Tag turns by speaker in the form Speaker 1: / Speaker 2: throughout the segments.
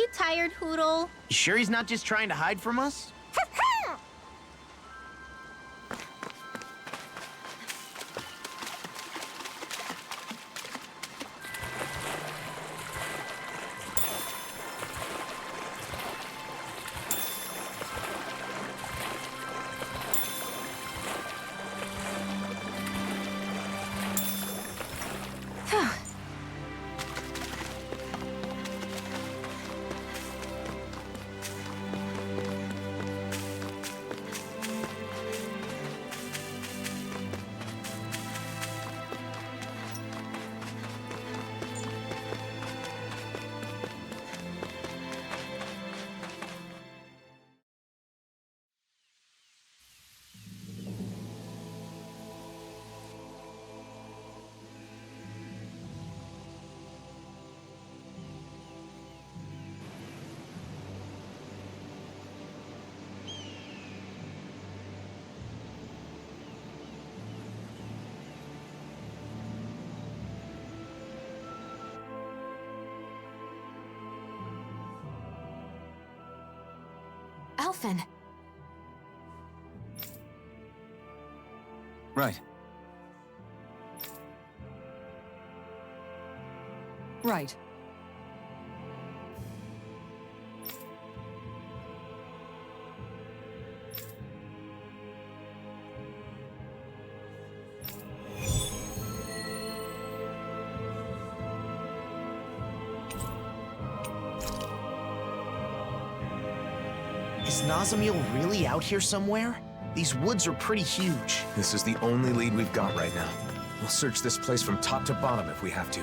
Speaker 1: you tired, Hoodle?
Speaker 2: You sure he's not just trying to hide from us?
Speaker 3: Elfin.
Speaker 4: Right.
Speaker 5: Right.
Speaker 2: Is Nazamil really out here somewhere? These woods are pretty huge.
Speaker 4: This is the only lead we've got right now. We'll search this place from top to bottom if we have to.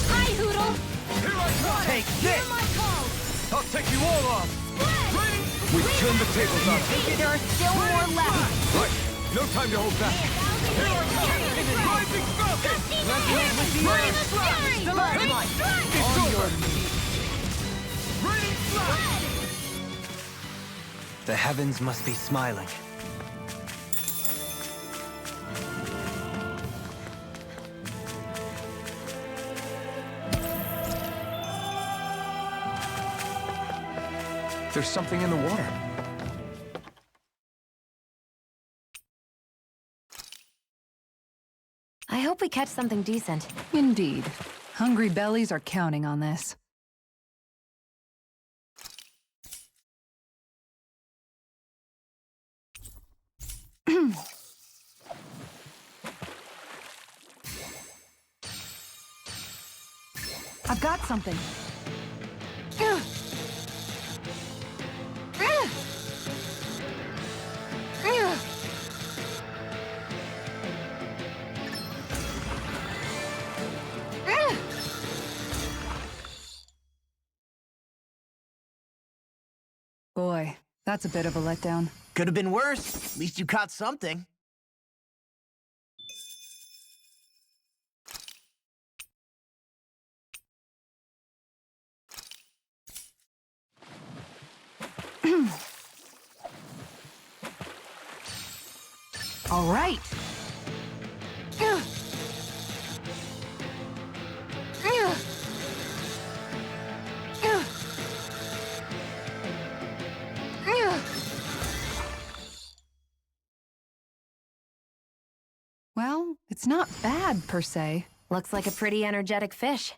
Speaker 3: Hi, Hoodle!
Speaker 4: Here I come!
Speaker 2: Take this!
Speaker 3: My call!
Speaker 4: I'll take you all on! We've turned the tables on them.
Speaker 3: There are still more left.
Speaker 4: Right, no time to hold back. Here I come! Rising Falcon! Raining On your knees. Raining Flash!
Speaker 6: The heavens must be smiling.
Speaker 4: There's something in the water.
Speaker 3: I hope we catch something decent.
Speaker 5: Indeed. Hungry bellies are counting on this. I've got something. Boy, that's a bit of a letdown.
Speaker 2: Could have been worse. At least you caught something.
Speaker 5: All right. Well, it's not bad, per se.
Speaker 3: Looks like a pretty energetic fish.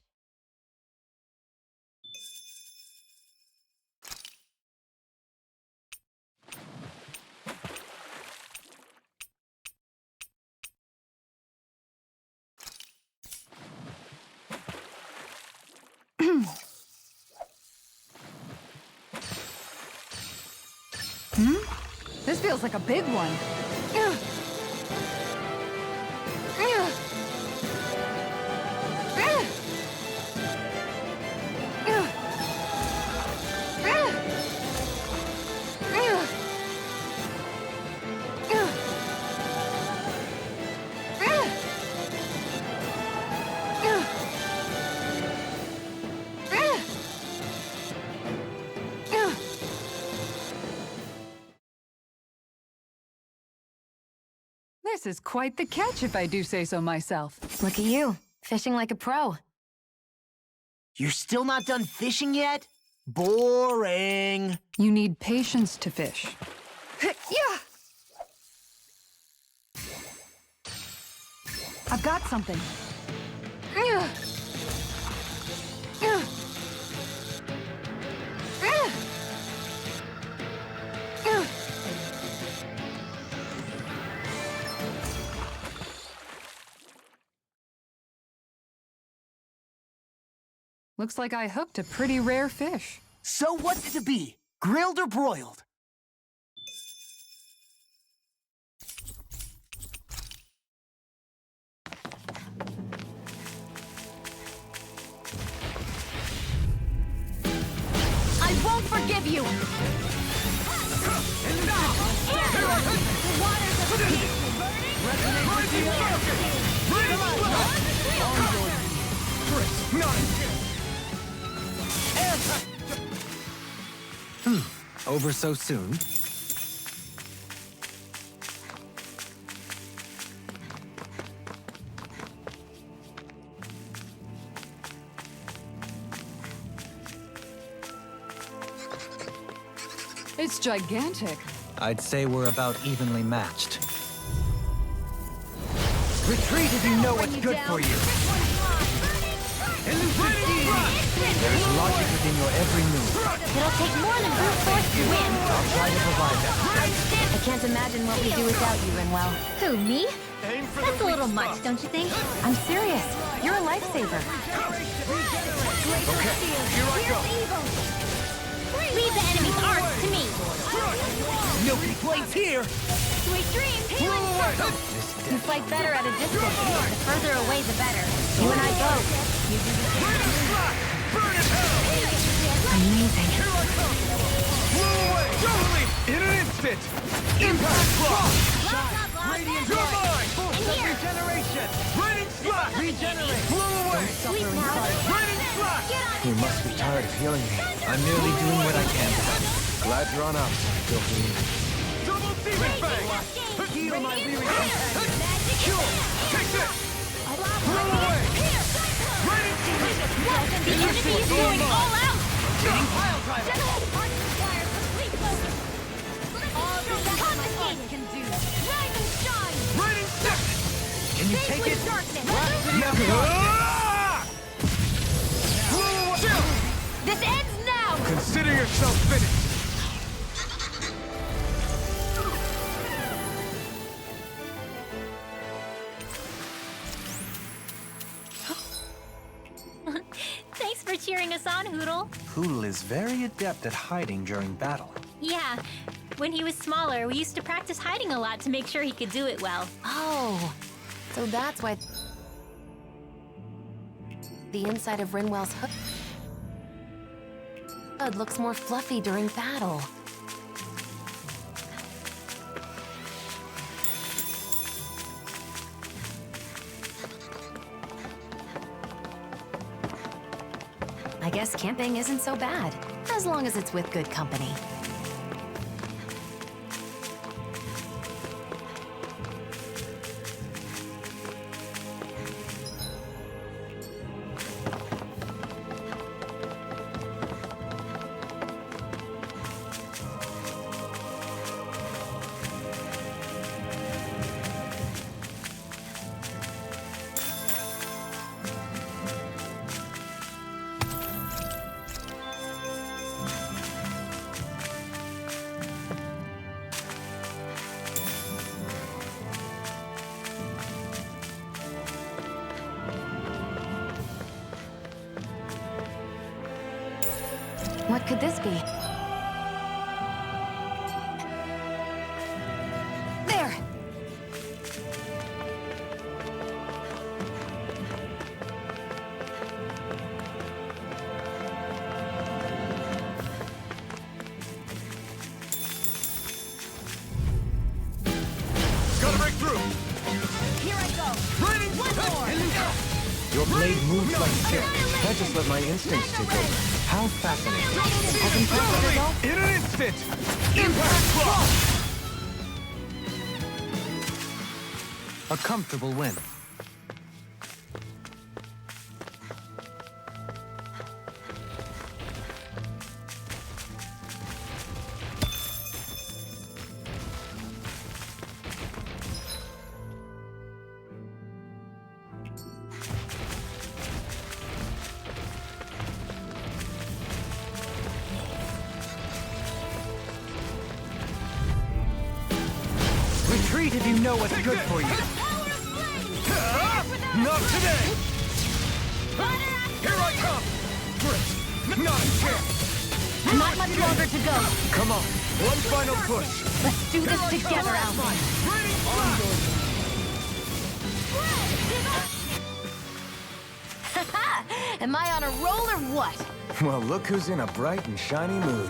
Speaker 5: This feels like a big one. This is quite the catch, if I do say so myself.
Speaker 3: Look at you. Fishing like a pro.
Speaker 2: You're still not done fishing yet? Boring.
Speaker 5: You need patience to fish. Yeah! I've got something. Looks like I hooked a pretty rare fish.
Speaker 2: So what's it to be? Grilled or broiled?
Speaker 3: I won't forgive you!
Speaker 4: Over so soon?
Speaker 5: It's gigantic.
Speaker 4: I'd say we're about evenly matched. Retreat if you know what's good for you. There's logic within your every move.
Speaker 3: It'll take more than brute force to win.
Speaker 4: I'll try to provide that.
Speaker 3: I can't imagine what we do without you, Rinwell. Who, me?
Speaker 2: Aim for
Speaker 3: That's a little much, don't you think? I'm serious. You're a lifesaver.
Speaker 2: Okay, here I go.
Speaker 3: Leave the enemy's arts to me.
Speaker 2: No complaints here.
Speaker 3: Sweet dreams, healing circle. You fight better at a distance. The further away, the better. You and I both. You do the amazing.
Speaker 4: Totally! In an instant! Impact block!
Speaker 3: Radiant
Speaker 4: You're mine!
Speaker 3: In here.
Speaker 4: Regeneration! Raining slash! Regenerate! Blew away!
Speaker 3: Sweet now.
Speaker 4: Raining slash!
Speaker 3: Get on
Speaker 4: You must be tired of healing me. I'm merely doing what I can. Glad you're on up, filthy. Double demon bang! Heal my weary Cure! Take this! Blow away! Raining slash!
Speaker 3: The enemy is going all out.
Speaker 4: Getting pile driver! Raining stick! Can you take it? Ah! Blow away!
Speaker 3: This ends now!
Speaker 4: Consider yourself finished!
Speaker 3: Thanks for cheering us on, Hoodle.
Speaker 4: Poodle is very adept at hiding during battle.
Speaker 1: Yeah. When he was smaller, we used to practice hiding a lot to make sure he could do it well.
Speaker 3: Oh, so that's why the inside of Rinwell's hood looks more fluffy during battle. I guess camping isn't so bad, as long as it's with good company. What could this be? There!
Speaker 4: Gotta break through!
Speaker 3: Here I go!
Speaker 4: Raining
Speaker 3: One more!
Speaker 4: Your blade moves like silk. Can't just let my instincts take over. How fascinating. In an instant! Impact block! A comfortable win. retreat if you know what's good for you. Not today! Here I come! Great! Not a chance!
Speaker 3: Not much longer to go.
Speaker 4: Come on, one final push.
Speaker 3: Let's do this together, Alvin. Am I on a roll or what?
Speaker 4: Well, look who's in a bright and shiny mood.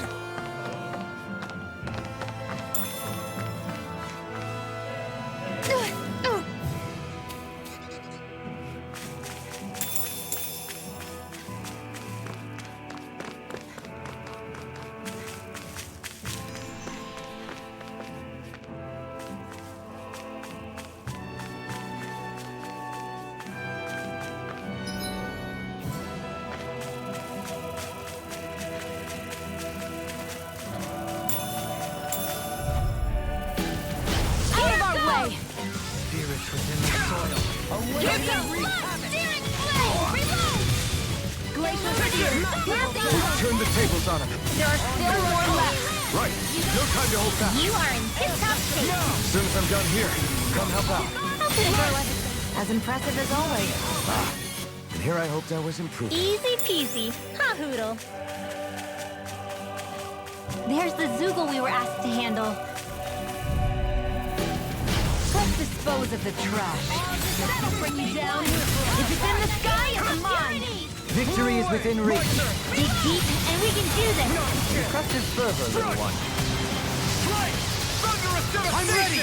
Speaker 4: Turn the tables on him.
Speaker 3: There are still more left.
Speaker 4: Right. No time to hold back.
Speaker 1: You are in tip-top shape.
Speaker 4: As soon as I'm done here, come help out.
Speaker 3: As impressive as always.
Speaker 4: And here I hoped I was improving.
Speaker 1: Easy peasy. Huh, Hoodle? There's the Zoogle we were asked to handle.
Speaker 3: Let's dispose of the trash. That'll bring you down. If it's in the sky, it's mine.
Speaker 4: Victory is within reach.
Speaker 1: Dig deep, and we can do this.
Speaker 4: Trust is fervor, little one. I'm ready!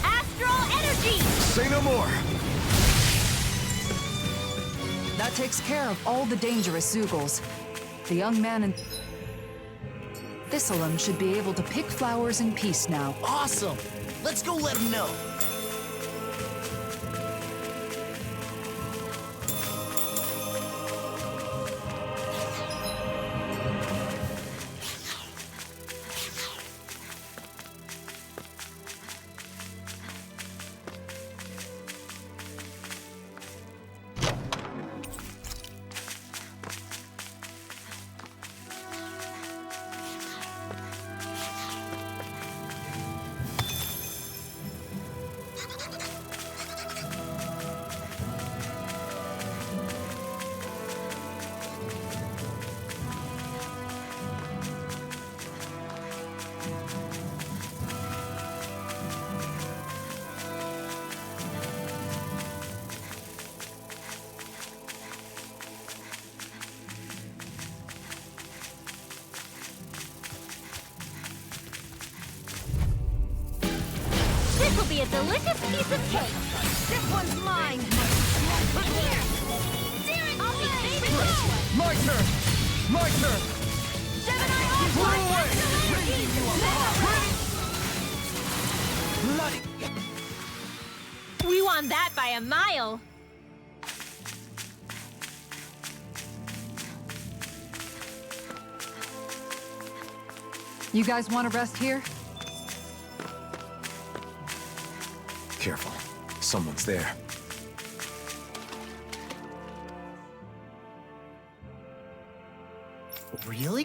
Speaker 1: Astral energy!
Speaker 4: Say no more!
Speaker 5: That takes care of all the dangerous Zoogles. The young man in Thistleum should be able to pick flowers in peace now.
Speaker 2: Awesome! Let's go let him know.
Speaker 1: This will be a delicious piece of cake.
Speaker 3: This one's mine.
Speaker 1: Here. I'll be famous.
Speaker 4: My turn! My turn!
Speaker 3: Gemini
Speaker 4: Blow away! Bloody...
Speaker 1: We won that by a mile.
Speaker 5: You guys want to rest here?
Speaker 4: Careful. Someone's there.
Speaker 2: Really?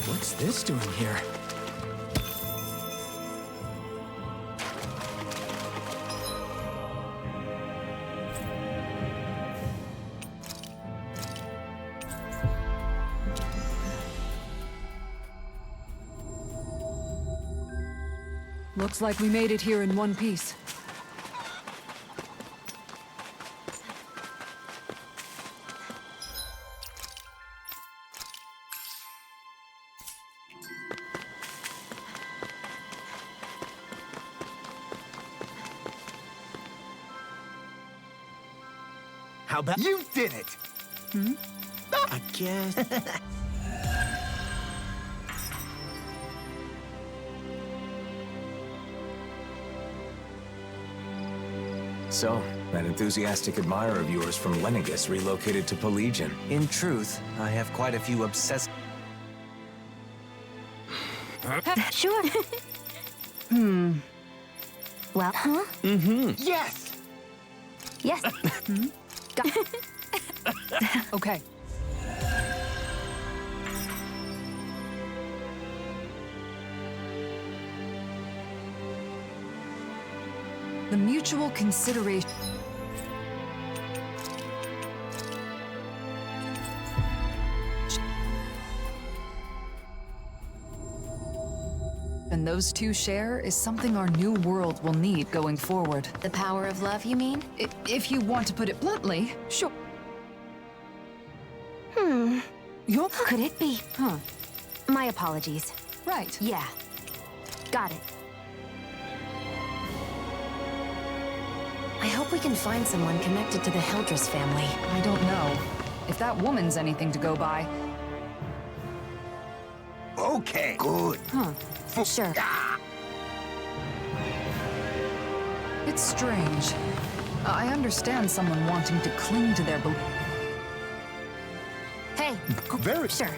Speaker 4: What's this doing here?
Speaker 5: Looks like we made it here in one piece.
Speaker 2: How about
Speaker 4: You did it!
Speaker 2: I guess.
Speaker 4: So, that enthusiastic admirer of yours from Lenegus relocated to Pelegion.
Speaker 6: In truth, I have quite a few obsessive...
Speaker 3: Sure. Well, huh?
Speaker 2: Yes!
Speaker 3: Yes.
Speaker 5: Okay. The mutual consideration. And those two share is something our new world will need going forward.
Speaker 3: The power of love, you mean?
Speaker 5: If you want to put it bluntly, sure.
Speaker 3: Could it be?
Speaker 5: Huh.
Speaker 3: My apologies.
Speaker 5: Right.
Speaker 3: Yeah. Got it. I hope we can find someone connected to the Heldress family.
Speaker 5: I don't know. If that woman's anything to go by.
Speaker 4: Okay, good.
Speaker 5: Huh.
Speaker 3: Sure.
Speaker 5: It's strange. I understand someone wanting to cling to their belief.
Speaker 3: Hey,
Speaker 4: Very.
Speaker 3: sure.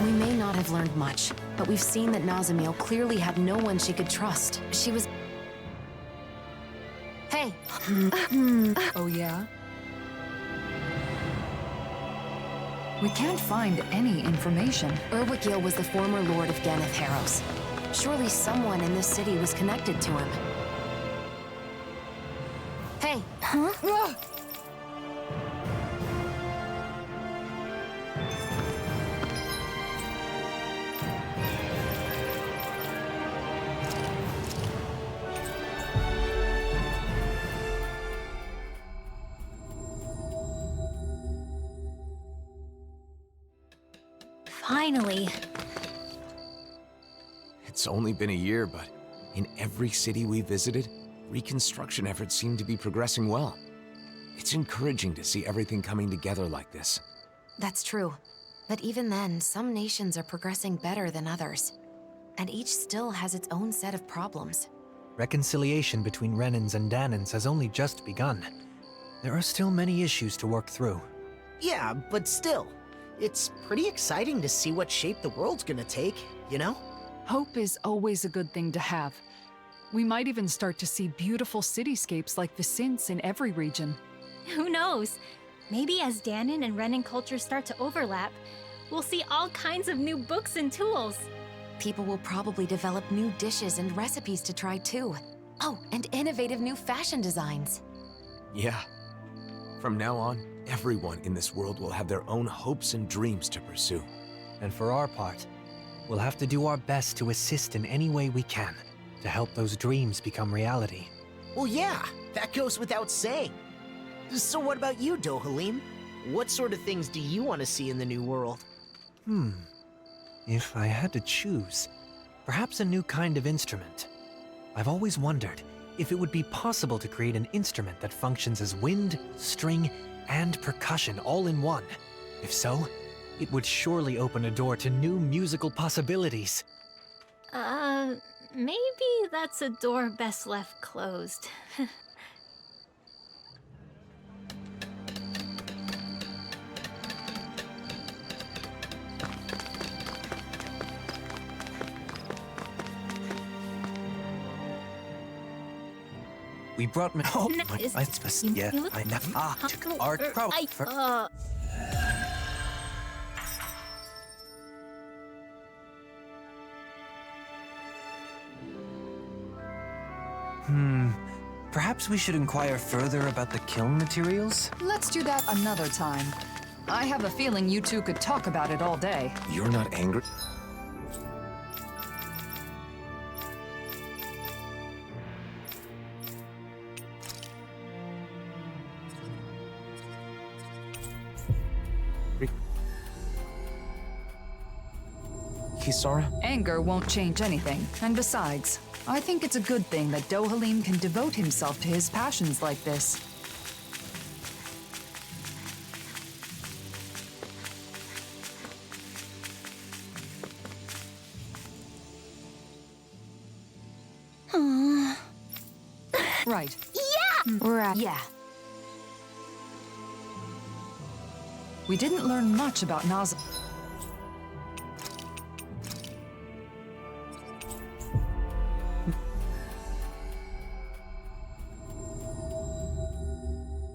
Speaker 3: We may not have learned much, but we've seen that Nazamiel clearly had no one she could trust. She was... Hey!
Speaker 5: Oh, yeah? We can't find any information.
Speaker 3: Urwikiel was the former Lord of Ganeth Harrows. Surely someone in this city was connected to him. Hey!
Speaker 5: Ah!
Speaker 1: Finally.
Speaker 2: It's only been a year, but in every city we visited, reconstruction efforts seem to be progressing well. It's encouraging to see everything coming together like this.
Speaker 3: That's true. But even then, some nations are progressing better than others. And each still has its own set of problems.
Speaker 6: Reconciliation between Renans and Danans has only just begun. There are still many issues to work through.
Speaker 7: Yeah, but still, it's pretty exciting to see what shape the world's gonna take, you know?
Speaker 5: Hope is always a good thing to have. We might even start to see beautiful cityscapes like the Sints in every region.
Speaker 1: Who knows? Maybe as Danon and Renan cultures start to overlap, we'll see all kinds of new books and tools.
Speaker 3: People will probably develop new dishes and recipes to try too. Oh, and innovative new fashion designs.
Speaker 2: Yeah. From now on, everyone in this world will have their own hopes and dreams to pursue.
Speaker 6: And for our part, we'll have to do our best to assist in any way we can to help those dreams become reality.
Speaker 7: Well, yeah, that goes without saying. So what about you, Dohalim? What sort of things do you want to see in the new world?
Speaker 6: If I had to choose, perhaps a new kind of instrument. I've always wondered if it would be possible to create an instrument that functions as wind, string, and percussion all in one. If so, it would surely open a door to new musical possibilities.
Speaker 1: Maybe that's a door best left closed.
Speaker 6: We brought me. Oh,
Speaker 1: No, is-
Speaker 6: yeah, I never took our crowd. Perhaps we should inquire further about the kiln materials?
Speaker 5: Let's do that another time. I have a feeling you two could talk about it all day.
Speaker 2: You're not angry? Kisara?
Speaker 5: Anger won't change anything, and besides, I think it's a good thing that Dohalim can devote himself to his passions like this. Right.
Speaker 3: Right. Yeah.
Speaker 5: We didn't learn much about Naz.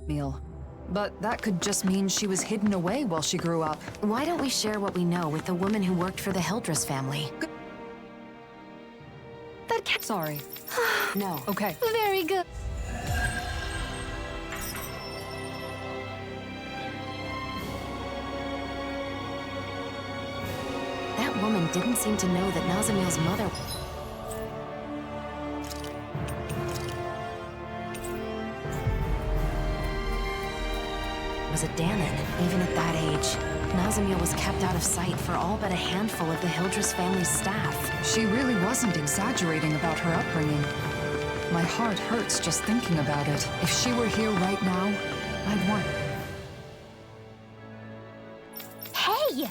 Speaker 5: meal. But that could just mean she was hidden away while she grew up.
Speaker 3: Why don't we share what we know with the woman who worked for the Hildress family?
Speaker 5: Sorry.
Speaker 3: No.
Speaker 5: Okay.
Speaker 3: Very good. That woman didn't seem to know that Nazamil's mother... was a Danon, even at that age. Nazamil was kept out of sight for all but a handful of the Hildress family's staff.
Speaker 5: She really wasn't exaggerating about her upbringing. My heart hurts just thinking about it. If she were here right now, I'd want...
Speaker 1: Hey!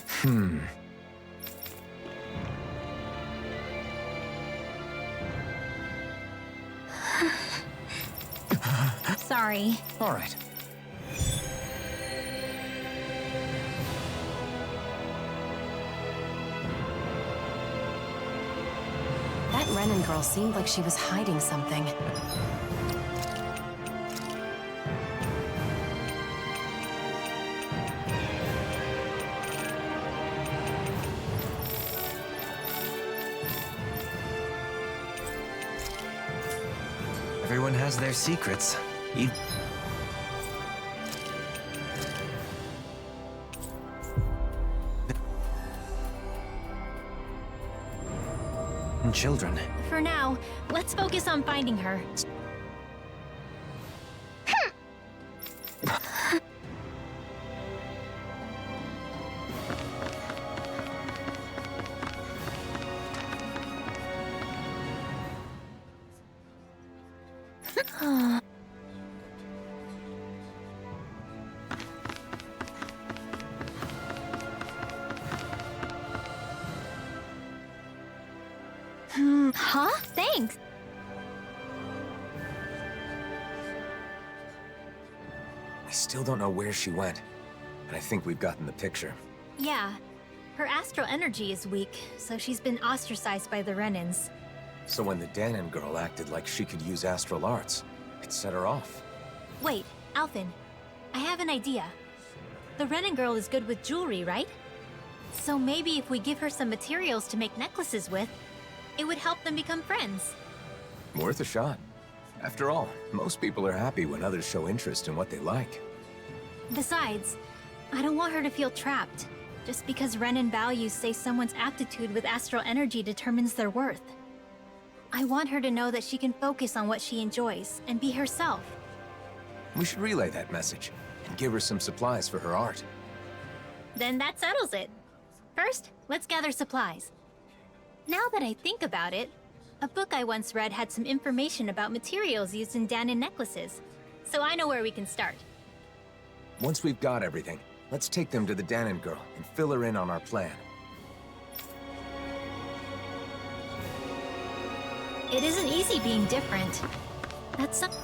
Speaker 1: Sorry.
Speaker 2: All right.
Speaker 3: That Renan girl seemed like she was hiding something.
Speaker 6: Everyone has their secrets. And children.
Speaker 1: For now, let's focus on finding her. Huh? Thanks.
Speaker 2: We still don't know where she went, but I think we've gotten the picture.
Speaker 1: Yeah. Her astral energy is weak, so she's been ostracized by the Renans.
Speaker 2: So when the Danon girl acted like she could use astral arts, it set her off.
Speaker 1: Wait, Alphen. I have an idea. The Renan girl is good with jewelry, right? So maybe if we give her some materials to make necklaces with, it would help them become friends.
Speaker 2: Worth a shot. After all, most people are happy when others show interest in what they like.
Speaker 1: Besides, I don't want her to feel trapped, just because Renan values say someone's aptitude with astral energy determines their worth. I want her to know that she can focus on what she enjoys and be herself.
Speaker 2: We should relay that message and give her some supplies for her art.
Speaker 1: Then that settles it. First, let's gather supplies. Now that I think about it, a book I once read had some information about materials used in Danon necklaces, so I know where we can start.
Speaker 2: Once we've got everything, let's take them to the Danon girl and fill her in on our plan.
Speaker 1: It isn't easy being different. That's something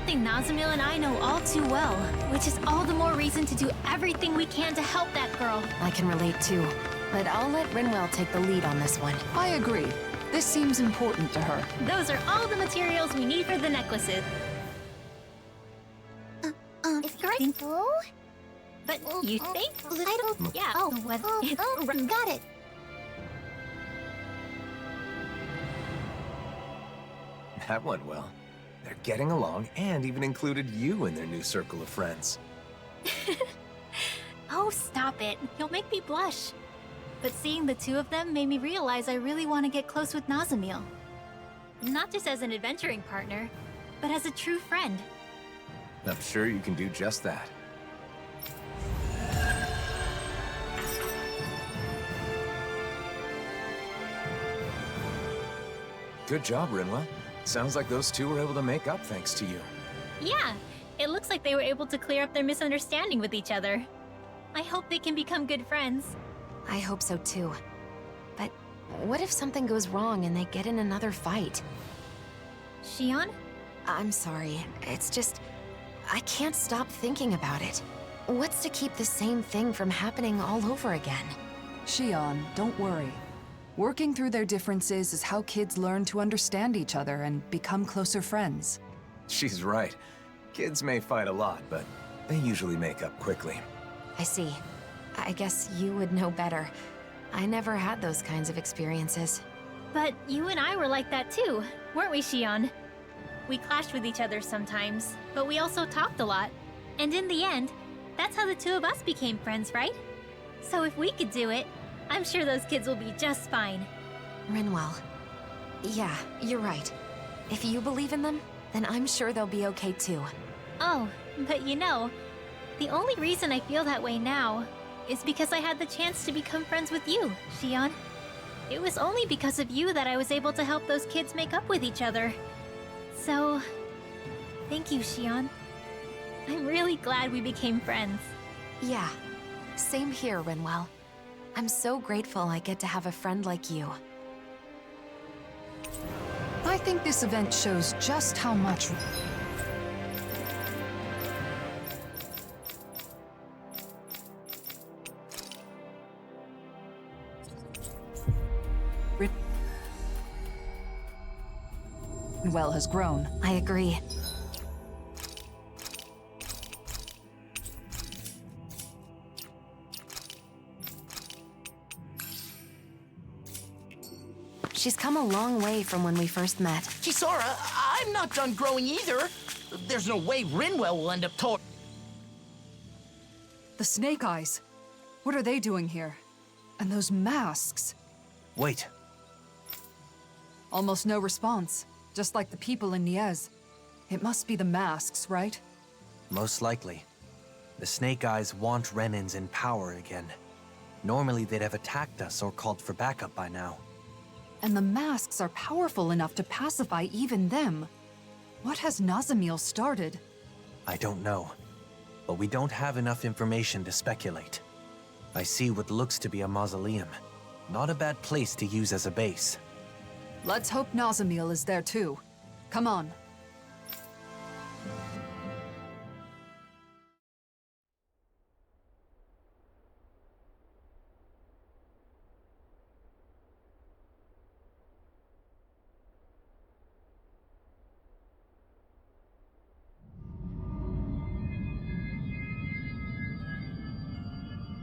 Speaker 1: Nazamil and I know all too well, which is all the more reason to do everything we can to help that girl.
Speaker 3: I can relate too, but I'll let Rinwell take the lead on this one.
Speaker 5: I agree. This seems important to her.
Speaker 1: Those are all the materials we need for the necklaces.
Speaker 8: If you're right. Oh?
Speaker 1: But you think?
Speaker 8: I don't...
Speaker 1: Yeah.
Speaker 8: Got it.
Speaker 2: That went well. They're getting along and even included you in their new circle of friends.
Speaker 1: Oh, stop it. You'll make me blush. But seeing the two of them made me realize I really want to get close with Nazamil. Not just as an adventuring partner, but as a true friend.
Speaker 2: I'm sure you can do just that. Good job, Rinwell. Sounds like those two were able to make up thanks to you.
Speaker 1: Yeah, it looks like they were able to clear up their misunderstanding with each other. I hope they can become good friends.
Speaker 3: I hope so too. But what if something goes wrong and they get in another fight?
Speaker 1: Shion?
Speaker 3: I'm sorry. It's just... I can't stop thinking about it. What's to keep the same thing from happening all over again?
Speaker 5: Shion, don't worry. Working through their differences is how kids learn to understand each other and become closer friends.
Speaker 2: She's right. Kids may fight a lot, but they usually make up quickly.
Speaker 3: I see. I guess you would know better. I never had those kinds of experiences.
Speaker 1: But you and I were like that too, weren't we, Shion? We clashed with each other sometimes, but we also talked a lot. And in the end, that's how the two of us became friends, right? So if we could do it, I'm sure those kids will be just fine.
Speaker 3: Rinwell. Yeah, you're right. If you believe in them, then I'm sure they'll be okay too.
Speaker 1: Oh, but you know, the only reason I feel that way now is because I had the chance to become friends with you, Shion. It was only because of you that I was able to help those kids make up with each other. So, thank you, Shion. I'm really glad we became friends.
Speaker 3: Yeah, same here, Rinwell. I'm so grateful I get to have a friend like you.
Speaker 5: I think this event shows just how much... Rinwell has grown.
Speaker 3: I agree. She's come a long way from when we first met.
Speaker 7: Kisara, I'm not done growing either. There's no way Rinwell will end up
Speaker 5: The Snake Eyes. What are they doing here? And those masks.
Speaker 6: Wait.
Speaker 5: Almost no response. Just like the people in Niez. It must be the masks, right?
Speaker 6: Most likely. The Snake Eyes want Renins in power again. Normally they'd have attacked us or called for backup by now.
Speaker 5: And the masks are powerful enough to pacify even them. What has Nazamil started?
Speaker 6: I don't know. But we don't have enough information to speculate. I see what looks to be a mausoleum. Not a bad place to use as a base.
Speaker 5: Let's hope Nazamil is there too. Come on.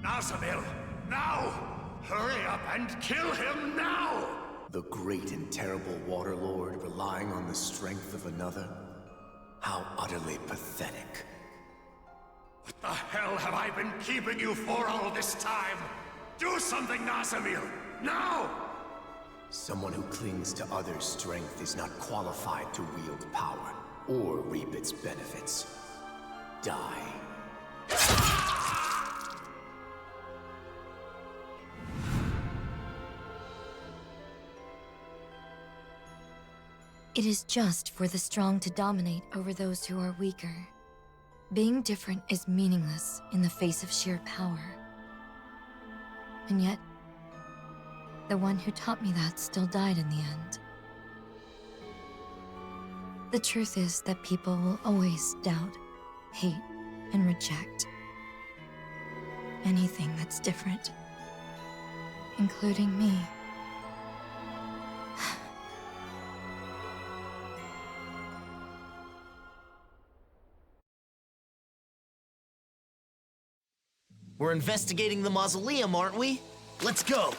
Speaker 9: Nazamil, now! Hurry up and kill him now!
Speaker 10: The great and terrible Waterlord relying on the strength of another? How utterly pathetic.
Speaker 9: What the hell have I been keeping you for all this time? Do something, Nazamil! Now!
Speaker 10: Someone who clings to others' strength is not qualified to wield power, or reap its benefits. Die.
Speaker 3: It is just for the strong to dominate over those who are weaker. Being different is meaningless in the face of sheer power. And yet, the one who taught me that still died in the end. The truth is that people will always doubt, hate, and reject anything that's different, including me.
Speaker 7: We're investigating the mausoleum, aren't we? Let's go!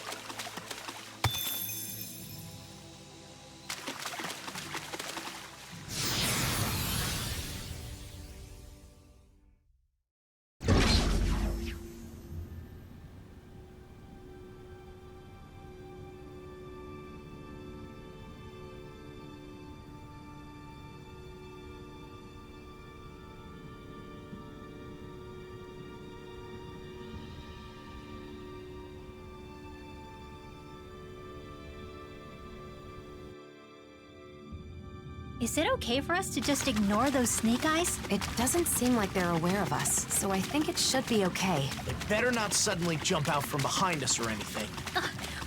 Speaker 1: Is it okay for us to just ignore those snake eyes?
Speaker 3: It doesn't seem like they're aware of us, so I think it should be okay.
Speaker 7: They better not suddenly jump out from behind us or anything.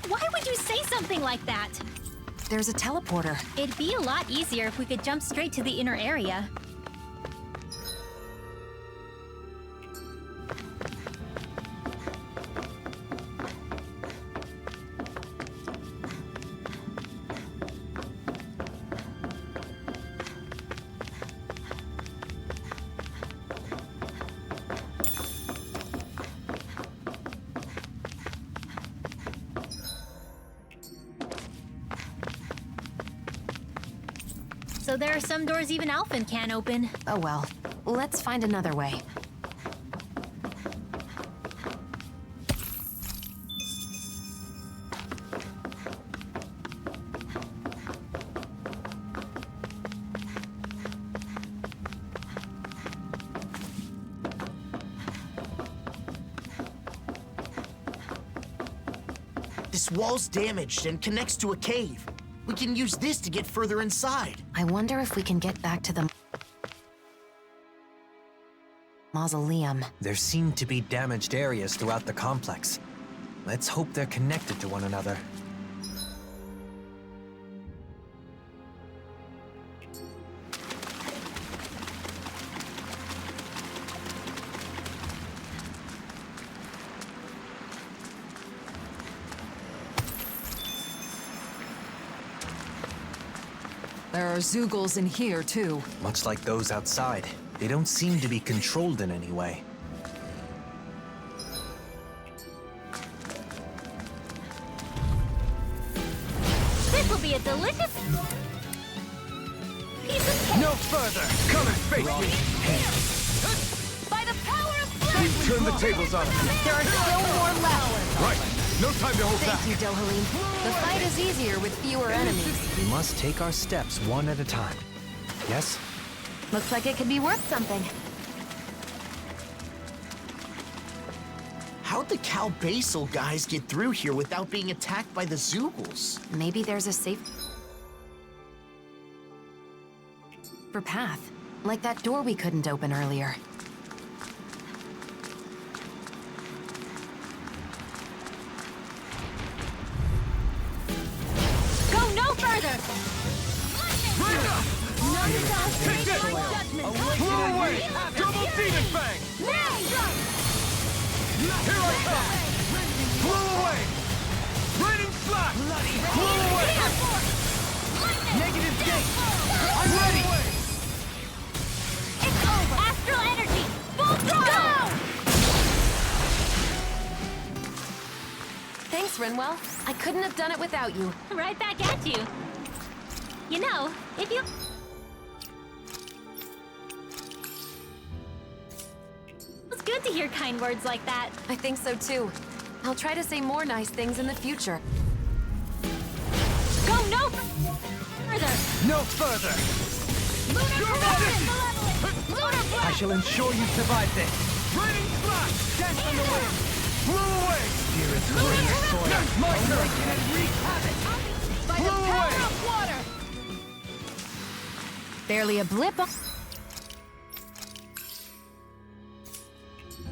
Speaker 1: Why would you say something like that?
Speaker 3: There's a teleporter.
Speaker 1: It'd be a lot easier if we could jump straight to the inner area. So there are some doors even Alphen can't open.
Speaker 11: Oh well. Let's find another way.
Speaker 7: This wall's damaged and connects to a cave. We can use this to get further inside.
Speaker 11: I wonder if we can get back to the mausoleum.
Speaker 6: There seem to be damaged areas throughout the complex. Let's hope they're connected to one another.
Speaker 5: There are Zeugles in here, too.
Speaker 6: Much like those outside, they don't seem to be controlled in any way.
Speaker 1: This will be a delicious piece of cake.
Speaker 4: No further! Come and face me!
Speaker 1: By the power of blood!
Speaker 4: We've turned the tables on us.
Speaker 11: There are still more left.
Speaker 4: Right! No time to hold back!
Speaker 11: Thank you, Dohalim. The fight is easier with fewer enemies.
Speaker 6: We must take our steps one at a time. Yes?
Speaker 11: Looks like it could be worth something.
Speaker 7: How'd the Cal Basal guys get through here without being attacked by the Zeugles?
Speaker 11: Maybe there's a safe for path, like that door we couldn't open earlier.
Speaker 1: Go no further!
Speaker 4: Take this! Blow away! Double demon fang! Here I come! Blow away! Raining slash! Blow away! Negative gate! I'm ready!
Speaker 1: It's over! Astral energy! Full throttle!
Speaker 11: Thanks, Rinwell. I couldn't have done it without you.
Speaker 1: Go! Right back at you. You know, if you... It's good to hear kind words like that.
Speaker 11: I think so too. I'll try to say more nice things in the future.
Speaker 1: Go no further!
Speaker 4: No further!
Speaker 1: Lunar blast! Lunar blast!
Speaker 4: I shall ensure you survive this! Raining slash! Dance on the wind! Blow away! Spirits within the soil! That's my turn! And wreak havoc!
Speaker 1: By the
Speaker 4: Blow
Speaker 1: power
Speaker 4: away!
Speaker 1: of water!
Speaker 11: Barely a blip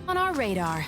Speaker 11: on our radar.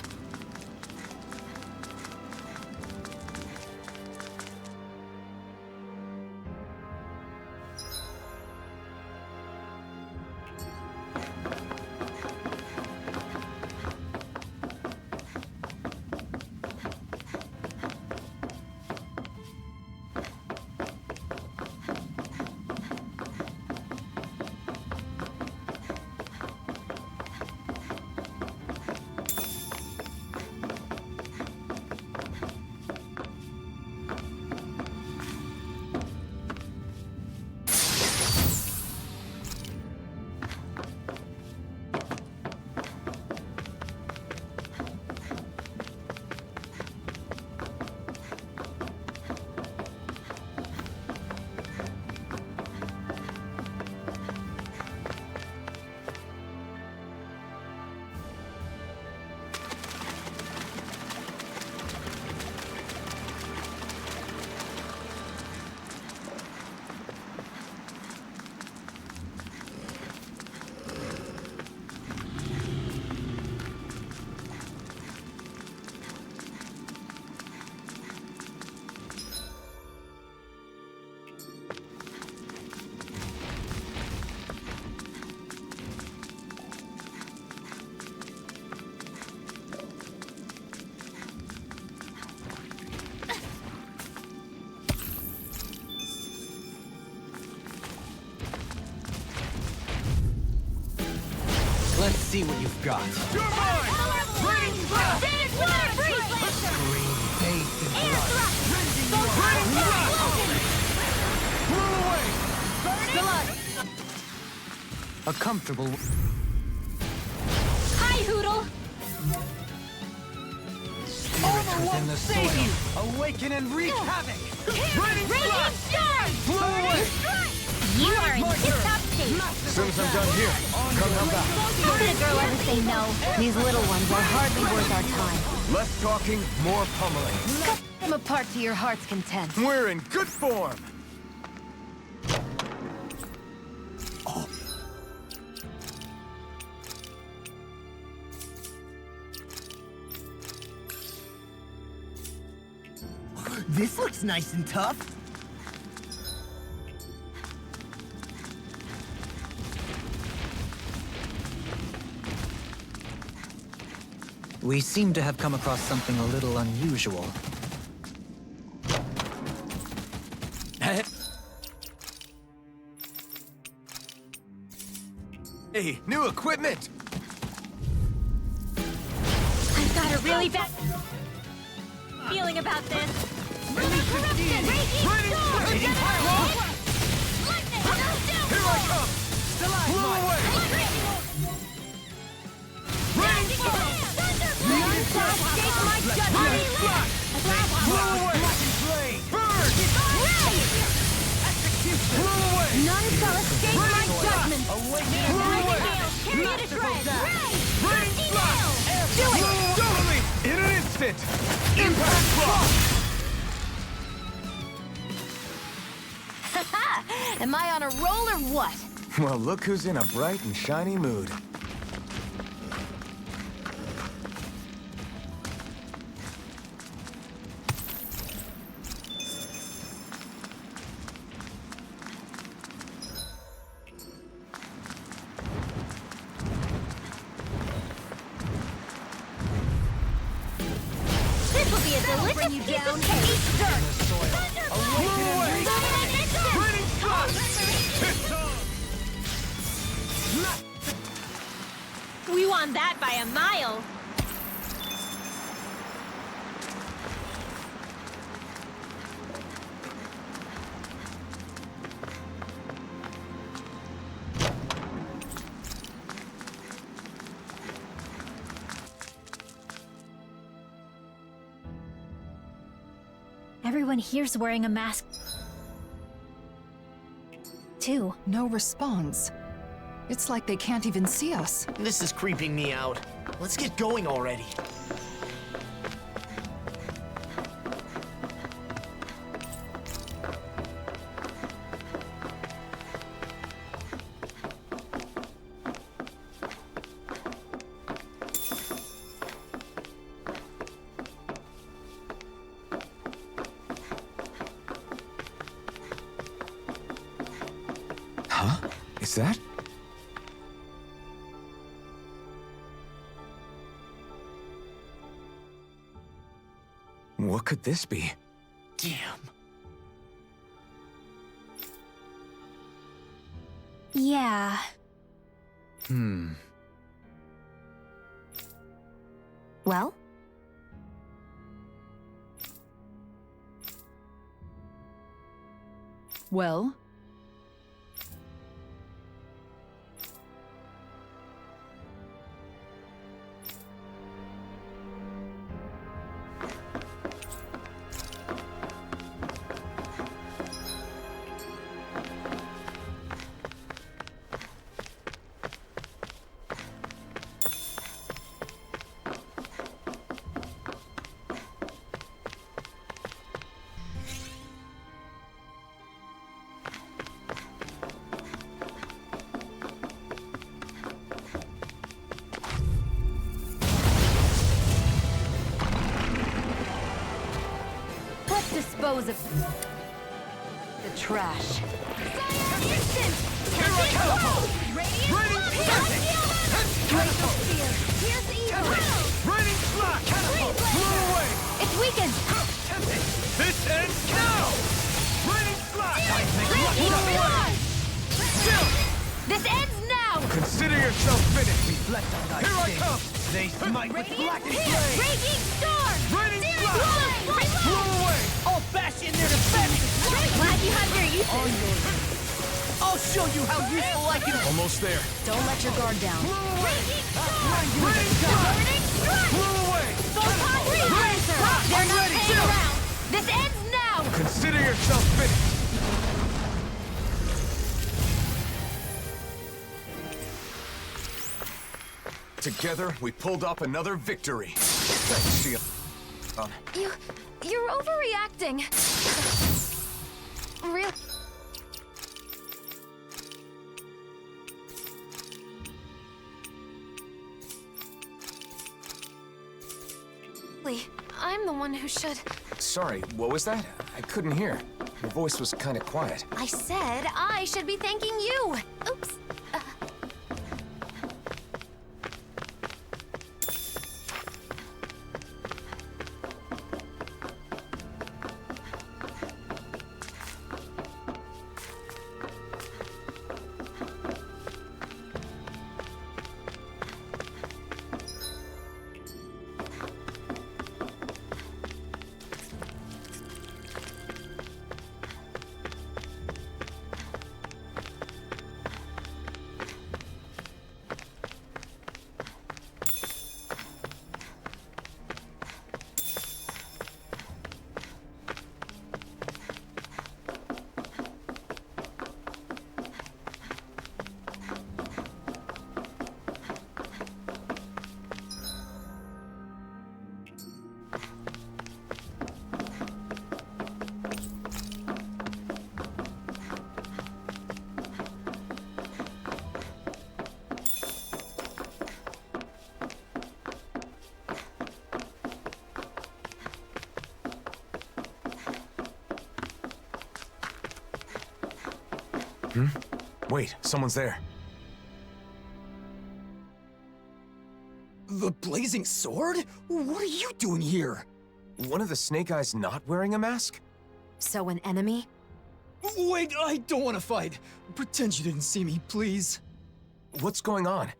Speaker 6: Let's see what you've got.
Speaker 4: You're mine! Raining slash!
Speaker 6: Green faith and blood.
Speaker 4: Raining slash! Blow away! A comfortable...
Speaker 1: Hi, Hoodle!
Speaker 4: Spirits within the soil. Awaken and wreak havoc!
Speaker 1: Raging Storm!
Speaker 4: Blow away!
Speaker 1: You are in tip-top shape.
Speaker 4: As soon as I'm done here, come help out.
Speaker 1: How could a girl ever say no?
Speaker 11: These little ones are hardly worth our time.
Speaker 4: Less talking, more pummeling.
Speaker 11: Cut them apart to your heart's content.
Speaker 4: We're in good form!
Speaker 7: This looks nice and tough.
Speaker 12: We seem to have come across something a little unusual.
Speaker 4: Hey, new equipment!
Speaker 1: I've got a really bad feeling about this. Raging Storm!
Speaker 4: Here I come! Blow away!
Speaker 1: Escape my judgment!
Speaker 4: Blow away! Burn! Blow away!
Speaker 1: None shall escape my judgment!
Speaker 4: Blow away!
Speaker 1: Carry it to shreds!
Speaker 4: Rain blast!
Speaker 1: Do it!
Speaker 4: Totally! In an instant! Impact block!
Speaker 11: Am I on a roll or what?
Speaker 4: Well, look who's in a bright and shiny mood.
Speaker 1: This will be a delicious piece of cake! We won that by a mile! Everyone here's wearing a mask too.
Speaker 5: No response. It's like they can't even see us.
Speaker 7: This is creeping me out. Let's get going already.
Speaker 2: Huh? Is that? What could this be?
Speaker 7: Damn.
Speaker 1: Yeah.
Speaker 11: Well?
Speaker 5: Well?
Speaker 11: Let's dispose of the trash.
Speaker 1: It's weakened!
Speaker 4: This ends now! Raining flash!
Speaker 1: This ends now!
Speaker 4: Consider yourself finished! Reflect on thy Here I come! They smite with blackened flame!
Speaker 1: Raging Storm!
Speaker 4: Raining flash! Blow away!
Speaker 7: I'll bash in their defense!
Speaker 1: Glad you have your uses!
Speaker 7: I'll
Speaker 4: show you how useful I can...
Speaker 2: Almost there.
Speaker 11: Don't let your guard down.
Speaker 1: They're not playing around. This ends now.
Speaker 2: Consider yourself finished. Together, we pulled off another victory. Thanks, Shield.
Speaker 3: You're overreacting. Really? I'm the one who should...
Speaker 2: Sorry, what was that? I couldn't hear. Your voice was kind of quiet.
Speaker 3: I said I should be thanking you. Oops.
Speaker 2: Wait, someone's there.
Speaker 4: The blazing sword? What are you doing here?
Speaker 2: One of the Snake Eyes not wearing a mask?
Speaker 11: So an enemy?
Speaker 4: Wait, I don't want to fight. Pretend you didn't see me, please.
Speaker 2: What's going on?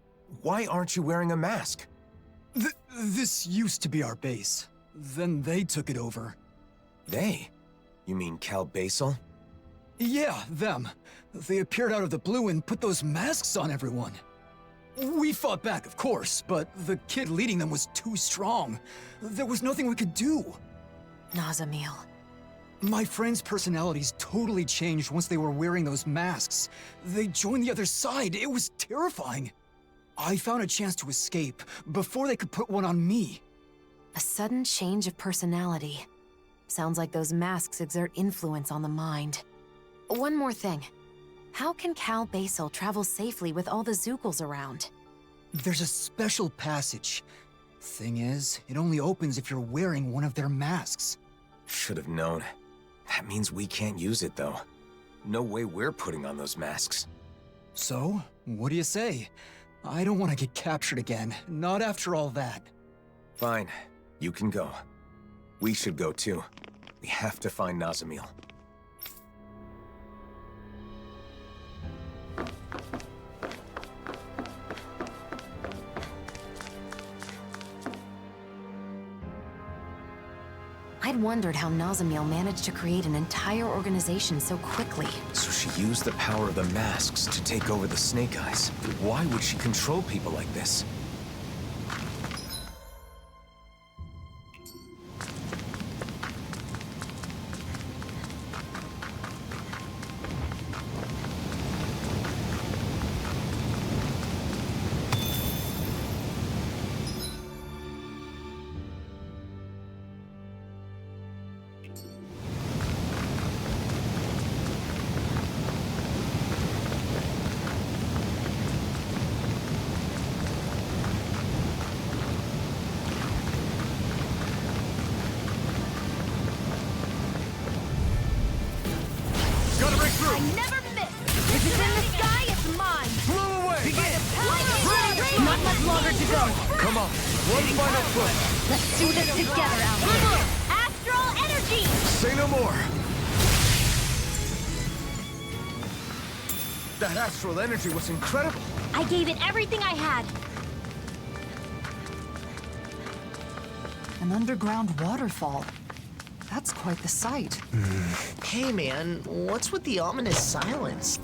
Speaker 2: Why aren't you wearing a mask?
Speaker 4: This used to be our base. Then they took it over.
Speaker 2: They? You mean Cal Basel?
Speaker 4: Yeah, them. They appeared out of the blue and put those masks on everyone. We fought back, of course, but the kid leading them was too strong. There was nothing we could do.
Speaker 11: Nazamil.
Speaker 4: My friends' personalities totally changed once they were wearing those masks. They joined the other side. It was terrifying. I found a chance to escape before they could put one on me.
Speaker 11: A sudden change of personality. Sounds like those masks exert influence on the mind. One more thing. How can Cal Basel travel safely with all the Zookles around?
Speaker 4: There's a special passage. Thing is, it only opens if you're wearing one of their masks.
Speaker 2: Should have known. That means we can't use it, though. No way we're putting on those masks.
Speaker 4: So, what do you say? I don't want to get captured again, not after all that.
Speaker 2: Fine. You can go. We should go, too. We have to find Nazamil.
Speaker 11: I'd wondered how Nazamil managed to create an entire organization so quickly.
Speaker 2: So she used the power of the masks to take over the Snake Eyes. Why would she control people like this?
Speaker 1: I never miss! If it's in the sky, it's mine!
Speaker 2: Blow away!
Speaker 1: Not much longer to go!
Speaker 2: Come on, one final push!
Speaker 1: Let's do this together, Alpha! Astral energy!
Speaker 2: Say no more! That astral energy was incredible!
Speaker 1: I gave it everything I had!
Speaker 5: An underground waterfall. That's quite the sight.
Speaker 7: Hey man, what's with the ominous silence?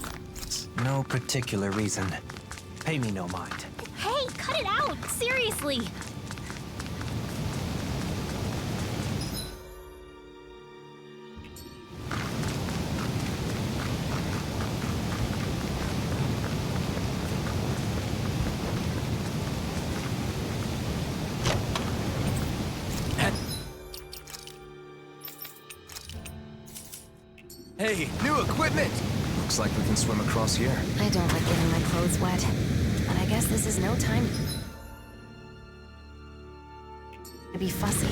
Speaker 6: No particular reason. Pay me no mind.
Speaker 1: Hey, cut it out! Seriously!
Speaker 2: Hey, new equipment! Looks like we can swim across here.
Speaker 11: I don't like getting my clothes wet, but I guess this is no time to be fussy.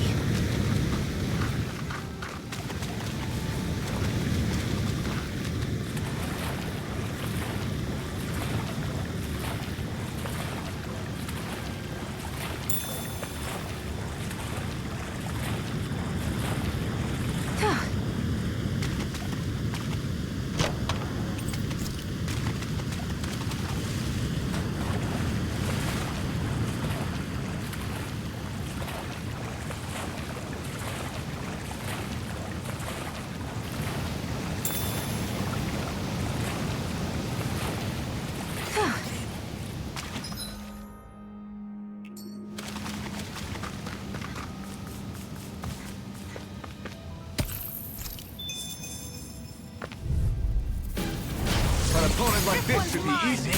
Speaker 2: An opponent like this should be easy.
Speaker 12: I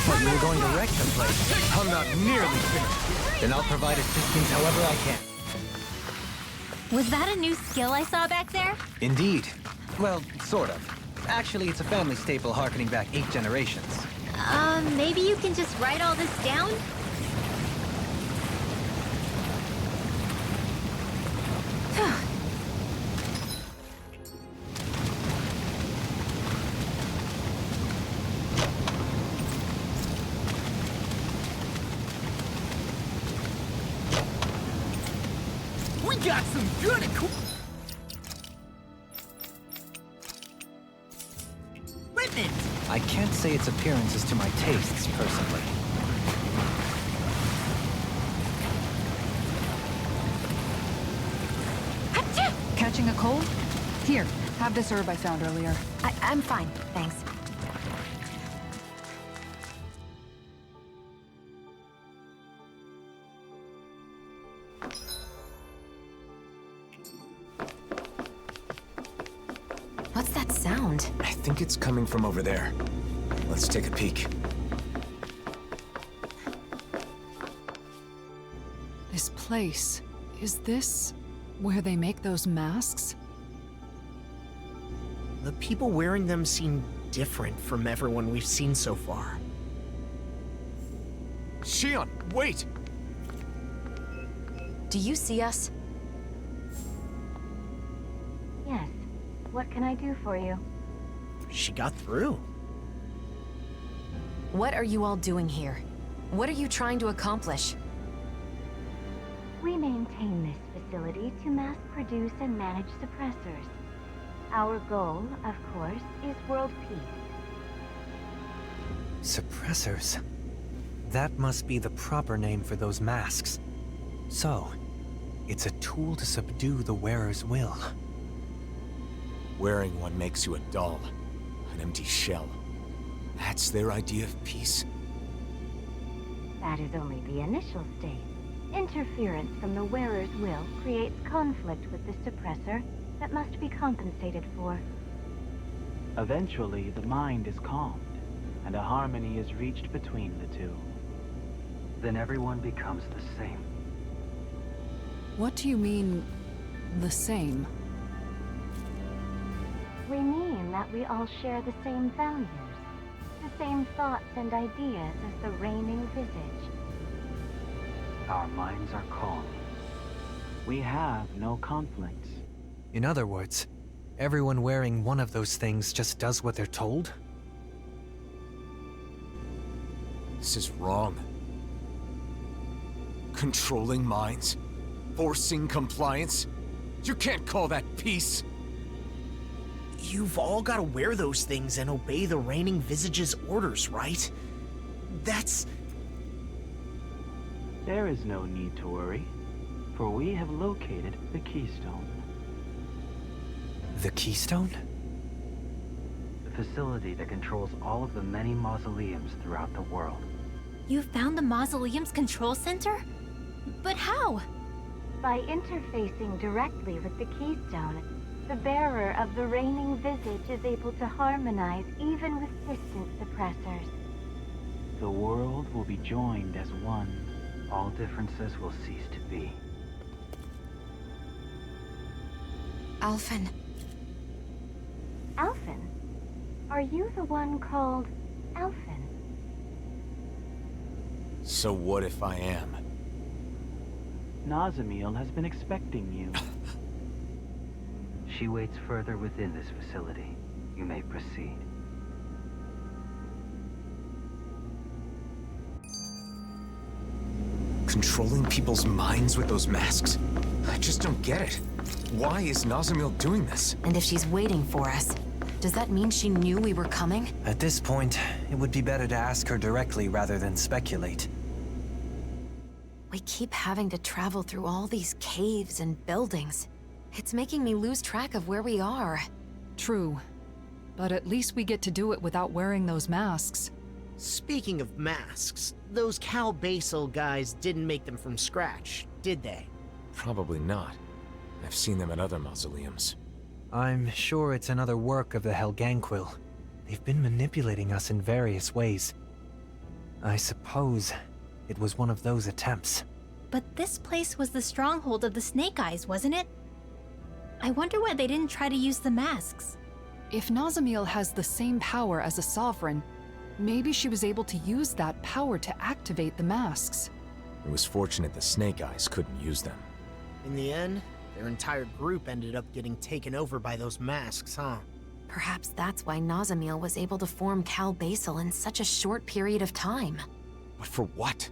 Speaker 12: thought you were going to wreck the place.
Speaker 2: I'm not nearly finished.
Speaker 12: Then I'll provide assistance however I can.
Speaker 1: Was that a new skill I saw back there?
Speaker 12: Indeed. Well, sort of. Actually, it's a family staple harkening back 8 generations.
Speaker 1: Maybe you can just write all this down?
Speaker 4: We got some good equipment.
Speaker 12: I can't say its appearance is to my tastes, personally.
Speaker 5: Catching a cold? Here, have this herb I found earlier.
Speaker 11: I'm fine, thanks. What's that sound?
Speaker 2: I think it's coming from over there. Let's take a peek.
Speaker 5: This place, is this where they make those masks?
Speaker 7: The people wearing them seem different from everyone we've seen so far.
Speaker 2: Shion, wait!
Speaker 11: Do you see us?
Speaker 13: Yes. What can I do for you?
Speaker 7: She got through.
Speaker 11: What are you all doing here? What are you trying to accomplish?
Speaker 13: We maintain this facility to mass produce and manage suppressors. Our goal, of course, is world peace.
Speaker 6: Suppressors. That must be the proper name for those masks. So, it's a tool to subdue the wearer's will.
Speaker 2: Wearing one makes you a doll, an empty shell. That's their idea of peace.
Speaker 13: That is only the initial stage. Interference from the wearer's will creates conflict with the suppressor that must be compensated for.
Speaker 14: Eventually, the mind is calmed, and a harmony is reached between the two. Then everyone becomes the same.
Speaker 5: What do you mean, the same?
Speaker 13: We mean that we all share the same values, the same thoughts and ideas as the reigning visage.
Speaker 14: Our minds are calm. We have no conflicts.
Speaker 6: In other words, everyone wearing one of those things just does what they're told?
Speaker 2: This is wrong. Controlling minds? Forcing compliance? You can't call that peace!
Speaker 7: You've all got to wear those things and obey the reigning visage's orders, right? That's...
Speaker 14: There is no need to worry, for we have located the keystone.
Speaker 6: The keystone?
Speaker 14: facility that controls all of the many mausoleums throughout the world.
Speaker 1: You found the mausoleum's control center? But how?
Speaker 13: By interfacing directly with the keystone, the bearer of the reigning visage is able to harmonize even with distant suppressors.
Speaker 14: The world will be joined as one. All differences will cease to be.
Speaker 3: Alphen.
Speaker 13: Alphen? Are you the one called Alphen?
Speaker 2: So what if I am?
Speaker 14: Nazamiel has been expecting you. She waits further within this facility. You may proceed.
Speaker 2: Controlling people's minds with those masks? I just don't get it. Why is Nazamiel doing this?
Speaker 11: And if she's waiting for us, does that mean she knew we were coming?
Speaker 6: At this point, it would be better to ask her directly rather than speculate.
Speaker 11: We keep having to travel through all these caves and buildings. It's making me lose track of where we are.
Speaker 5: True. But at least we get to do it without wearing those masks.
Speaker 7: Speaking of masks, those Cal Basel guys didn't make them from scratch, did they?
Speaker 2: Probably not. I've seen them at other mausoleums.
Speaker 6: I'm sure it's another work of the Helganquil. They've been manipulating us in various ways. I suppose it was one of those attempts.
Speaker 1: But this place was the stronghold of the Snake Eyes, wasn't it? I wonder why they didn't try to use the masks.
Speaker 5: If Nazamiel has the same power as a sovereign, maybe she was able to use that power to activate the masks.
Speaker 2: It was fortunate the Snake Eyes couldn't use them.
Speaker 7: In the end, their entire group ended up getting taken over by those masks, huh?
Speaker 11: Perhaps that's why Nazamiel was able to form Cal Basel in such a short period of time.
Speaker 2: But for what?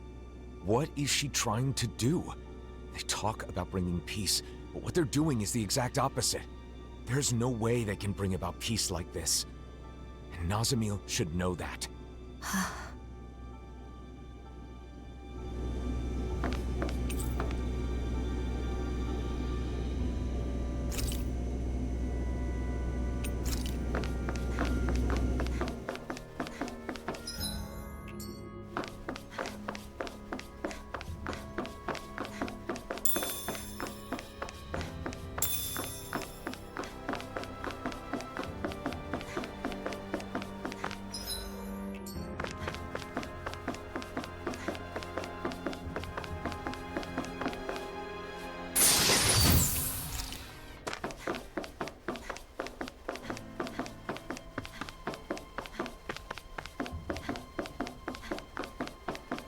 Speaker 2: What is she trying to do? They talk about bringing peace, but what they're doing is the exact opposite. There's no way they can bring about peace like this. And Nazamiel should know that.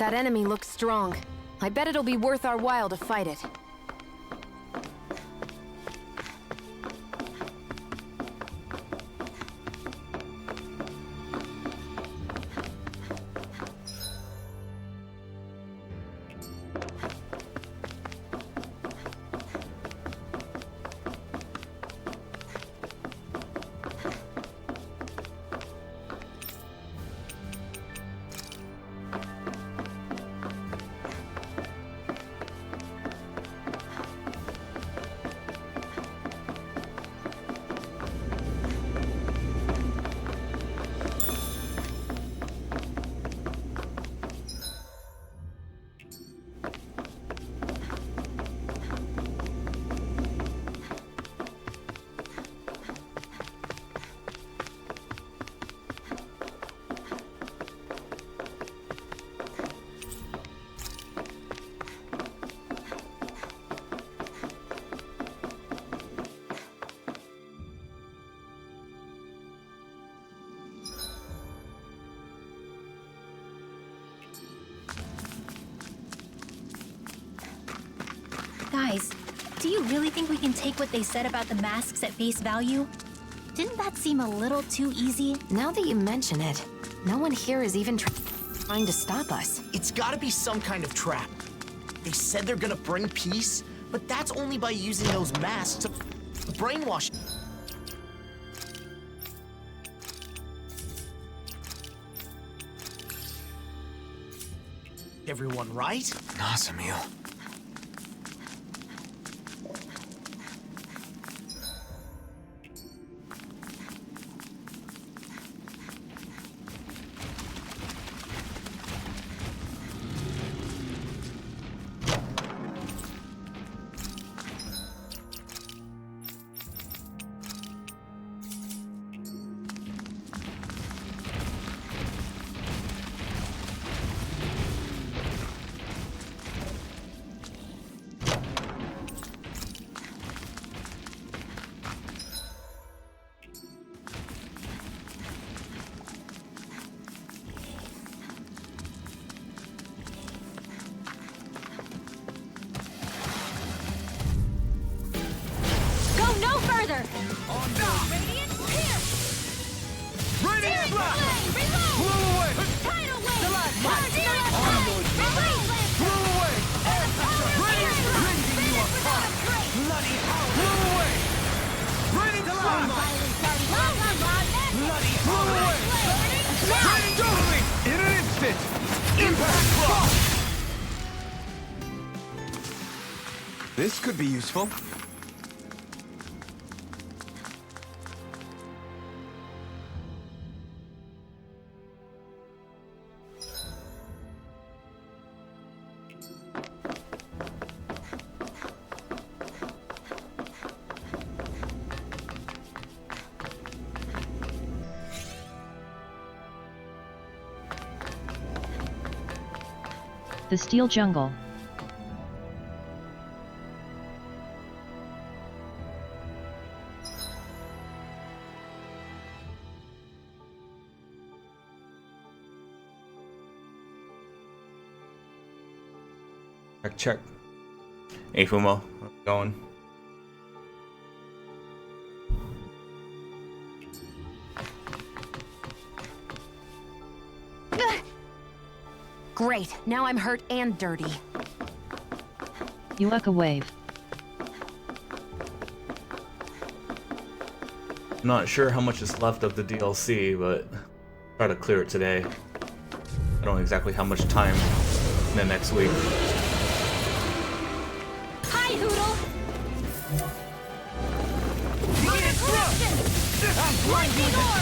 Speaker 11: That enemy looks strong. I bet it'll be worth our while to fight it.
Speaker 1: Guys, do you really think we can take what they said about the masks at face value? Didn't that seem a little too easy?
Speaker 11: Now that you mention it, no one here is even trying to stop us.
Speaker 7: It's gotta be some kind of trap. They said they're gonna bring peace, but that's only by using those masks to brainwash. Everyone right?
Speaker 2: Nazamiel.
Speaker 5: Radiant pierce!
Speaker 4: Radiant slap!
Speaker 5: Reload!
Speaker 4: Blow away!
Speaker 5: Tidal wave!
Speaker 4: Blow away! Radiant rending you apart! Bloody power! Blow away! Radiant slap! Bloody blow away! Radiant totally! In an instant! Impact block! This could be useful.
Speaker 15: The Steel Jungle.
Speaker 16: Check. Hey Fumo, how's it going?
Speaker 11: Great, now I'm hurt and dirty.
Speaker 15: Eureka Wave.
Speaker 16: I'm not sure how much is left of the DLC, but try to clear it today. I don't know exactly how much time in the next week.
Speaker 5: Hi, Hoodle!
Speaker 4: Lightning orb!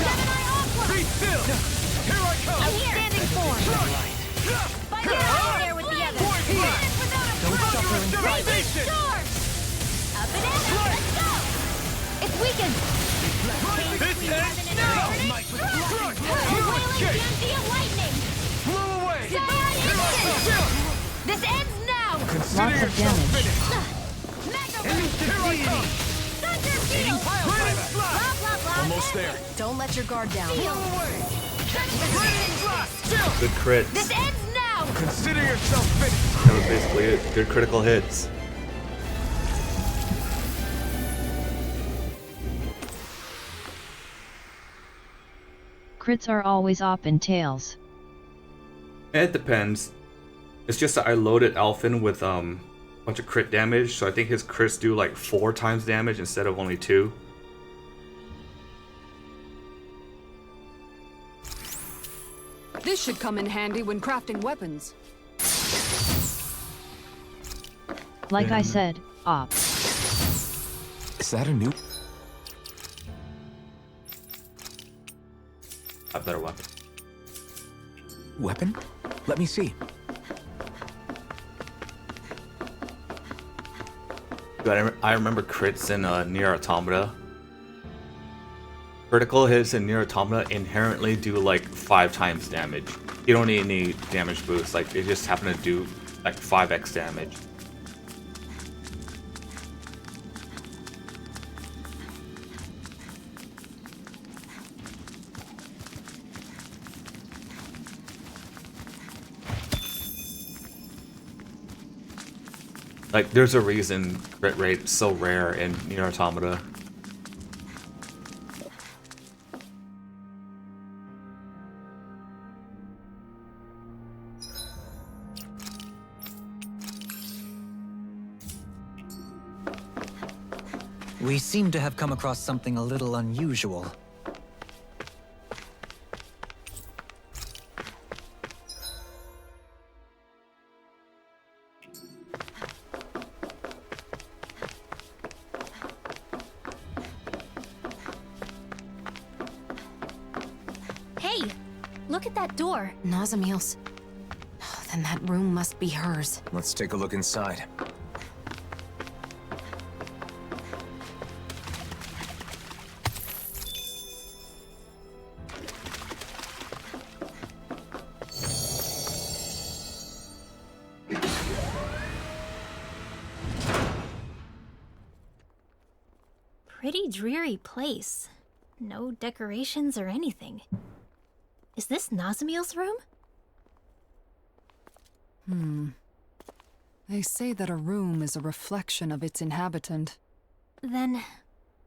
Speaker 4: Be still! Here I come!
Speaker 5: Outstanding form! By now, there with the others!
Speaker 4: Don't suffer in privation!
Speaker 5: Up and at 'em! Let's go! It's weakened!
Speaker 4: This ends now!
Speaker 5: Wailing Genji of lightning!
Speaker 4: Blow away!
Speaker 5: Side instant! This ends now!
Speaker 4: Consider
Speaker 15: Lots of
Speaker 4: yourself
Speaker 15: damage.
Speaker 4: finished!
Speaker 5: Mega
Speaker 4: Here I come!
Speaker 5: Thunder field!
Speaker 4: Radiant slap!
Speaker 5: Blah, blah, blah.
Speaker 4: Almost there.
Speaker 11: Don't let your guard down.
Speaker 5: Field.
Speaker 4: Radiant slap! Chill!
Speaker 16: Good crits.
Speaker 5: This ends now!
Speaker 4: Consider yourself finished!
Speaker 16: That was basically it. Good critical hits.
Speaker 15: Crits are always op in Tails.
Speaker 16: It depends. It's just that I loaded Alphen with a bunch of crit damage, so I think his crits do like 4 times damage instead of only 2.
Speaker 5: This should come in handy when crafting weapons.
Speaker 15: Like I said, op.
Speaker 2: Is that a new...
Speaker 16: A better weapon.
Speaker 2: weapon? Let me see.
Speaker 16: I remember crits in Nier Automata. Critical hits in Nier Automata inherently do like 5 times damage. You don't need any damage boost, like they just happen to do like 5x damage. Like, there's a reason crit rate is so rare in Nier Automata.
Speaker 6: We seem to have come across something a little unusual.
Speaker 1: Hey, look at that door.
Speaker 11: Nazamiel's. Then that room must be hers.
Speaker 2: Let's take a look inside.
Speaker 1: Pretty dreary place. No decorations or anything. Is this Nazamiel's room?
Speaker 5: They say that a room is a reflection of its inhabitant.
Speaker 1: Then,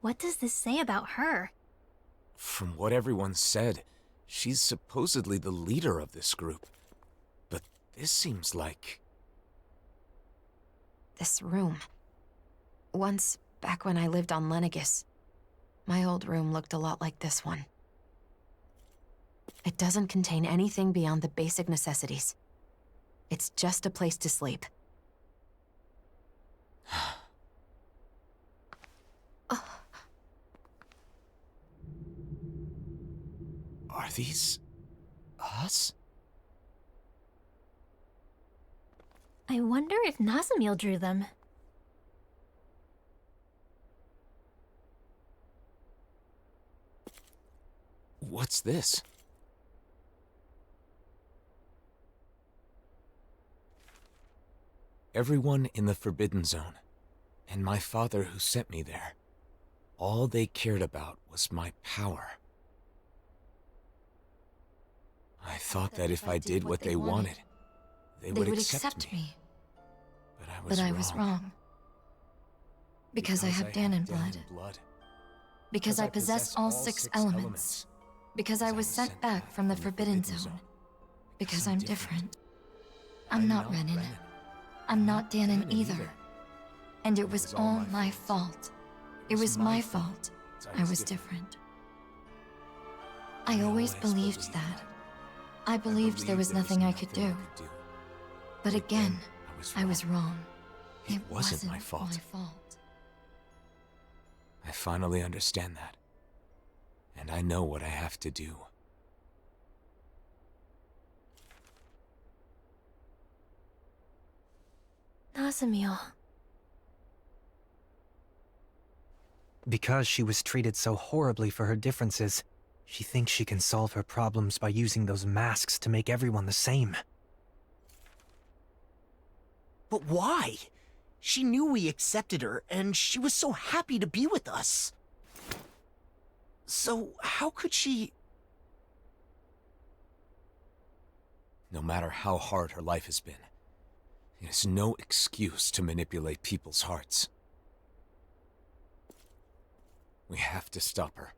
Speaker 1: What does this say about her?
Speaker 2: From what everyone said, she's supposedly the leader of this group. But this seems like...
Speaker 11: This room. Once, back when I lived on Lenegis, my old room looked a lot like this one. It doesn't contain anything beyond the basic necessities. It's just a place to sleep.
Speaker 2: Are these... us?
Speaker 1: I wonder if Nazamil drew them.
Speaker 2: What's this? Everyone in the Forbidden Zone, and my father who sent me there, all they cared about was my power. I thought that if I did what they wanted, they would accept me.
Speaker 3: But I was wrong. Because I have Danon blood. Because I possess all 6 elements. Because I was sent back from the Forbidden Zone. Because I'm different. I'm not Renan. I'm not Danon either. And it was all my fault. It was my fault. I was different. I always believed that. I believed there was nothing I could do. But again, I was wrong.
Speaker 2: It wasn't my fault. I finally understand that. And I know what I have to do.
Speaker 1: Nazamil.
Speaker 6: Because she was treated so horribly for her differences, she thinks she can solve her problems by using those masks to make everyone the same.
Speaker 7: But why? She knew we accepted her, and she was so happy to be with us. So how could she...
Speaker 2: No matter how hard her life has been, it is no excuse to manipulate people's hearts. We have to stop her.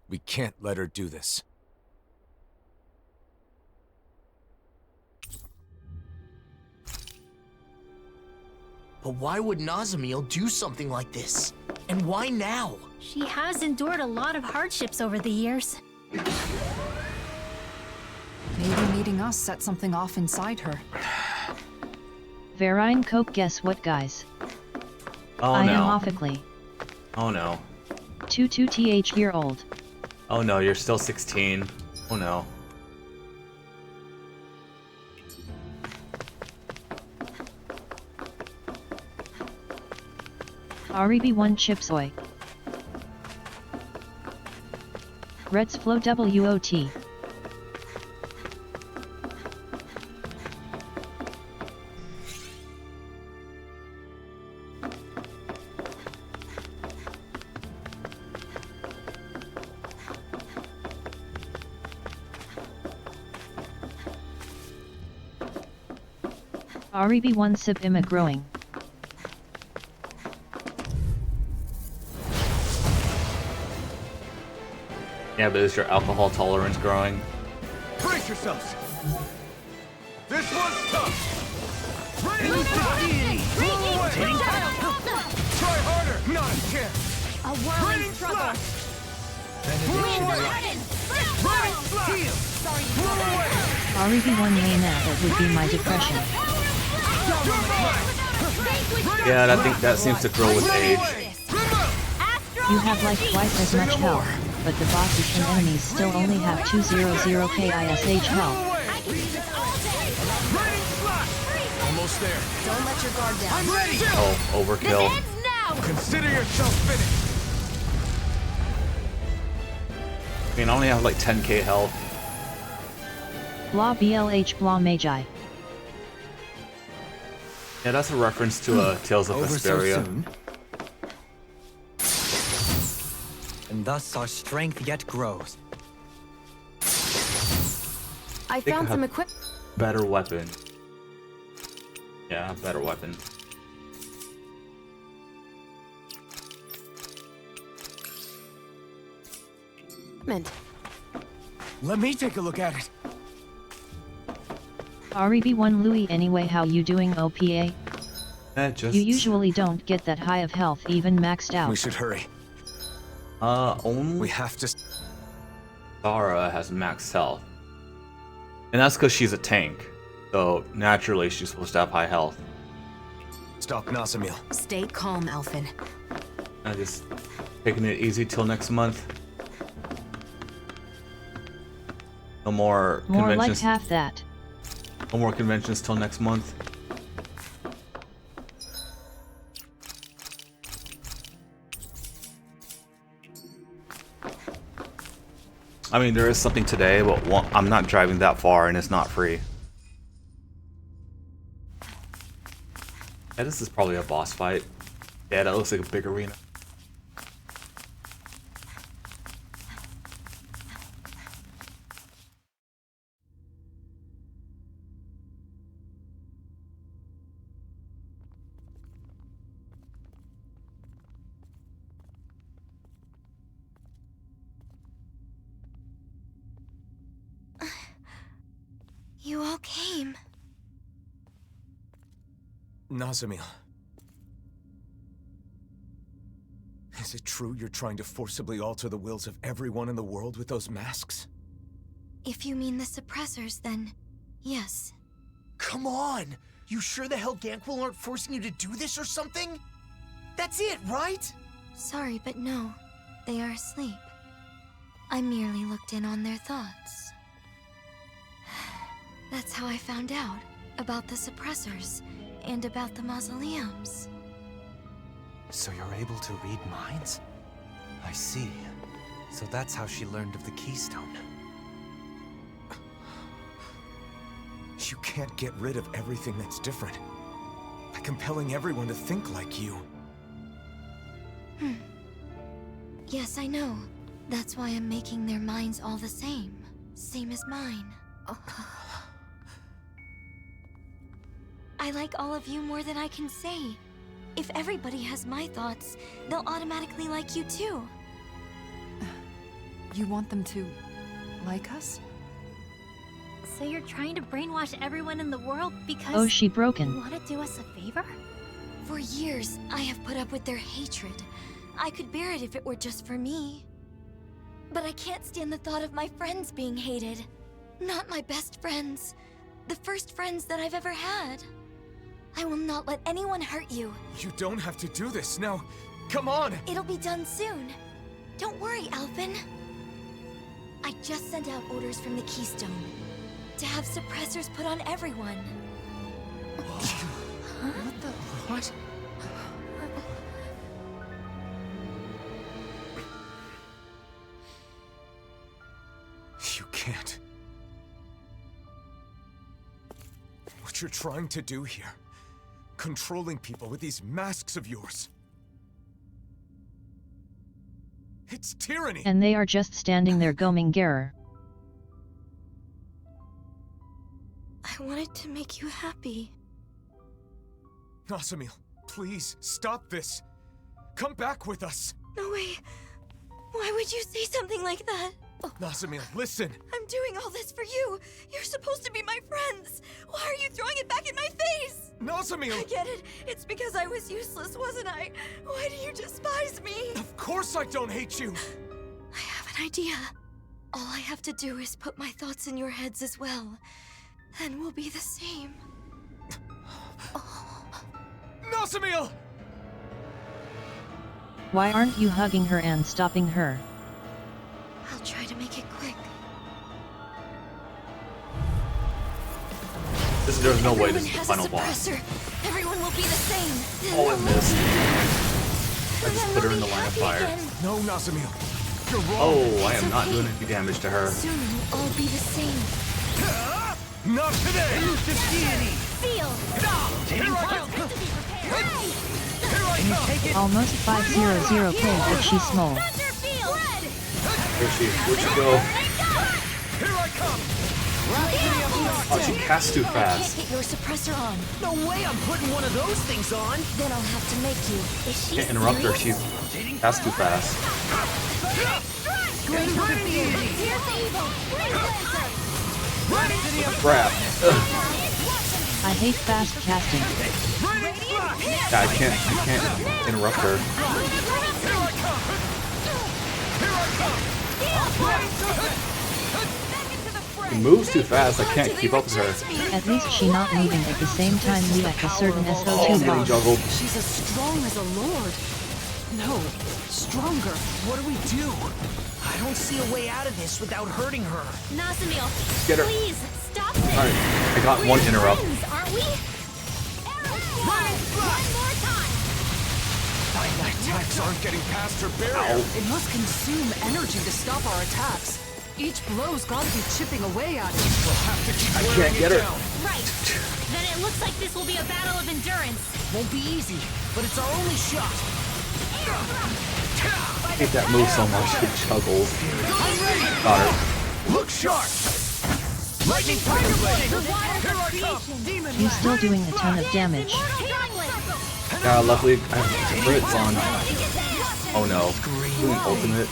Speaker 2: We can't let her do this.
Speaker 7: But why would Nazamil do something like this? And why now?
Speaker 1: She has endured a lot of hardships over the years.
Speaker 5: Maybe meeting us set something off inside her.
Speaker 15: Verine Cope, guess what, guys?
Speaker 16: Oh
Speaker 15: I
Speaker 16: no.
Speaker 15: am Ophically.
Speaker 16: Oh no.
Speaker 15: 22th year old.
Speaker 16: Oh no, you're still 16. Oh no.
Speaker 15: REB1 Chipsoy. Reds Flow WOT. REB1 Sip Ima growing.
Speaker 16: Yeah, but is your alcohol tolerance growing?
Speaker 4: Brace yourselves! This one's tough! Ready to try harder! Not a chance!
Speaker 8: A world in trouble.
Speaker 15: REB1 Maynard would be my depression.
Speaker 16: Yeah, I think that seems to grow with age.
Speaker 15: You have like twice as much health, but the bosses and enemies still only have 200 KISH health.
Speaker 4: Almost there.
Speaker 8: Don't let your guard down.
Speaker 4: I'm ready!
Speaker 16: Oh, overkill.
Speaker 4: Consider yourself finished!
Speaker 16: I mean, I only have like 10k health.
Speaker 15: Blah BLH Blah Magi.
Speaker 16: Yeah, that's a reference to Tales of Vesperia.
Speaker 6: And thus our strength yet grows.
Speaker 11: I found some equipment.
Speaker 16: Better weapon. Yeah, better weapon.
Speaker 11: equipment.
Speaker 2: Let me take a look at it.
Speaker 15: REB1 Louis, anyway, how you doing, OPA?
Speaker 16: Just...
Speaker 15: You usually don't get that high of health even maxed out.
Speaker 2: We should hurry.
Speaker 16: Only...
Speaker 2: We have to...
Speaker 16: Zara has max health. And that's because she's a tank. So, naturally, she's supposed to have high health.
Speaker 2: Stop, Nazamil.
Speaker 11: Stay calm, Alphen.
Speaker 16: I'm just taking it easy till next month. No more conventions.
Speaker 15: More like half that.
Speaker 16: No more conventions till next month. I mean, there is something today, but I'm not driving that far and it's not free. Yeah, this is probably a boss fight. Yeah, that looks like a big arena.
Speaker 3: You all came.
Speaker 2: Nazamil. Is it true you're trying to forcibly alter the wills of everyone in the world with those masks?
Speaker 3: If you mean the suppressors, then yes.
Speaker 7: Come on! You sure the hell Ganquil aren't forcing you to do this or something? That's it, right?
Speaker 3: Sorry, but no. They are asleep. I merely looked in on their thoughts. That's how I found out about the suppressors and about the mausoleums.
Speaker 6: So you're able to read minds? I see. So that's how she learned of the keystone.
Speaker 2: You can't get rid of everything that's different by compelling everyone to think like you.
Speaker 3: Yes, I know. That's why I'm making their minds all the same. Same as mine. I like all of you more than I can say. If everybody has my thoughts, they'll automatically like you too.
Speaker 5: You want them to like us?
Speaker 1: So you're trying to brainwash everyone in the world because...
Speaker 15: Oh, she broken.
Speaker 1: You want to do us a favor?
Speaker 3: For years, I have put up with their hatred. I could bear it if it were just for me. But I can't stand the thought of my friends being hated. Not my best friends. The first friends that I've ever had. I will not let anyone hurt you.
Speaker 2: You don't have to do this. Now, come on!
Speaker 3: It'll be done soon. Don't worry, Alphen. I just sent out orders from the Keystone to have suppressors put on everyone.
Speaker 2: What the... What? You can't. What you're trying to do here, controlling people with these masks of yours. It's tyranny!
Speaker 15: And they are just standing there going Gerer.
Speaker 3: I wanted to make you happy.
Speaker 2: Nazamil, please, stop this. Come back with us.
Speaker 3: No way. Why would you say something like that?
Speaker 2: Nazamil, listen.
Speaker 3: I'm doing all this for you. You're supposed to be my friends. Why are you throwing it back in my face?
Speaker 2: Nazamil!
Speaker 3: I get it. It's because I was useless, wasn't I? Why do you despise me?
Speaker 2: Of course I don't hate you.
Speaker 3: I have an idea. All I have to do is put my thoughts in your heads as well. Then we'll be the same.
Speaker 2: Nazamil!
Speaker 15: Why aren't you hugging her and stopping her?
Speaker 3: I'll try to make it quick.
Speaker 16: There's no way this is the final boss.
Speaker 3: Everyone will be the same.
Speaker 16: Oh, I missed. I just put her in the line of fire.
Speaker 2: No, Nazamil. You're wrong.
Speaker 16: Oh, I am not doing any damage to her.
Speaker 3: Soon we'll all be the same.
Speaker 2: Not today!
Speaker 3: Feel!
Speaker 15: Almost 500k, but she's small.
Speaker 16: Where'd she go?
Speaker 2: Here I come!
Speaker 16: Oh, she casts too
Speaker 3: I can't
Speaker 16: fast.
Speaker 3: get your suppressor on.
Speaker 7: No way I'm putting one of those things on!
Speaker 3: Then I'll have to make you. Is she
Speaker 16: Can't interrupt her,
Speaker 3: serious?
Speaker 16: she's casts too fast. Crap.
Speaker 15: I hate fast casting.
Speaker 16: Yeah, I can't interrupt her. It moves too fast, I can't keep up with her.
Speaker 15: At least she not moving at the same time we at a certain
Speaker 16: Oh,
Speaker 15: SO2
Speaker 16: I'm getting
Speaker 15: box.
Speaker 16: juggled.
Speaker 5: She's as strong as a lord. No, stronger. What do we do?
Speaker 7: I don't see a way out of this without hurting her.
Speaker 1: Nasamil,
Speaker 16: Get her.
Speaker 1: please stop this.
Speaker 16: Alright, I got one interrupt.
Speaker 1: Friends, aren't we? One more time.
Speaker 4: My attacks aren't getting past her barrier.
Speaker 5: It must consume energy to stop our attacks. Each blow's gotta be chipping away at it.
Speaker 4: We'll have to keep
Speaker 16: I
Speaker 4: wearing
Speaker 16: can't
Speaker 4: it
Speaker 16: get her.
Speaker 4: down.
Speaker 1: Right. Then it looks like this will be a battle of endurance.
Speaker 7: Won't be easy, but it's our only shot.
Speaker 16: I hate that move so much. It juggles. Got her.
Speaker 4: Look sharp. Lightning Tiger Blade. Here I come. Demon.
Speaker 15: You still doing a ton of damage.
Speaker 16: Yeah, luckily I have crits on. Oh no. Doing ultimate.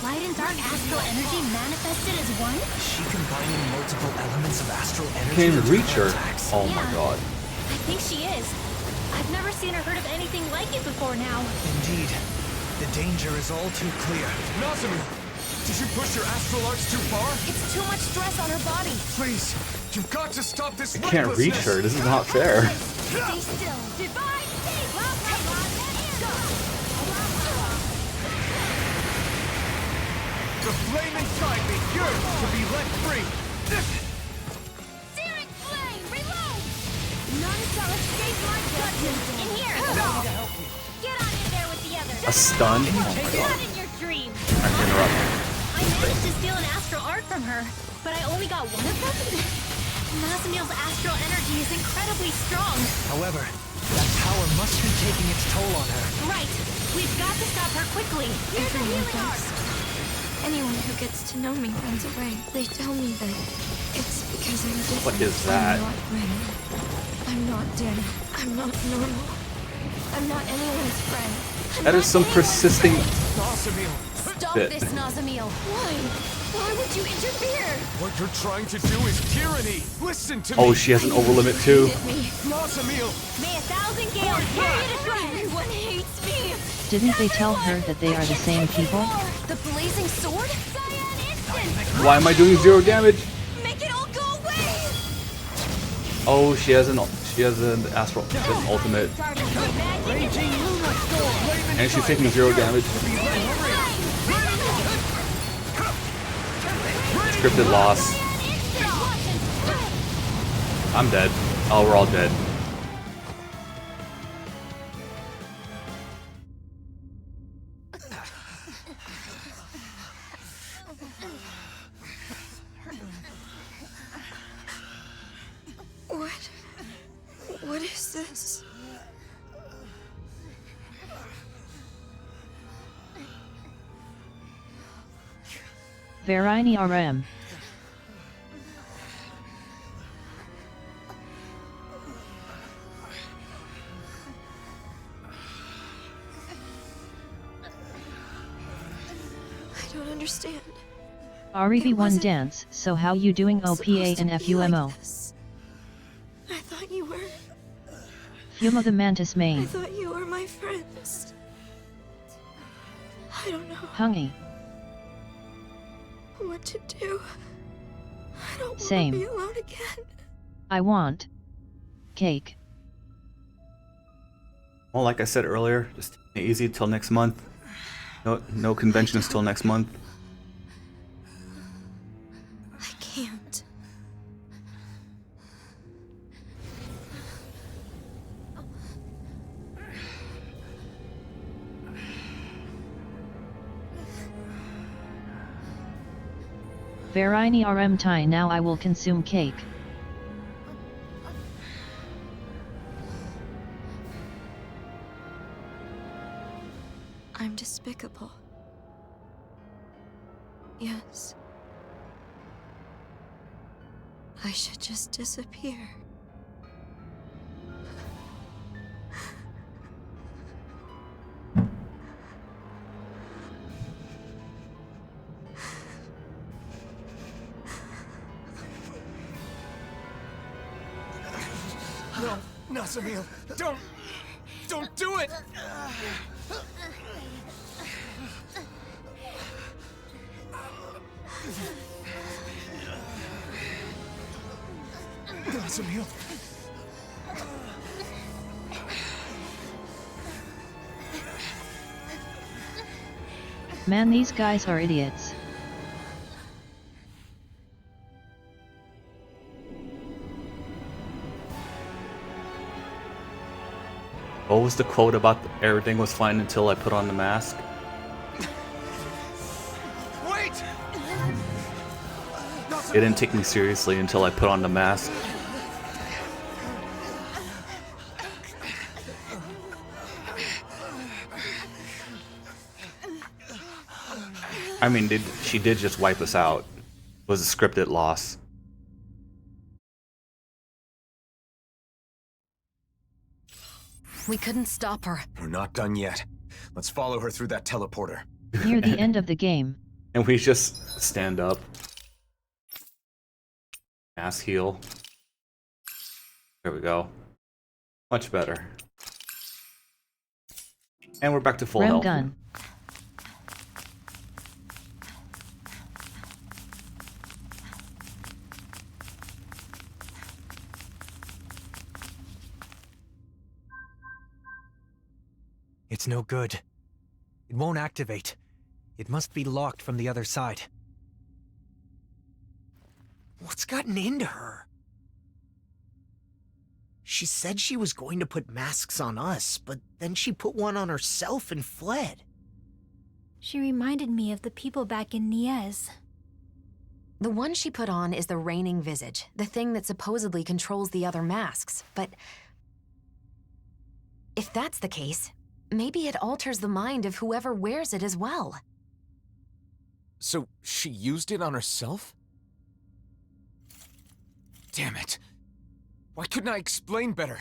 Speaker 1: Light and dark astral energy manifested as one?
Speaker 7: Is she combining multiple elements of astral energy?
Speaker 16: Can't even reach her.
Speaker 7: attacks?
Speaker 16: Oh my god.
Speaker 1: I think she is. I've never seen or heard of anything like it before now.
Speaker 4: Indeed. The danger is all too clear. Nazumu, did you push your astral arts too far?
Speaker 5: It's too much stress on her body.
Speaker 4: Please, you've got to stop this
Speaker 16: I can't reach her. This is not fair.
Speaker 1: Stay still. Divine
Speaker 4: The flame inside me yearns to be let free.
Speaker 1: Searing flame, reload! None shall escape my judgment. In here! Get on in there with the others.
Speaker 16: A stun? Oh my
Speaker 1: Not
Speaker 16: god.
Speaker 1: in your dream.
Speaker 16: I can interrupt.
Speaker 1: I managed to steal an astral art from her, but I only got one of them? Nasamil's astral energy is incredibly strong.
Speaker 4: However, that power must be taking its toll on her.
Speaker 1: Right. We've got to stop her quickly. Here's a healing art.
Speaker 3: Anyone who gets to know me runs away. They tell me that it's because I'm different.
Speaker 16: What is that?
Speaker 3: I'm not ready. I'm not Danny. I'm not normal. I'm not anyone's friend.
Speaker 16: That is some persisting
Speaker 4: Nasamil,
Speaker 5: Stop
Speaker 16: bit.
Speaker 5: this, Nazamil.
Speaker 3: Why? Why would you interfere?
Speaker 4: what you're trying to do is tyranny. Listen to me.
Speaker 16: Oh, she has an overlimit too.
Speaker 4: Nasamil,
Speaker 1: May 1,000 gales carry you to shrine.
Speaker 3: Everyone hates me.
Speaker 15: Didn't they tell her that they are the same people?
Speaker 5: The blazing sword?
Speaker 16: Why am I doing 0 damage?
Speaker 5: Make it all go away!
Speaker 16: Oh, she has an astral an ultimate. And she's taking 0 damage. Scripted loss. I'm dead. Oh, we're all dead.
Speaker 3: What is this?
Speaker 15: Verini RM.
Speaker 3: I don't understand.
Speaker 15: REV1 dance, so how you doing OPA and FUMO?
Speaker 3: I thought you were...
Speaker 15: Fuma the Mantis
Speaker 3: I
Speaker 15: main.
Speaker 3: thought you were my friends. I don't know
Speaker 15: Hungy.
Speaker 3: what to do. I don't want to
Speaker 15: Same.
Speaker 3: be alone again.
Speaker 15: I want cake.
Speaker 16: Well, like I said earlier, just take it easy till next month. No conventions till next month.
Speaker 3: I can't.
Speaker 15: Verini RM Tai, now I will consume cake.
Speaker 3: I'm despicable. Yes. I should just disappear.
Speaker 2: Nazamil, don't do it! Nazamil.
Speaker 15: Man, these guys are idiots.
Speaker 16: What was the quote about everything was fine until I put on the mask?
Speaker 2: Wait!
Speaker 16: It didn't take me seriously until I put on the mask. I mean, she did just wipe us out. It was a scripted loss.
Speaker 11: We couldn't stop her.
Speaker 2: We're not done yet. Let's follow her through that teleporter.
Speaker 15: Near the end of the game.
Speaker 16: And we just stand up. Mass heal. There we go. Much better. And we're back to full
Speaker 15: Rem
Speaker 16: health.
Speaker 15: gun.
Speaker 6: It's no good. It won't activate. It must be locked from the other side.
Speaker 7: What's gotten into her? She said she was going to put masks on us, but then she put one on herself and fled.
Speaker 1: She reminded me of the people back in Niez.
Speaker 11: The one she put on is the reigning visage, the thing that supposedly controls the other masks, but if that's the case, maybe it alters the mind of whoever wears it as well.
Speaker 2: So she used it on herself? Damn it. Why couldn't I explain better?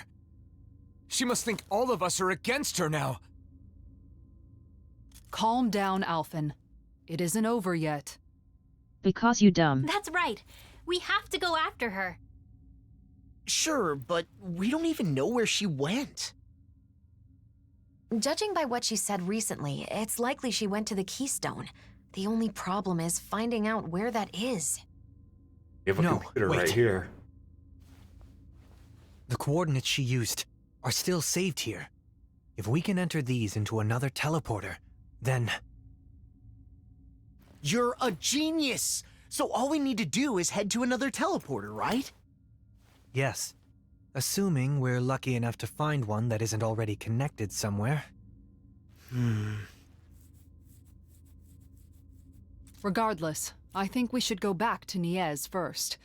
Speaker 2: She must think all of us are against her now.
Speaker 5: Calm down, Alphen. It isn't over yet.
Speaker 15: Because you dumb.
Speaker 1: That's right. We have to go after her.
Speaker 7: Sure, but we don't even know where she went.
Speaker 11: Judging by what she said recently, it's likely she went to the Keystone. The only problem is finding out where that is.
Speaker 16: You have a computer right here.
Speaker 6: The coordinates she used are still saved here. If we can enter these into another teleporter, then...
Speaker 7: You're a genius! So all we need to do is head to another teleporter, right?
Speaker 6: Yes. Assuming we're lucky enough to find one that isn't already connected somewhere.
Speaker 5: Regardless, I think we should go back to Niez first.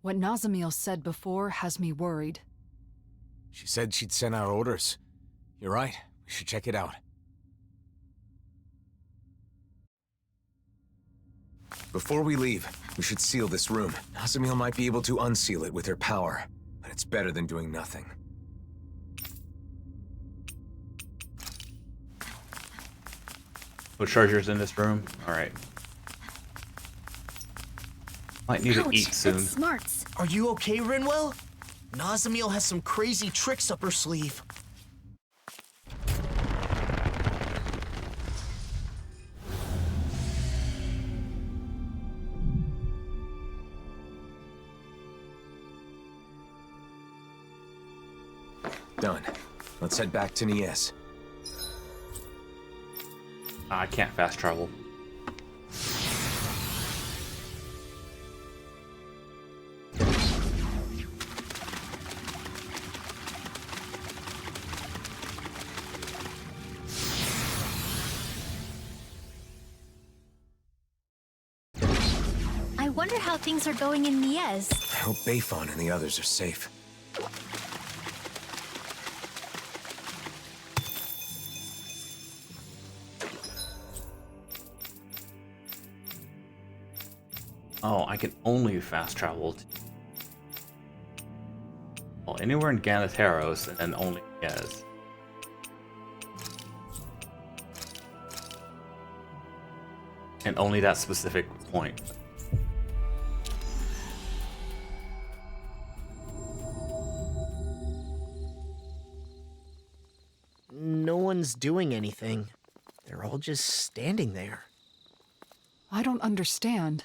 Speaker 5: What Nazamil said before has me worried.
Speaker 2: She said she'd sent out orders. You're right. We should check it out. Before we leave, we should seal this room. Nazamil might be able to unseal it with her power, but it's better than doing nothing.
Speaker 16: No chargers in this room? Alright. Might need to eat soon.
Speaker 1: That's smarts.
Speaker 7: Are you okay, Rinwell? Nazamil has some crazy tricks up her sleeve.
Speaker 2: Done. Let's head back to Niez.
Speaker 16: I can't fast travel.
Speaker 1: I wonder how things are going in Niez.
Speaker 2: I hope Bayfon and the others are safe.
Speaker 16: Oh, I can only fast travel well, anywhere in Ganatheros and then only Niez. And only that specific point.
Speaker 7: one's doing anything. They're all just standing there.
Speaker 5: I don't understand.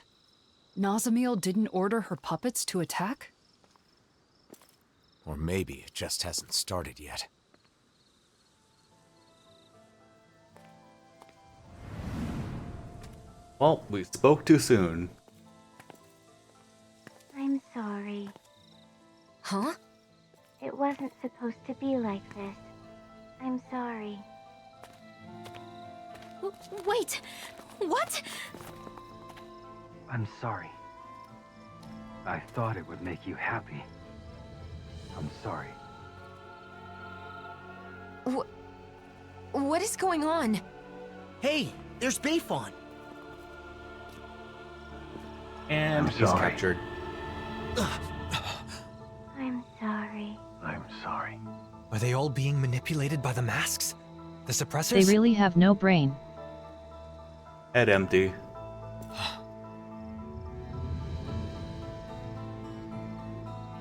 Speaker 5: Nazamiel didn't order her puppets to attack?
Speaker 2: Or maybe it just hasn't started yet.
Speaker 16: Well, we spoke too soon.
Speaker 13: I'm sorry.
Speaker 11: Huh?
Speaker 13: It wasn't supposed to be like this. I'm sorry.
Speaker 1: Wait! What?
Speaker 14: I'm sorry. I thought it would make you happy. I'm sorry.
Speaker 11: What is going on?
Speaker 7: Hey, there's Bayfon.
Speaker 16: And he's captured.
Speaker 13: I'm sorry.
Speaker 14: I'm sorry.
Speaker 6: Are they all being manipulated by the masks? The
Speaker 15: They
Speaker 6: suppressors?
Speaker 15: really have no brain.
Speaker 16: Head empty.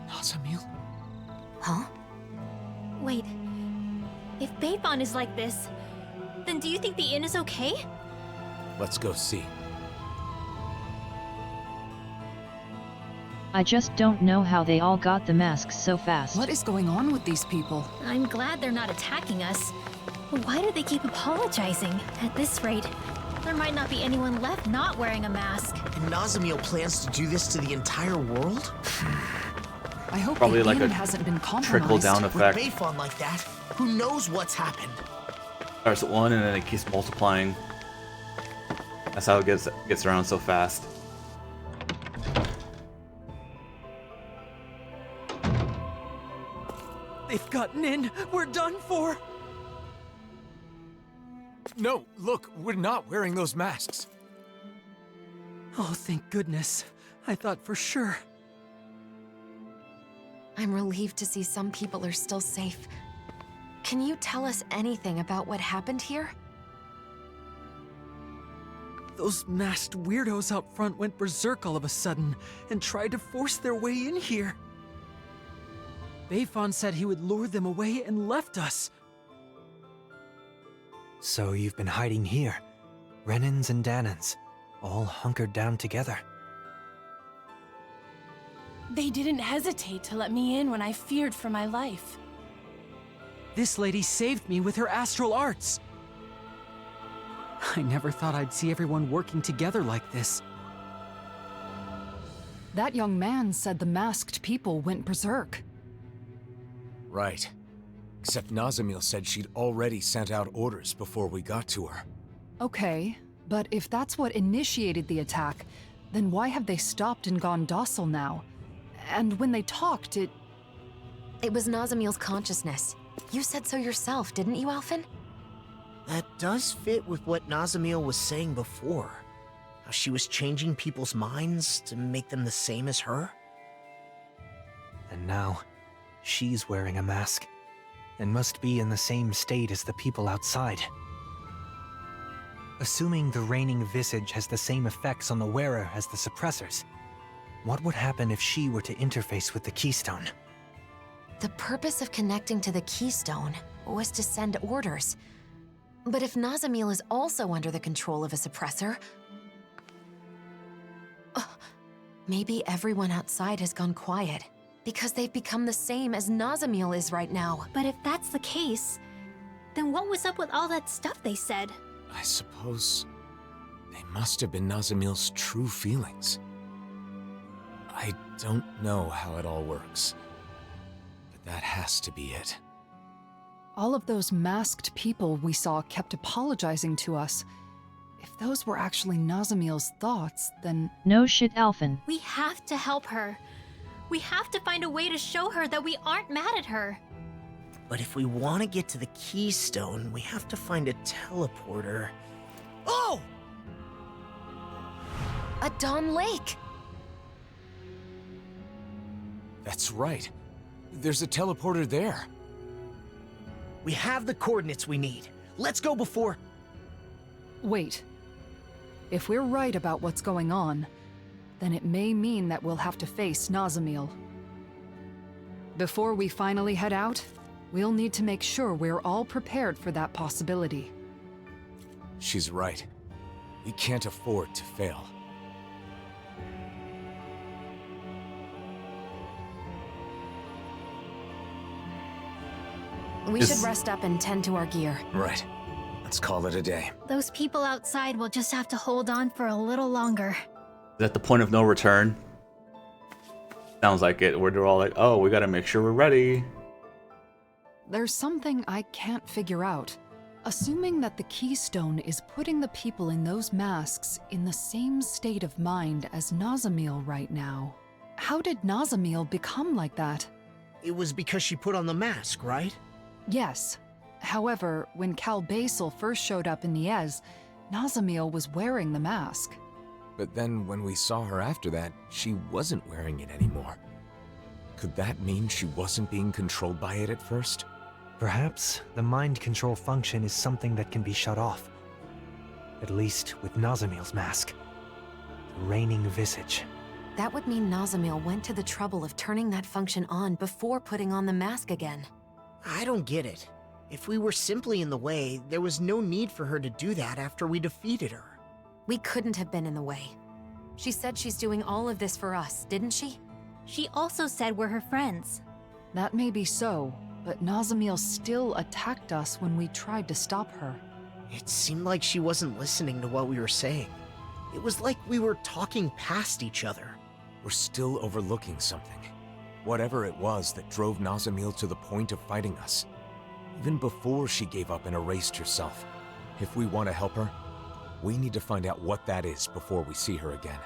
Speaker 2: Nazamiel?
Speaker 11: Huh?
Speaker 1: Wait. If Bayfon is like this, then do you think the inn is okay?
Speaker 2: Let's go see.
Speaker 15: I just don't know how they all got the masks so fast.
Speaker 5: What is going on with these people?
Speaker 1: I'm glad they're not attacking us. But why do they keep apologizing? At this rate, there might not be anyone left not wearing a mask.
Speaker 7: And Nazamiel plans to do this to the entire world?
Speaker 5: I hope
Speaker 16: Probably
Speaker 5: the
Speaker 16: like
Speaker 5: inn
Speaker 16: a
Speaker 5: hasn't been compromised.
Speaker 16: trickle-down effect.
Speaker 7: With Bayfon like that, who knows what's happened?
Speaker 16: Starts at 1 and then it keeps multiplying. That's how it gets around so fast.
Speaker 6: They've gotten in! We're done for!
Speaker 2: No, look, we're not wearing those masks.
Speaker 6: Oh, thank goodness. I thought for sure.
Speaker 11: I'm relieved to see some people are still safe. Can you tell us anything about what happened here?
Speaker 6: Those masked weirdos out front went berserk all of a sudden and tried to force their way in here. Bayfon said he would lure them away and left us. So you've been hiding here, Renans and Danans, all hunkered down together.
Speaker 8: They didn't hesitate to let me in when I feared for my life.
Speaker 6: This lady saved me with her astral arts. I never thought I'd see everyone working together like this.
Speaker 5: That young man said the masked people went berserk.
Speaker 2: Right. Except Nazamiel said she'd already sent out orders before we got to her.
Speaker 5: Okay, but if that's what initiated the attack, then why have they stopped and gone docile now? And when they talked, it
Speaker 11: was Nazamiel's consciousness. You said so yourself, didn't you, Alphen?
Speaker 7: That does fit with what Nazamiel was saying before. How she was changing people's minds to make them the same as her.
Speaker 6: And now, she's wearing a mask, and must be in the same state as the people outside. Assuming the reigning visage has the same effects on the wearer as the suppressors, what would happen if she were to interface with the Keystone?
Speaker 11: The purpose of connecting to the Keystone was to send orders. But if Nazamiel is also under the control of a suppressor... maybe everyone outside has gone quiet, because they've become the same as Nazamiel is right now.
Speaker 1: But if that's the case, then what was up with all that stuff they said?
Speaker 2: I suppose they must have been Nazamiel's true feelings. I don't know how it all works, but that has to be it.
Speaker 5: all of those masked people we saw kept apologizing to us. If those were actually Nazamiel's thoughts, then...
Speaker 15: No shit, Alphen.
Speaker 1: We have to help her. We have to find a way to show her that we aren't mad at her.
Speaker 7: But if we want to get to the Keystone, we have to find a teleporter. Oh!
Speaker 11: A Dawn Lake!
Speaker 2: That's right. There's a teleporter there.
Speaker 7: We have the coordinates we need. Let's go before...
Speaker 5: Wait. If we're right about what's going on, then it may mean that we'll have to face Nazamiel. Before we finally head out, We'll need to make sure we're all prepared for that possibility.
Speaker 2: She's right. We can't afford to fail.
Speaker 11: We should rest up and tend to our gear.
Speaker 2: Right. Let's call it a day.
Speaker 1: Those people outside will just have to hold on for a little longer.
Speaker 16: Is that the point of no return? Sounds like it, where they're all like, oh, we gotta make sure we're ready.
Speaker 5: There's something I can't figure out. Assuming that the Keystone is putting the people in those masks in the same state of mind as Nazamil right now, how did Nazamil become like that?
Speaker 7: It was because she put on the mask, right?
Speaker 5: Yes. However, when Cal Basel first showed up in Niez, Nazamil was wearing the mask.
Speaker 2: But then when we saw her after that, she wasn't wearing it anymore. Could that mean she wasn't being controlled by it at first?
Speaker 6: Perhaps the mind control function is something that can be shut off. At least with Nazamil's mask. The reigning visage.
Speaker 11: That would mean Nazamil went to the trouble of turning that function on before putting on the mask again.
Speaker 7: I don't get it. If we were simply in the way, there was no need for her to do that after we defeated her.
Speaker 11: We couldn't have been in the way. She said she's doing all of this for us, didn't she?
Speaker 1: She also said we're her friends.
Speaker 5: That may be so, but Nazamil still attacked us when we tried to stop her.
Speaker 7: It seemed like she wasn't listening to what we were saying. It was like we were talking past each other.
Speaker 2: We're still overlooking something. Whatever it was that drove Nazamil to the point of fighting us. Even before she gave up and erased herself. If we want to help her, we need to find out what that is before we see her again.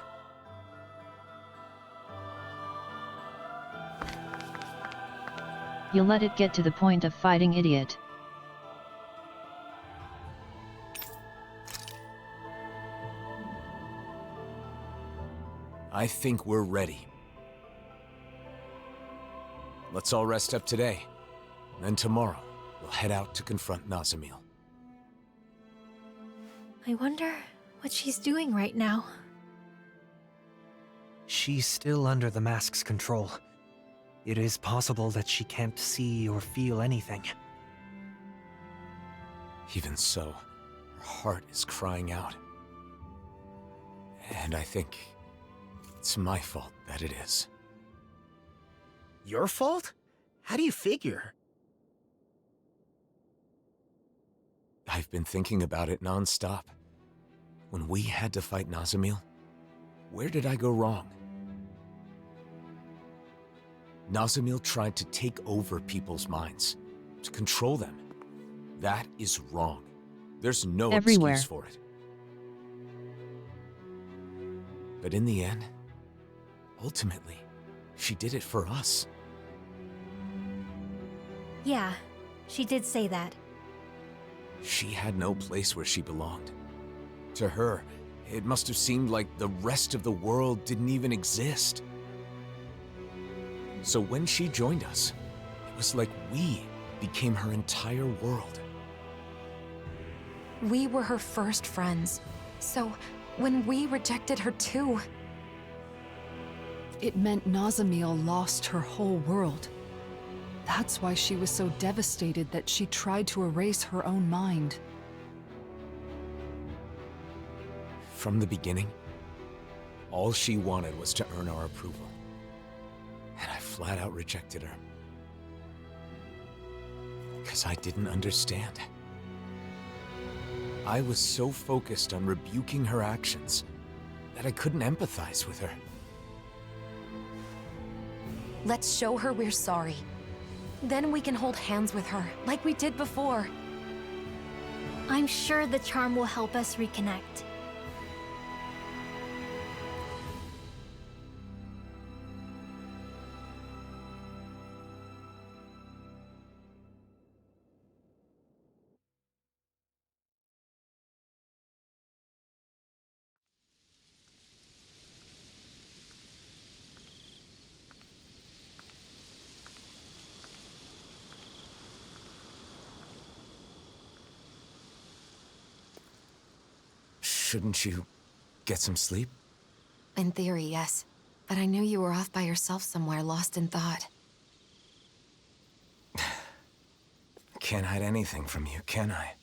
Speaker 15: You'll let it get to the point of fighting, idiot.
Speaker 2: I think we're ready. Let's all rest up today. Then tomorrow, we'll head out to confront Nazamil.
Speaker 1: I wonder what she's doing right now.
Speaker 6: She's still under the mask's control. It is possible that she can't see or feel anything.
Speaker 2: Even so, her heart is crying out. And I think it's my fault that it is.
Speaker 7: Your fault? How do you figure?
Speaker 2: I've been thinking about it non-stop. When we had to fight Nazamil, where did I go wrong? Nazamil tried to take over people's minds, to control them. That is wrong. There's no
Speaker 15: Everywhere.
Speaker 2: excuse for it. But in the end, ultimately, she did it for us.
Speaker 1: Yeah, she did say that.
Speaker 2: She had no place where she belonged. To her, it must have seemed like the rest of the world didn't even exist. So when she joined us, it was like we became her entire world.
Speaker 11: We were her first friends. So, when we rejected her too...
Speaker 5: It meant Nazamil lost her whole world. That's why she was so devastated that she tried to erase her own mind.
Speaker 2: From the beginning, all she wanted was to earn our approval. And I flat out rejected her. Because I didn't understand. I was so focused on rebuking her actions that I couldn't empathize with her.
Speaker 11: Let's show her we're sorry. Then we can hold hands with her, like we did before.
Speaker 1: I'm sure the charm will help us reconnect.
Speaker 2: Shouldn't you get some sleep?
Speaker 11: In theory, yes. But I knew you were off by yourself somewhere, lost in thought.
Speaker 2: can't hide anything from you, can I?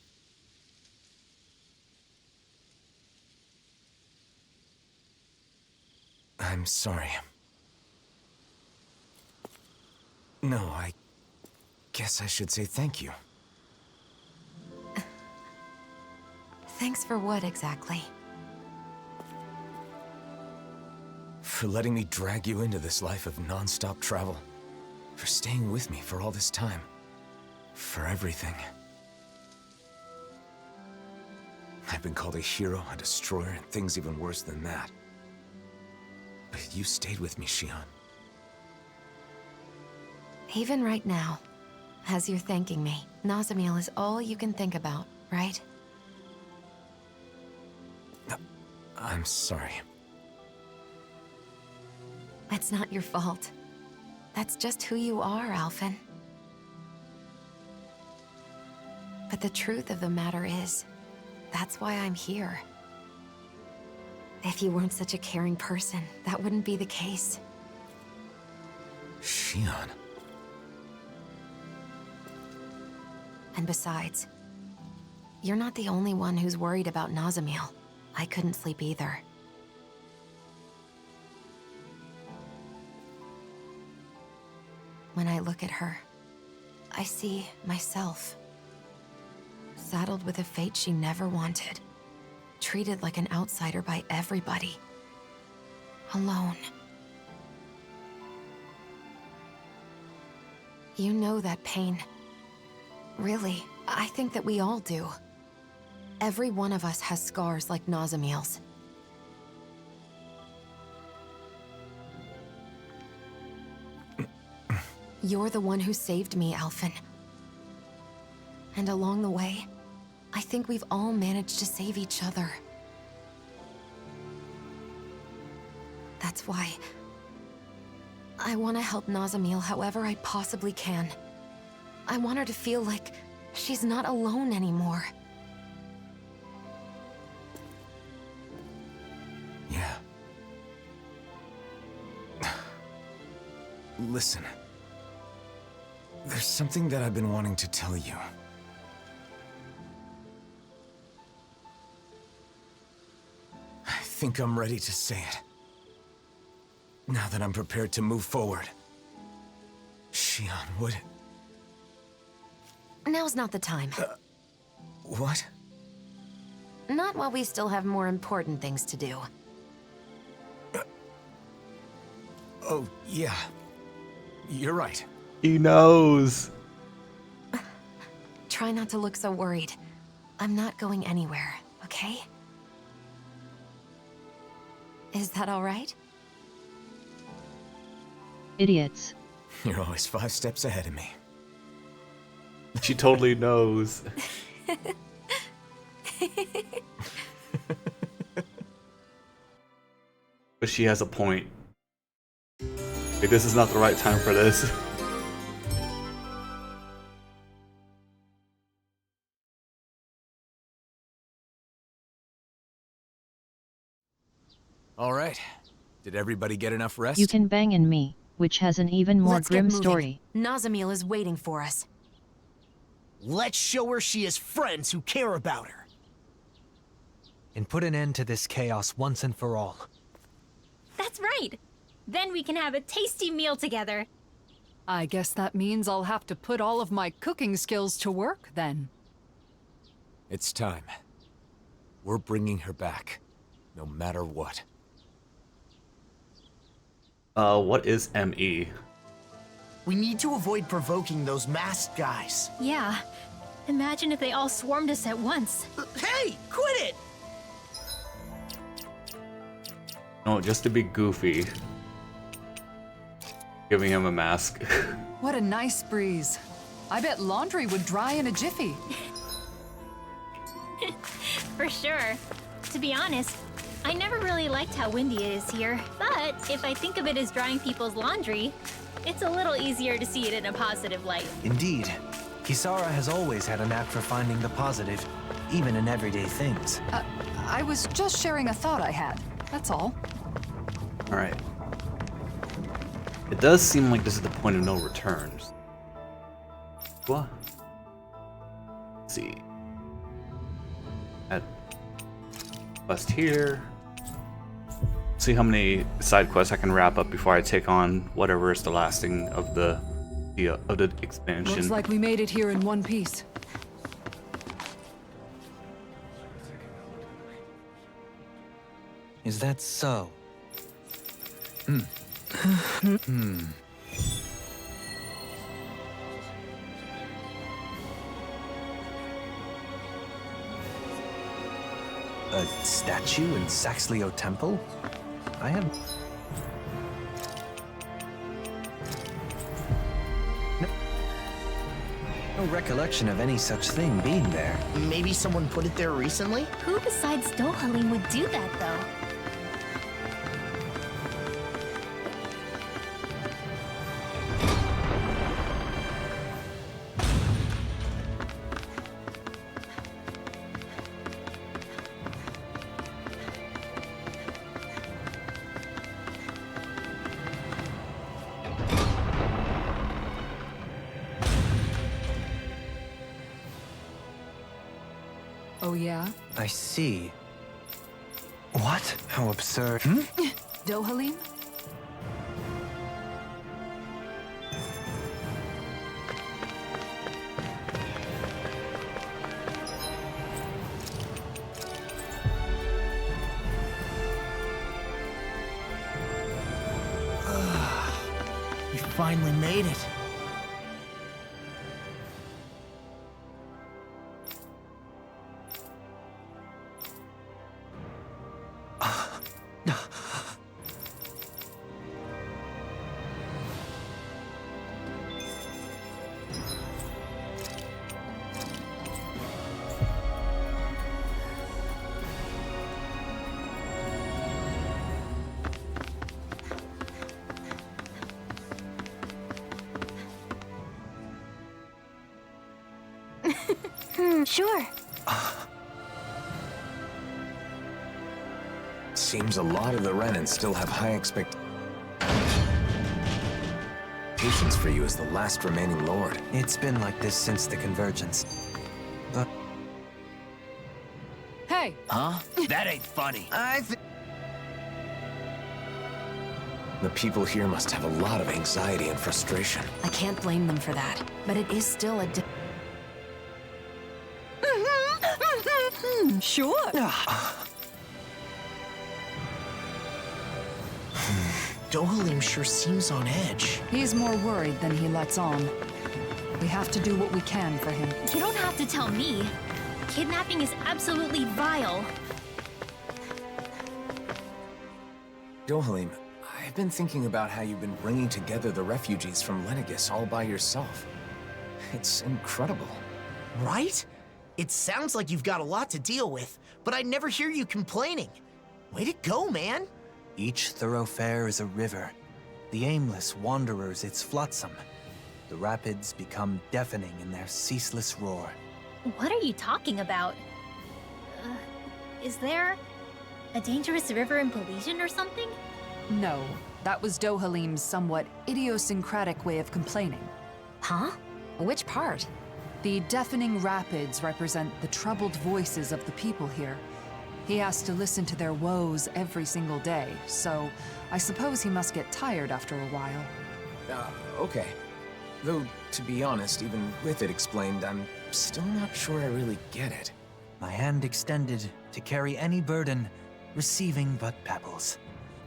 Speaker 2: I'm sorry. No, I guess I should say thank you.
Speaker 11: Thanks for what exactly?
Speaker 2: For letting me drag you into this life of non-stop travel. For staying with me for all this time. For everything. I've been called a hero, a destroyer, and things even worse than that. But you stayed with me, Shion.
Speaker 11: Even right now, as you're thanking me, Nazamiel is all you can think about, right?
Speaker 2: I'm sorry.
Speaker 11: It's not your fault. That's just who you are, Alphen. But the truth of the matter is, that's why I'm here. If you weren't such a caring person, that wouldn't be the case.
Speaker 2: Shion.
Speaker 11: And besides, you're not the only one who's worried about Nazamiel. I couldn't sleep either. When I look at her, I see myself. Saddled with a fate she never wanted. Treated like an outsider by everybody. Alone. You know that pain. Really, I think that we all do. Every one of us has scars like Nazamiel's. You're the one who saved me, Alphen. And along the way, I think we've all managed to save each other. That's why I want to help Nazamiel however I possibly can. I want her to feel like she's not alone anymore.
Speaker 2: Yeah. Listen. There's something that I've been wanting to tell you. I think I'm ready to say it. Now that I'm prepared to move forward. Shion, would...
Speaker 11: Now's not the time.
Speaker 2: What?
Speaker 11: Not while we still have more important things to do.
Speaker 2: Oh, yeah. You're right.
Speaker 16: He knows.
Speaker 11: Try not to look so worried. I'm not going anywhere, okay? Is that all right?
Speaker 15: Idiots.
Speaker 2: You're always 5 steps ahead of me.
Speaker 16: She totally knows. But she has a point. Like, this is not the right time for this.
Speaker 2: All right. Did everybody get enough rest?
Speaker 15: You can bang in me, which has an even more
Speaker 11: Let's
Speaker 15: grim
Speaker 11: get moving.
Speaker 15: story.
Speaker 11: Nazamiel is waiting for us.
Speaker 7: Let's show her she has friends who care about her.
Speaker 6: And put an end to this chaos once and for all.
Speaker 1: That's right. Then we can have a tasty meal together.
Speaker 5: I guess that means I'll have to put all of my cooking skills to work, then.
Speaker 2: It's time. We're bringing her back, no matter what.
Speaker 16: What is ME?
Speaker 7: We need to avoid provoking those masked guys.
Speaker 1: Yeah. Imagine if they all swarmed us at once.
Speaker 7: Hey, quit it!
Speaker 16: No, just to be goofy. Giving him a mask.
Speaker 5: What a nice breeze. I bet laundry would dry in a jiffy.
Speaker 1: For sure. To be honest, I never really liked how windy it is here, but if I think of it as drying people's laundry, it's a little easier to see it in a positive light.
Speaker 6: Indeed. Kisara has always had a knack for finding the positive, even in everyday things.
Speaker 5: I was just sharing a thought I had, that's all.
Speaker 16: Alright. It does seem like this is the point of no return. What? Let's see. Add quest here. See how many side quests I can wrap up before I take on whatever is the last thing of the expansion.
Speaker 5: Looks like we made it here in one piece.
Speaker 12: Is that so? A statue in Saxleo Temple? I have no recollection of any such thing being there.
Speaker 7: Maybe someone put it there recently?
Speaker 1: Who besides Dohalim would do that, though?
Speaker 5: Oh yeah?
Speaker 12: I see. What? How absurd.
Speaker 5: Dohalim?
Speaker 7: We finally made it.
Speaker 1: Sure.
Speaker 2: Seems a lot of the Renan still have high expectations for you as the last remaining lord.
Speaker 12: It's been like this since the convergence. But
Speaker 5: Hey!
Speaker 4: Huh? That ain't funny.
Speaker 2: The people here must have a lot of anxiety and frustration.
Speaker 11: I can't blame them for that, but it is still a
Speaker 5: Sure.
Speaker 7: Dohalim sure seems on edge.
Speaker 5: He's more worried than he lets on. We have to do what we can for him.
Speaker 1: You don't have to tell me. Kidnapping is absolutely vile.
Speaker 2: Dohalim, I've been thinking about how you've been bringing together the refugees from Lenegis all by yourself. It's incredible.
Speaker 7: Right? It sounds like you've got a lot to deal with, but I never hear you complaining. Way to go, man.
Speaker 12: each thoroughfare is a river. The aimless wanderers its flotsam. The rapids become deafening in their ceaseless roar.
Speaker 1: What are you talking about? Is there a dangerous river in Pelesian or something?
Speaker 5: No, that was Dohalim's somewhat idiosyncratic way of complaining.
Speaker 11: Huh? Which part?
Speaker 5: The deafening rapids represent the troubled voices of the people here. He has to listen to their woes every single day, so I suppose he must get tired after a while.
Speaker 2: Okay. Though, to be honest, even with it explained, I'm still not sure I really get it.
Speaker 12: My hand extended to carry any burden, receiving but pebbles.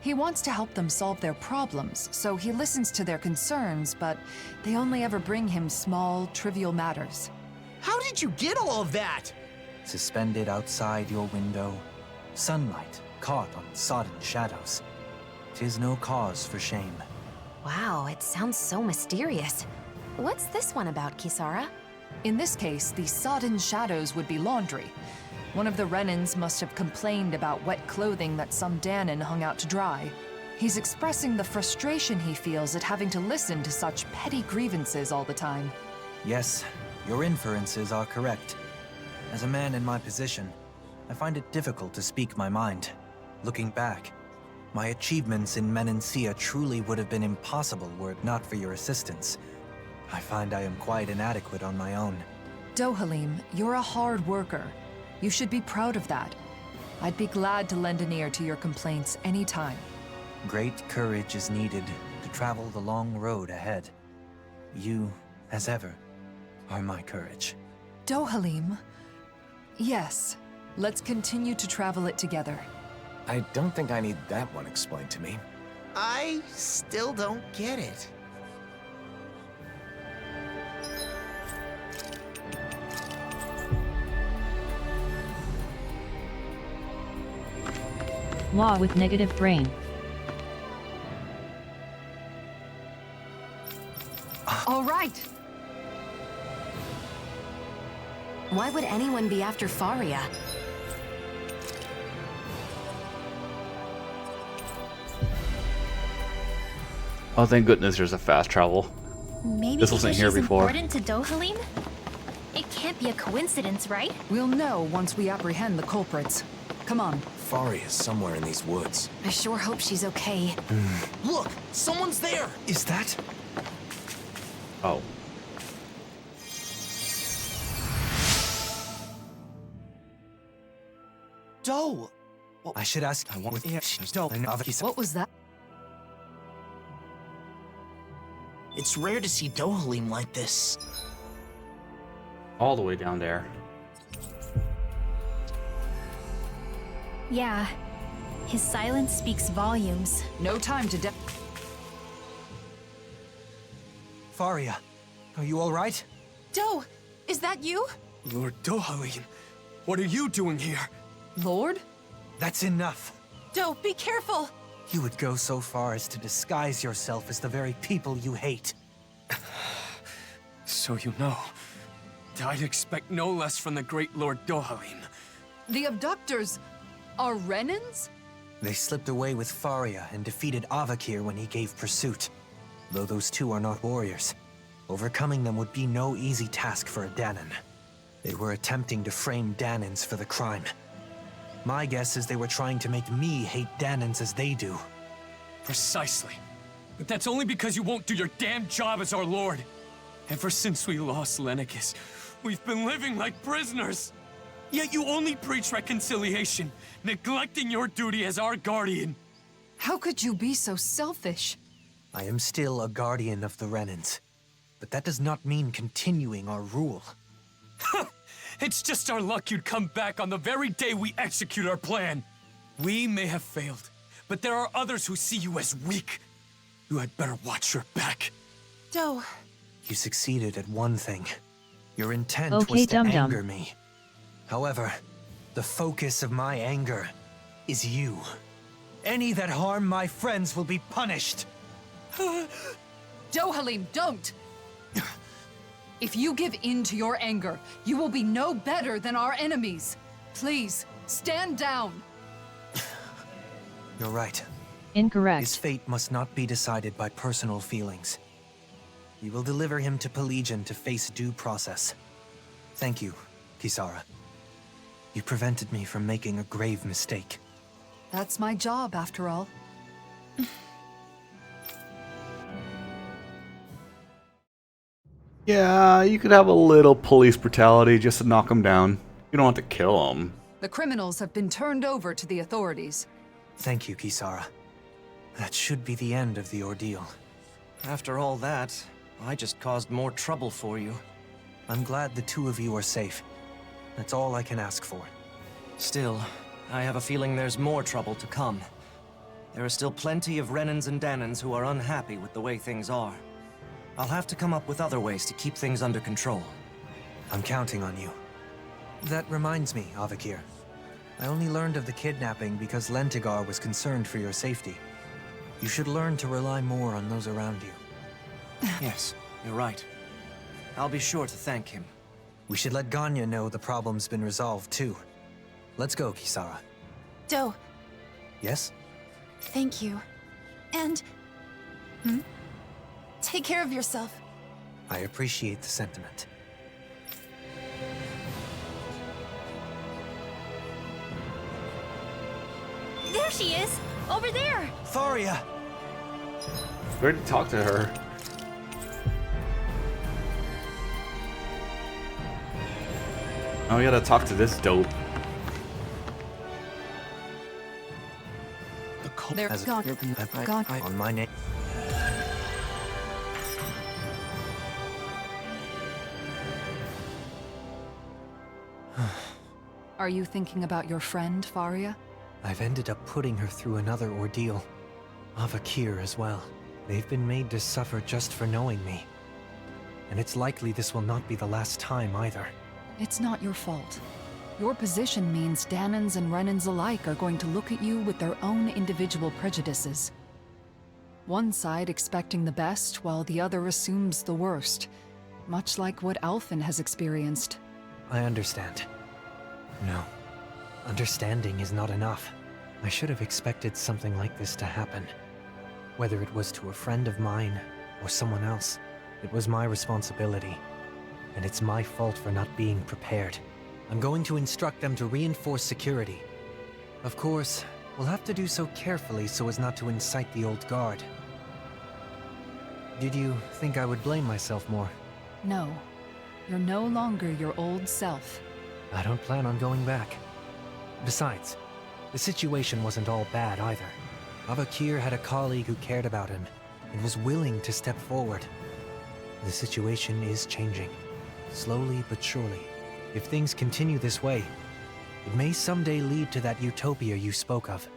Speaker 5: He wants to help them solve their problems, so he listens to their concerns, but they only ever bring him small, trivial matters.
Speaker 7: How did you get all of that?
Speaker 12: Suspended outside your window, sunlight caught on sodden shadows. 'Tis no cause for shame.
Speaker 11: Wow, it sounds so mysterious. What's this one about, Kisara?
Speaker 5: In this case, the sodden shadows would be laundry. One of the Renans must have complained about wet clothing that some Danon hung out to dry. He's expressing the frustration he feels at having to listen to such petty grievances all the time.
Speaker 12: Yes, your inferences are correct. As a man in my position, I find it difficult to speak my mind. Looking back, my achievements in Menancia truly would have been impossible were it not for your assistance. I find I am quite inadequate on my own.
Speaker 5: Dohalim, you're a hard worker. You should be proud of that. I'd be glad to lend an ear to your complaints anytime.
Speaker 12: Great courage is needed to travel the long road ahead. You, as ever, are my courage.
Speaker 5: Dohalim, yes, let's continue to travel it together.
Speaker 2: I don't think I need that one explained to me.
Speaker 7: I still don't get it.
Speaker 15: Law with negative brain.
Speaker 5: All right.
Speaker 11: Why would anyone be after Faria?
Speaker 16: Oh, thank goodness there's a fast travel.
Speaker 1: Maybe
Speaker 16: This wasn't
Speaker 1: because
Speaker 16: here
Speaker 1: she's
Speaker 16: before.
Speaker 1: important to Dohalim? It can't be a coincidence, right?
Speaker 5: We'll know once we apprehend the culprits. Come on.
Speaker 2: Fari is somewhere in these woods.
Speaker 11: I sure hope she's okay.
Speaker 7: Look! Someone's there!
Speaker 12: Is that?
Speaker 16: Oh.
Speaker 7: Doe!
Speaker 12: I should ask.
Speaker 5: What was that?
Speaker 7: It's rare to see Dohalim like this.
Speaker 16: All the way down there.
Speaker 1: Yeah. His silence speaks volumes.
Speaker 5: No time to
Speaker 12: Faria, are you all right?
Speaker 8: Doe, is that you?
Speaker 4: Lord Dohalim, what are you doing here?
Speaker 5: Lord?
Speaker 12: That's enough.
Speaker 8: Doe, be careful!
Speaker 12: You would go so far as to disguise yourself as the very people you hate.
Speaker 4: So you know. I'd expect no less from the great Lord Dohalim.
Speaker 5: The abductors are Renans?
Speaker 12: They slipped away with Faria and defeated Avakir when he gave pursuit. Though those two are not warriors, overcoming them would be no easy task for a Danan. They were attempting to frame Danans for the crime. My guess is they were trying to make me hate Danans as they do.
Speaker 4: Precisely. But that's only because you won't do your damn job as our lord. Ever since we lost Lenegis, we've been living like prisoners. Yet you only preach reconciliation, neglecting your duty as our guardian.
Speaker 5: How could you be so selfish?
Speaker 12: I am still a guardian of the Renans, but that does not mean continuing our rule.
Speaker 4: It's just our luck you'd come back on the very day we execute our plan. We may have failed, but there are others who see you as weak. You had better watch your back.
Speaker 8: Doe.
Speaker 12: You succeeded at one thing. Your intent
Speaker 15: Okay,
Speaker 12: was to
Speaker 15: dum-dum.
Speaker 12: anger me. However, the focus of my anger is you. Any that harm my friends will be punished.
Speaker 5: Dohalim, don't! If you give in to your anger, you will be no better than our enemies. Please, stand down.
Speaker 12: You're right.
Speaker 15: Incorrect.
Speaker 12: His fate must not be decided by personal feelings. We will deliver him to Pelegion to face due process. Thank you, Kisara. You prevented me from making a grave mistake.
Speaker 5: That's my job, after all.
Speaker 16: Yeah, you could have a little police brutality just to knock him down. You don't have to kill him.
Speaker 5: The criminals have been turned over to the authorities.
Speaker 12: Thank you, Kisara. That should be the end of the ordeal.
Speaker 17: After all that, I just caused more trouble for you.
Speaker 12: I'm glad the two of you are safe. That's all I can ask for.
Speaker 17: Still, I have a feeling there's more trouble to come. There are still plenty of Renans and Danans who are unhappy with the way things are. I'll have to come up with other ways to keep things under control.
Speaker 12: I'm counting on you. That reminds me, Avakir. I only learned of the kidnapping because Lentigar was concerned for your safety. You should learn to rely more on those around you.
Speaker 17: Yes, you're right. I'll be sure to thank him.
Speaker 12: We should let Ganya know the problem's been resolved, too. Let's go, Kisara.
Speaker 8: Doe,
Speaker 12: Yes?
Speaker 8: thank you. And... Take care of yourself.
Speaker 12: I appreciate the sentiment.
Speaker 1: There she is! Over there!
Speaker 12: Faria!
Speaker 16: We already talked to her. Now we gotta talk to this dope.
Speaker 5: They're gone. Gone.
Speaker 17: On my name.
Speaker 5: Are you thinking about your friend, Faria?
Speaker 6: I've ended up putting her through another ordeal. Avakir as well. They've been made to suffer just for knowing me. And it's likely this will not be the last time either.
Speaker 5: It's not your fault. Your position means Danans and Renans alike are going to look at you with their own individual prejudices. One side expecting the best, while the other assumes the worst. Much like what Alphen has experienced.
Speaker 6: I understand. No. Understanding is not enough. I should have expected something like this to happen. Whether it was to a friend of mine, or someone else, it was my responsibility. And it's my fault for not being prepared. I'm going to instruct them to reinforce security. Of course, we'll have to do so carefully so as not to incite the old guard. Did you think I would blame myself more?
Speaker 5: No. You're no longer your old self.
Speaker 6: I don't plan on going back. Besides, the situation wasn't all bad either. Avakir had a colleague who cared about him, and was willing to step forward. The situation is changing, slowly but surely. If things continue this way, it may someday lead to that utopia you spoke of.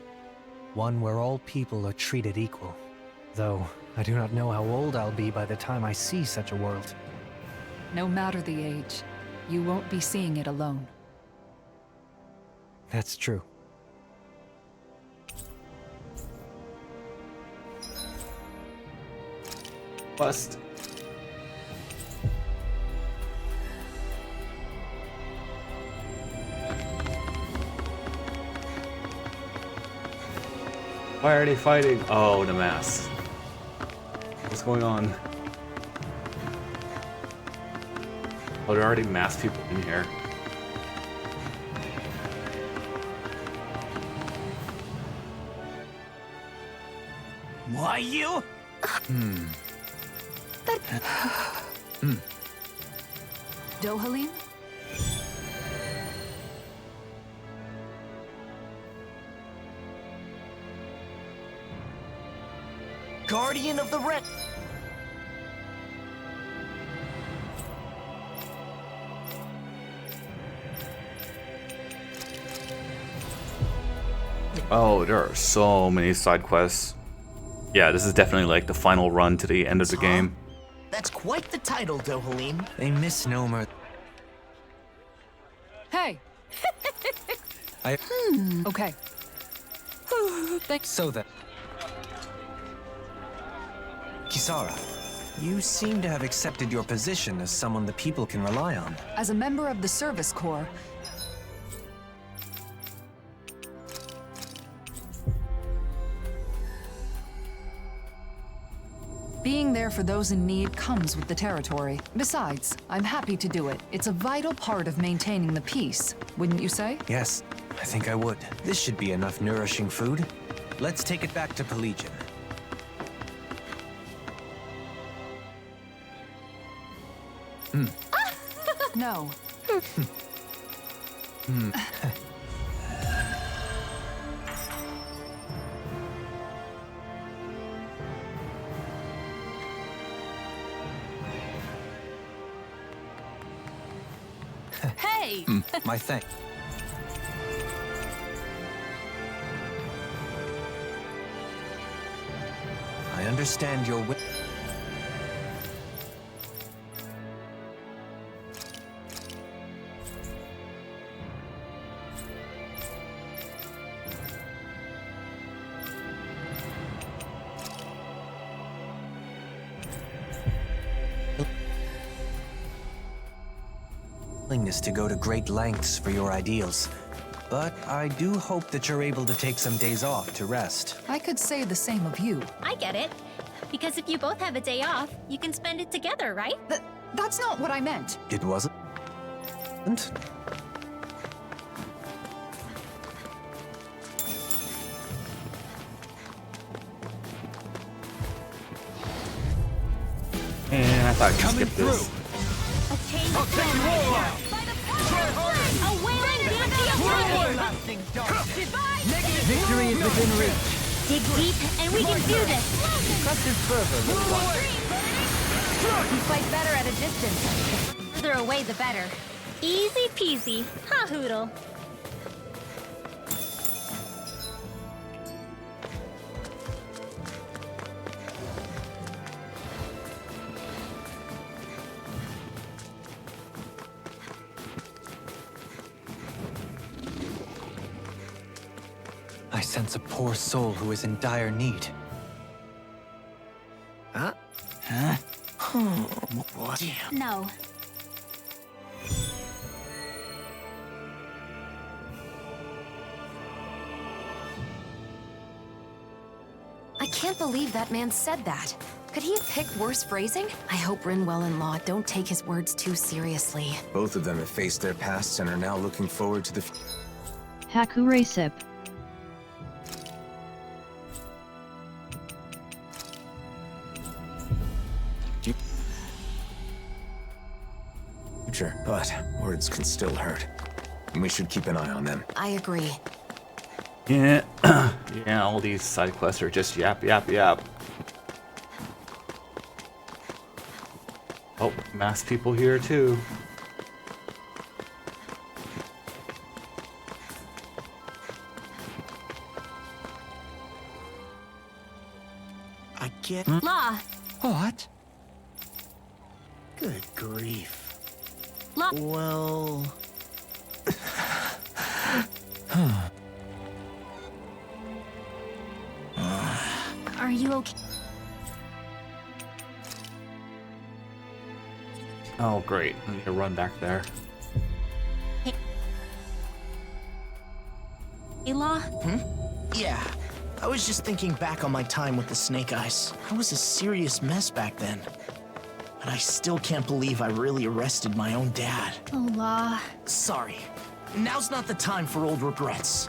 Speaker 6: One where all people are treated equal. Though, I do not know how old I'll be by the time I see such a world.
Speaker 5: No matter the age, you won't be seeing it alone.
Speaker 6: That's true.
Speaker 16: Bust. Why are they fighting? Oh, the mass. What's going on? Oh, there are already mass people in here.
Speaker 4: Why you?
Speaker 5: Dohalim?
Speaker 7: Guardian of the Red.
Speaker 16: Oh, there are so many side quests. Yeah, this is definitely like the final run to the end of the game.
Speaker 7: That's quite the title, Dohalim.
Speaker 6: A misnomer.
Speaker 5: Hey! Okay. Thanks.
Speaker 6: So then. Kisara, you seem to have accepted your position as someone the people can rely on.
Speaker 5: As a member of the Service Corps, being there for those in need comes with the territory. Besides, I'm happy to do it. It's a vital part of maintaining the peace, wouldn't you say?
Speaker 6: Yes, I think I would. This should be enough nourishing food. Let's take it back to Pelagian.
Speaker 5: No.
Speaker 8: Hey!
Speaker 6: My thanks. I understand your wi- willingness to go to great lengths for your ideals. But I do hope that you're able to take some days off to rest.
Speaker 5: I could say the same of you.
Speaker 1: I get it. Because if you both have a day off, you can spend it together, right?
Speaker 5: That's not what I meant.
Speaker 6: It wasn't?
Speaker 16: And I thought I could skip this.
Speaker 1: A change of plan right now. By the power of
Speaker 14: Victory is within reach.
Speaker 1: Dig deep, and we can do this!
Speaker 14: Trust his fervor, little one.
Speaker 1: You fight better at a distance. The further away, the better. Easy peasy. Ha hoodle.
Speaker 6: I sense a poor soul who is in dire need.
Speaker 7: Huh? What?
Speaker 1: No.
Speaker 11: I can't believe that man said that. Could he have picked worse phrasing? I hope Rinwell and Law don't take his words too seriously.
Speaker 2: Both of them have faced their pasts and are now looking forward to the
Speaker 15: Hakure Sip.
Speaker 2: future, but words can still hurt. And we should keep an eye on them.
Speaker 11: I agree.
Speaker 16: Yeah, yeah, all these side quests are just yap, yap, yap. Oh, mass people here too.
Speaker 7: I get...
Speaker 1: Law!
Speaker 7: What? Good grief.
Speaker 1: Law!
Speaker 7: Well...
Speaker 1: Are you okay?
Speaker 16: Oh, great. I need to run back there.
Speaker 1: Hey, Law?
Speaker 7: Yeah. I was just thinking back on my time with the Snake Eyes. I was a serious mess back then. But I still can't believe I really arrested my own dad.
Speaker 1: Oh, Law.
Speaker 7: Sorry. Now's not the time for old regrets.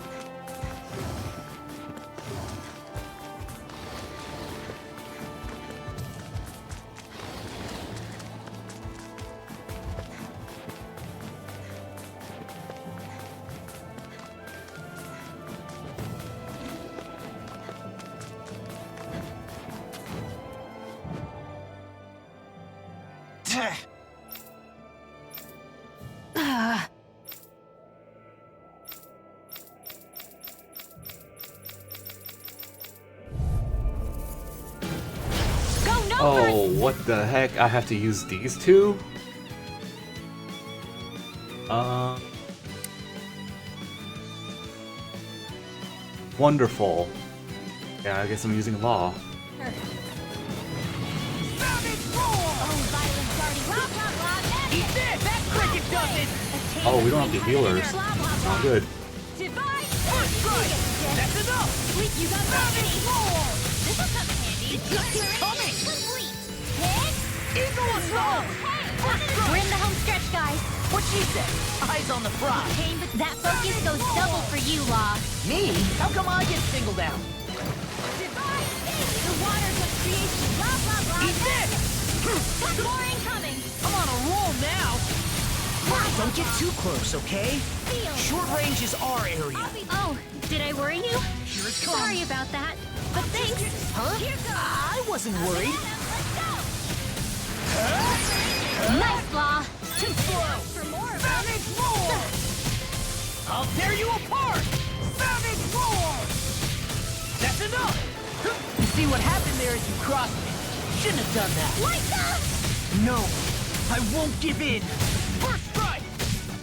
Speaker 16: Oh, what the heck? I have to use these two? Wonderful. Yeah, I guess I'm using Law. Oh, we don't have the healers. Not good.
Speaker 1: That's enough! You got This'll come handy. Coming!
Speaker 18: Eagle assault!
Speaker 1: We're in the home stretch, guys.
Speaker 18: What she said? Eyes on the prize.
Speaker 1: Pain, but that focus goes double for you, Law.
Speaker 18: Me? How come I get singled out?
Speaker 1: The waters of creation. Blah, blah, blah.
Speaker 18: Eat this!
Speaker 1: Got more incoming.
Speaker 18: I'm on a roll now. Don't get too close, okay? Short range is our area.
Speaker 1: Oh, did I worry you? Sorry about that. But thanks.
Speaker 18: Huh? I wasn't worried.
Speaker 1: Nice, Law.
Speaker 18: Too slow.
Speaker 1: For more of
Speaker 18: Savage roar! I'll tear you apart! Savage roar! That's enough! You see what happened there as you crossed me? Shouldn't have done that.
Speaker 1: Like that!
Speaker 18: No, I won't give in. First strike!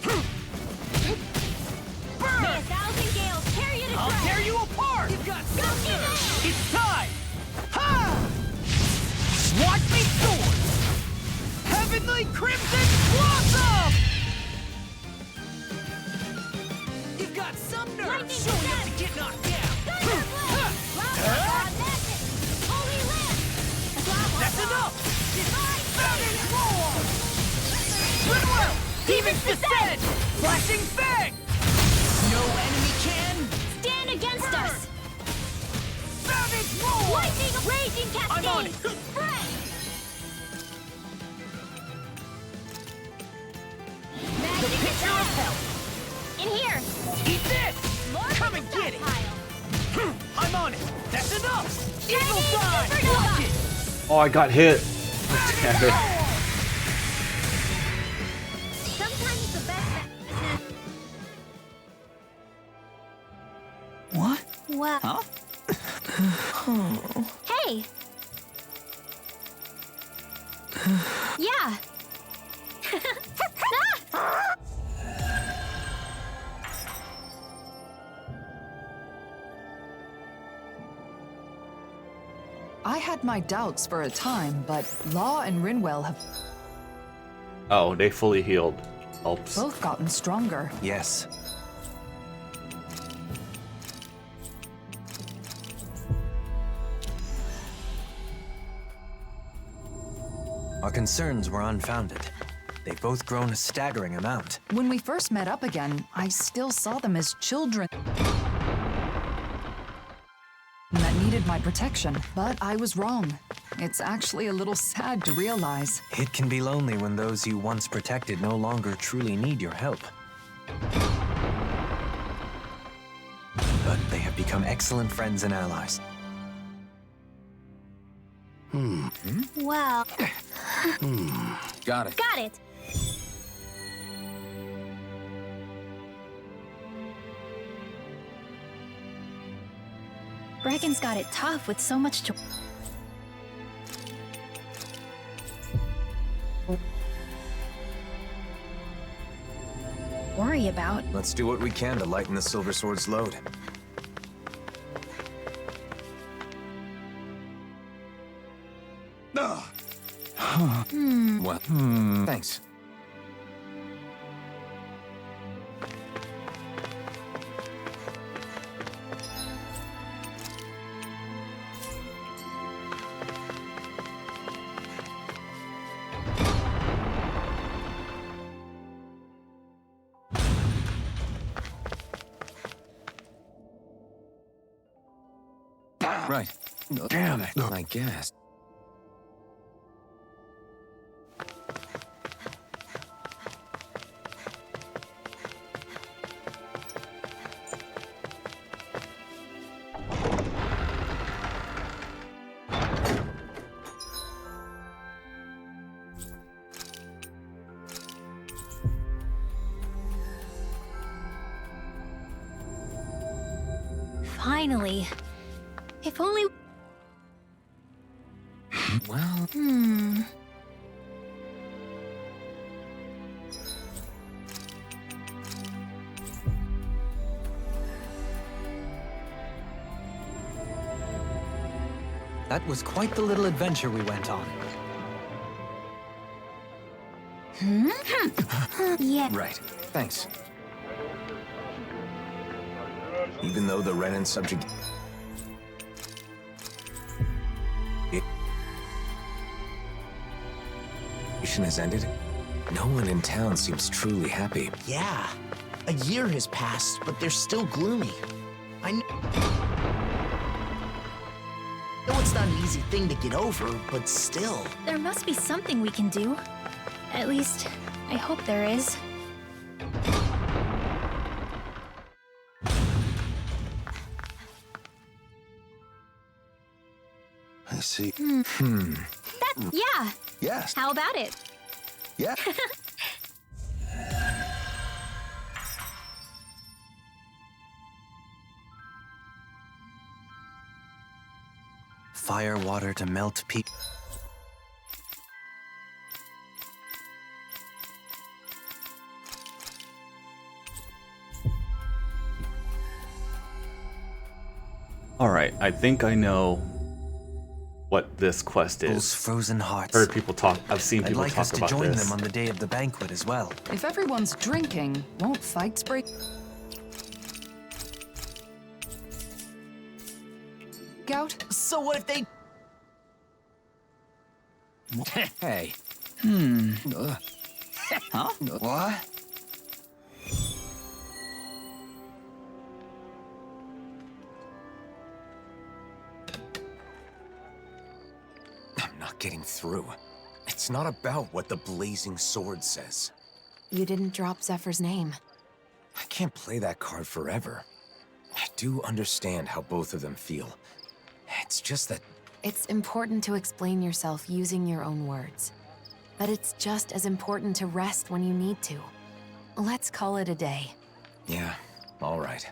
Speaker 18: Burn!
Speaker 1: May 1,000 gales carry you to
Speaker 18: I'll tear you apart! You've got thunder! It's time! Ha! Watch me soar! Heavenly Crimson Blossom! You've got some nerve showing up to get knocked down!
Speaker 1: Holy Land!
Speaker 18: That's enough! Savage roar! Rinwell! Demon's Descent! Flashing Fang! No enemy can
Speaker 1: Stand against us!
Speaker 18: Savage roar!
Speaker 1: Lightning raging cascade!
Speaker 18: I'm on it!
Speaker 1: Spread!
Speaker 18: The picture of hell!
Speaker 1: In here!
Speaker 18: Eat this!
Speaker 1: More
Speaker 18: on it! That's enough! Eagle fly! Watch it!
Speaker 16: Oh, I got hit. Damn it.
Speaker 1: Sometimes the best
Speaker 18: What?
Speaker 1: Well.
Speaker 18: Huh?
Speaker 1: Hey. Yeah.
Speaker 5: I had my doubts for a time, but Law and Rinwell have
Speaker 16: Oh, they fully healed. Helps.
Speaker 5: both gotten stronger.
Speaker 12: Yes. Our concerns were unfounded. They've both grown a staggering amount.
Speaker 5: When we first met up again, I still saw them as children that needed my protection, but I was wrong. It's actually a little sad to realize.
Speaker 12: It can be lonely when those you once protected no longer truly need your help. But they have become excellent friends and allies.
Speaker 1: Well.
Speaker 2: Got it.
Speaker 1: Got it. Brecken's got it tough with so much worry about.
Speaker 2: Let's do what we can to lighten the Silver Sword's load. Well, thanks. Right. Damn it. I guess.
Speaker 1: Finally. If only.
Speaker 2: Well.
Speaker 6: That was quite the little adventure we went on.
Speaker 1: Yeah.
Speaker 2: Right. Thanks. Even though the Renan subject has ended, no one in town seems truly happy.
Speaker 7: Yeah. A year has passed, but they're still gloomy. I know it's not an easy thing to get over, but still.
Speaker 1: There must be something we can do. At least, I hope there is.
Speaker 10: I see.
Speaker 1: Yeah.
Speaker 10: Yes.
Speaker 1: How about it?
Speaker 10: Yeah.
Speaker 12: Fire water to melt people.
Speaker 16: Alright, I think I know what this quest is.
Speaker 12: Frozen hearts.
Speaker 16: I've seen people
Speaker 12: I'd like
Speaker 16: talk
Speaker 12: us to
Speaker 16: about
Speaker 12: join
Speaker 16: this.
Speaker 12: them on the day of the banquet as well.
Speaker 5: If everyone's drinking, won't fights break out?
Speaker 7: So what if they...
Speaker 2: Hey.
Speaker 18: Huh?
Speaker 10: What?
Speaker 2: I'm not getting through. It's not about what the blazing sword says.
Speaker 11: You didn't drop Zephyr's name.
Speaker 2: I can't play that card forever. It do understand how both of them feel. It's just that...
Speaker 11: It's important to explain yourself using your own words. But it's just as important to rest when you need to. Let's call it a day.
Speaker 2: Yeah, all right.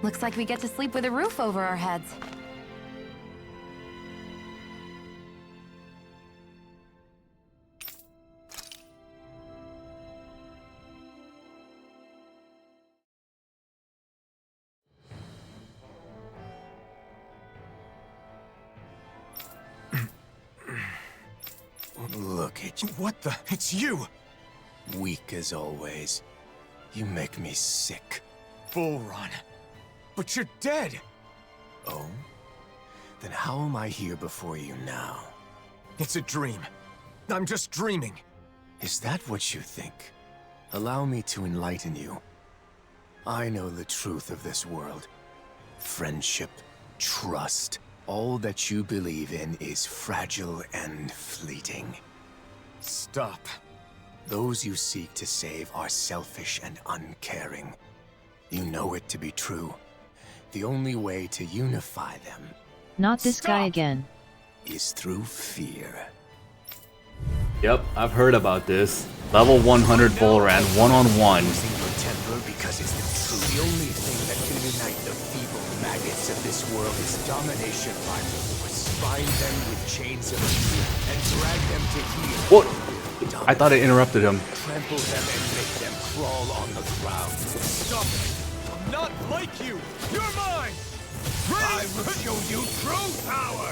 Speaker 11: Looks like we get to sleep with a roof over our heads.
Speaker 10: Look at you.
Speaker 2: What the? It's you!
Speaker 10: Weak as always. You make me sick.
Speaker 2: Bullrun. But you're dead!
Speaker 10: Oh? Then how am I here before you now?
Speaker 2: It's a dream. I'm just dreaming.
Speaker 10: Is that what you think? Allow me to enlighten you. I know the truth of this world. Friendship, trust, all that you believe in is fragile and fleeting.
Speaker 2: Stop.
Speaker 10: Those you seek to save are selfish and uncaring. You know it to be true. The only way to unify them...
Speaker 15: Not this guy again.
Speaker 10: ...is through fear.
Speaker 16: Yep, I've heard about this. Level 100 Volran, one-on-one.
Speaker 10: Losing your temper because it's the truth. The only thing that can unite the feeble maggots of this world is domination rivals. Bind them with chains of fear and drag them to heel.
Speaker 16: What? I thought I interrupted him.
Speaker 10: Trample them and make them crawl on the ground.
Speaker 4: Stop it! I'm not like you! You're mine! Ready? I will show you true power!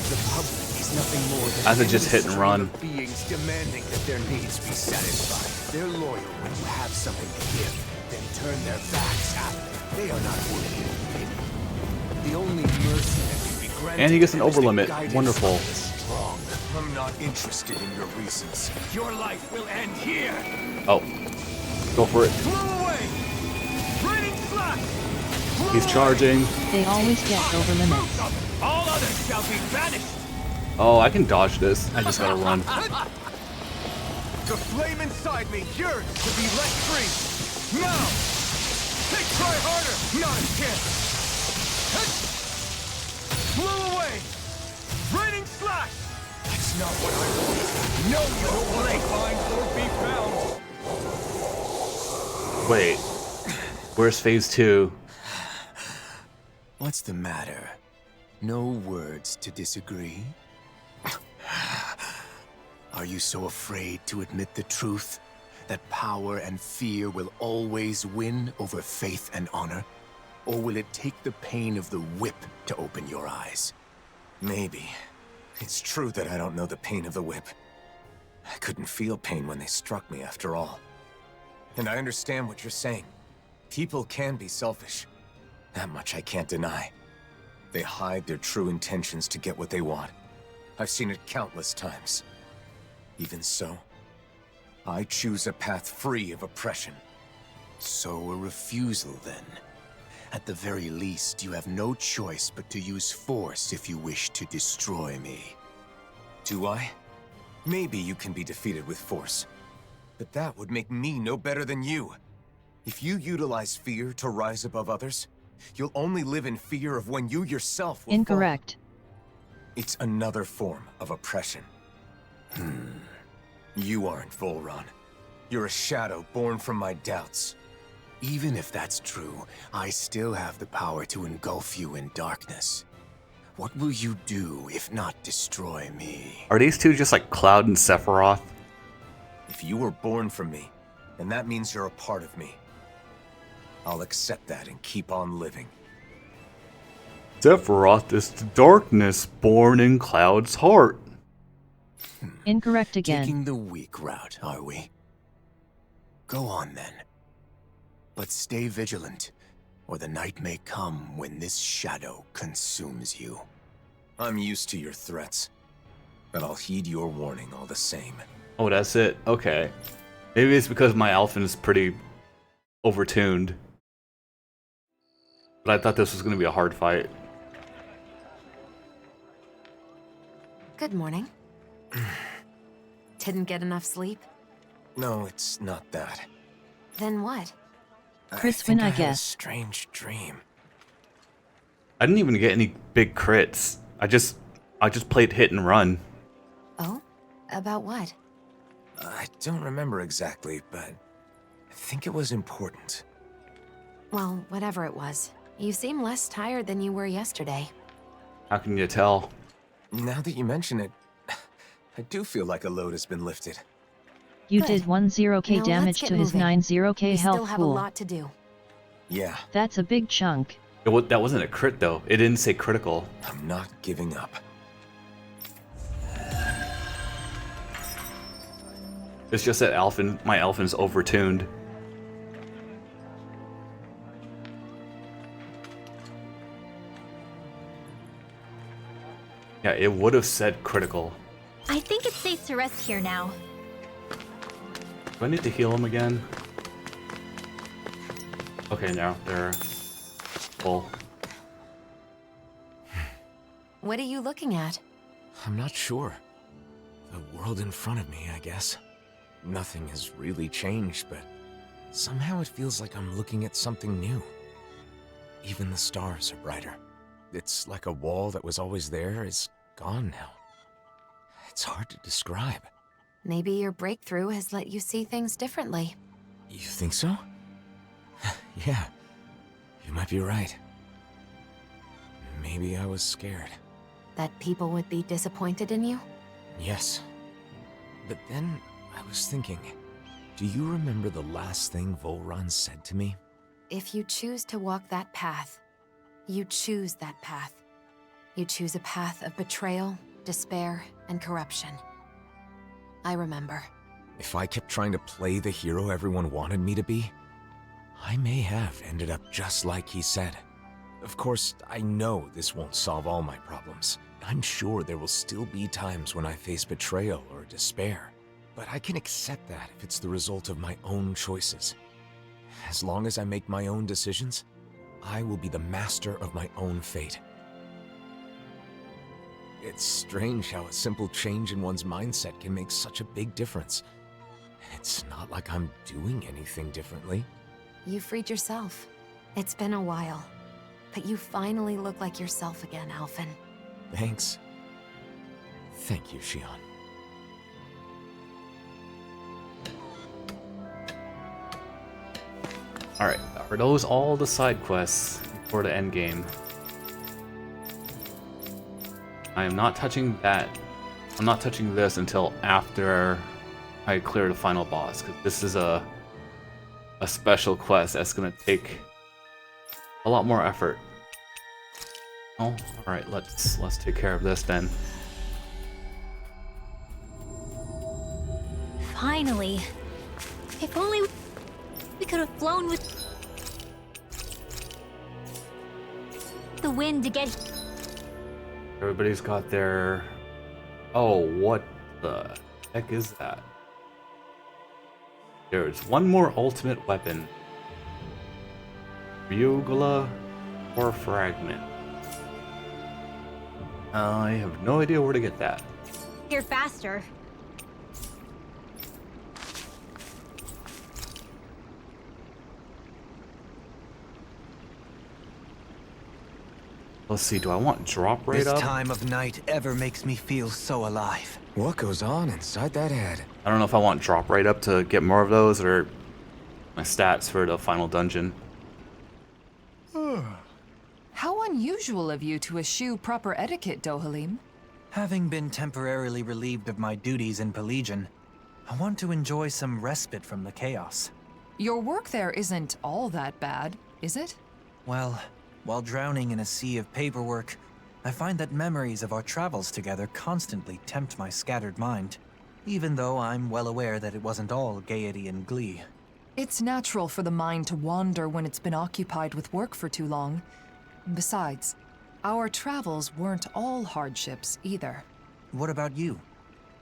Speaker 10: The public is nothing more than
Speaker 16: As it just hit and run.
Speaker 10: Beings demanding that their needs be satisfied. They're loyal when you have something to give, then turn their backs after. They are not worthy of pity. The only mercy that can be granted.
Speaker 16: And he gets an overlimit. Wonderful.
Speaker 10: Strong.
Speaker 2: I'm not interested in your reasons.
Speaker 4: Your life will end here!
Speaker 16: Oh. Go for it.
Speaker 4: Blow away! Raining slash!
Speaker 16: He's charging.
Speaker 15: They always get over limits.
Speaker 4: All others shall be banished!
Speaker 16: Oh, I can dodge this. I just gotta run.
Speaker 4: The flame inside me yearns to be let free! Now! Try harder! Not a chance! Blow away! Raining slash!
Speaker 10: That's not what I want.
Speaker 4: No, you don't want to find or be found!
Speaker 16: Wait. Where's phase 2?
Speaker 10: What's the matter? No words to disagree? Are you so afraid to admit the truth? That power and fear will always win over faith and honor? Or will it take the pain of the whip to open your eyes?
Speaker 2: Maybe. It's true that I don't know the pain of the whip. I couldn't feel pain when they struck me after all. And I understand what you're saying. People can be selfish. That much I can't deny. They hide their true intentions to get what they want. I've seen it countless times. Even so, I choose a path free of oppression.
Speaker 10: So a refusal, then. At the very least, you have no choice but to use force if you wish to destroy me.
Speaker 2: Do I? Maybe you can be defeated with force. But that would make me no better than you. If you utilize fear to rise above others, you'll only live in fear of when you yourself will
Speaker 15: Incorrect.
Speaker 2: fall. It's another form of oppression. You aren't Volran. You're a shadow born from my doubts.
Speaker 10: Even if that's true, I still have the power to engulf you in darkness. What will you do if not destroy me?
Speaker 16: Are these two just like Cloud and Sephiroth?
Speaker 2: If you were born from me, then that means you're a part of me. I'll accept that and keep on living.
Speaker 16: Sephiroth is the darkness born in Cloud's heart.
Speaker 15: Incorrect again.
Speaker 10: Taking the weak route, are we? Go on then. But stay vigilant, or the night may come when this shadow consumes you.
Speaker 2: I'm used to your threats, but I'll heed your warning all the same.
Speaker 16: Oh, that's it? Okay. Maybe it's because my Alphen is pretty overtuned. But I thought this was going to be a hard fight.
Speaker 11: Good morning. Didn't get enough sleep?
Speaker 10: No, it's not that.
Speaker 11: Then what?
Speaker 15: Chris win, I
Speaker 10: had a
Speaker 15: guess.
Speaker 10: strange dream.
Speaker 16: I didn't even get any big crits. I just played hit and run.
Speaker 11: Oh? About what?
Speaker 10: I don't remember exactly, but I think it was important.
Speaker 11: Well, whatever it was. You seem less tired than you were yesterday.
Speaker 16: How can you tell?
Speaker 10: Now that you mention it, I do feel like a load has been lifted.
Speaker 15: You
Speaker 11: Good.
Speaker 15: did 10k
Speaker 11: Now
Speaker 15: damage
Speaker 11: let's
Speaker 15: to
Speaker 11: get
Speaker 15: his
Speaker 11: moving.
Speaker 15: 90k
Speaker 11: We
Speaker 15: health
Speaker 11: still have a
Speaker 15: pool.
Speaker 11: lot to do.
Speaker 10: Yeah,
Speaker 15: That's a big chunk.
Speaker 16: That wasn't a crit though. It didn't say critical.
Speaker 10: I'm not giving up.
Speaker 16: It's just that my Elfin's overtuned. Yeah, it would have said critical.
Speaker 1: I think it's safe to rest here now.
Speaker 16: Do I need to heal him again? Okay, now they're full.
Speaker 11: What are you looking at?
Speaker 2: I'm not sure. The world in front of me, I guess. Nothing has really changed, but somehow it feels like I'm looking at something new. Even the stars are brighter. It's like a wall that was always there is gone now. It's hard to describe.
Speaker 11: Maybe your breakthrough has let you see things differently.
Speaker 2: You think so? Yeah, you might be right. Maybe I was scared.
Speaker 11: That people would be disappointed in you?
Speaker 2: Yes. But then I was thinking, do you remember the last thing Volron said to me?
Speaker 11: If you choose to walk that path, you choose that path. You choose a path of betrayal, despair, and corruption. I remember.
Speaker 2: If I kept trying to play the hero everyone wanted me to be, I may have ended up just like he said. Of course, I know this won't solve all my problems. I'm sure there will still be times when I face betrayal or despair. But I can accept that if it's the result of my own choices. As long as I make my own decisions, I will be the master of my own fate. It's strange how a simple change in one's mindset can make such a big difference. It's not like I'm doing anything differently.
Speaker 11: You freed yourself. It's been a while, but you finally look like yourself again, Alphen.
Speaker 2: Thanks. Thank you, Shion.
Speaker 16: Alright, are those all the side quests for the end game? I am not touching that. I'm not touching this until after I clear the final boss, because this is a special quest that's gonna take a lot more effort. Oh, alright, let's take care of this then.
Speaker 1: Finally. If only we could have flown with the wind to get...
Speaker 16: Everybody's got their... Oh, what the heck is that? There's one more ultimate weapon. Bugula or Fragment. I have no idea where to get that.
Speaker 1: Here faster.
Speaker 16: Let's see, do I want drop rate
Speaker 6: This
Speaker 16: up?
Speaker 6: time of night ever makes me feel so alive.
Speaker 2: What goes on inside that head?
Speaker 16: I don't know if I want drop rate up to get more of those or my stats for the final dungeon.
Speaker 5: How unusual of you to eschew proper etiquette, Dohalim.
Speaker 12: Having been temporarily relieved of my duties in Pelegion, I want to enjoy some respite from the chaos.
Speaker 5: Your work there isn't all that bad, is it?
Speaker 12: Well, while drowning in a sea of paperwork, I find that memories of our travels together constantly tempt my scattered mind, even though I'm well aware that it wasn't all gaiety and glee.
Speaker 5: It's natural for the mind to wander when it's been occupied with work for too long. Besides, our travels weren't all hardships either.
Speaker 12: What about you?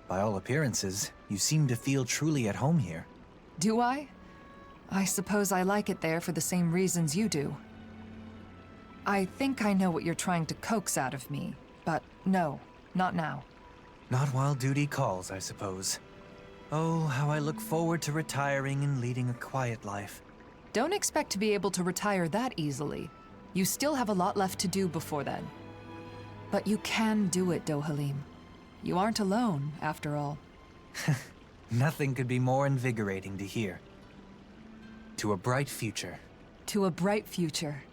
Speaker 12: By all appearances, you seem to feel truly at home here.
Speaker 5: Do I? I suppose I like it there for the same reasons you do. I think I know what you're trying to coax out of me, but no, not now.
Speaker 12: Not while duty calls, I suppose. Oh, how I look forward to retiring and leading a quiet life.
Speaker 5: Don't expect to be able to retire that easily. You still have a lot left to do before then. But you can do it, Dohalim. You aren't alone, after all.
Speaker 12: Nothing could be more invigorating to hear. To a bright future.
Speaker 5: To a bright future.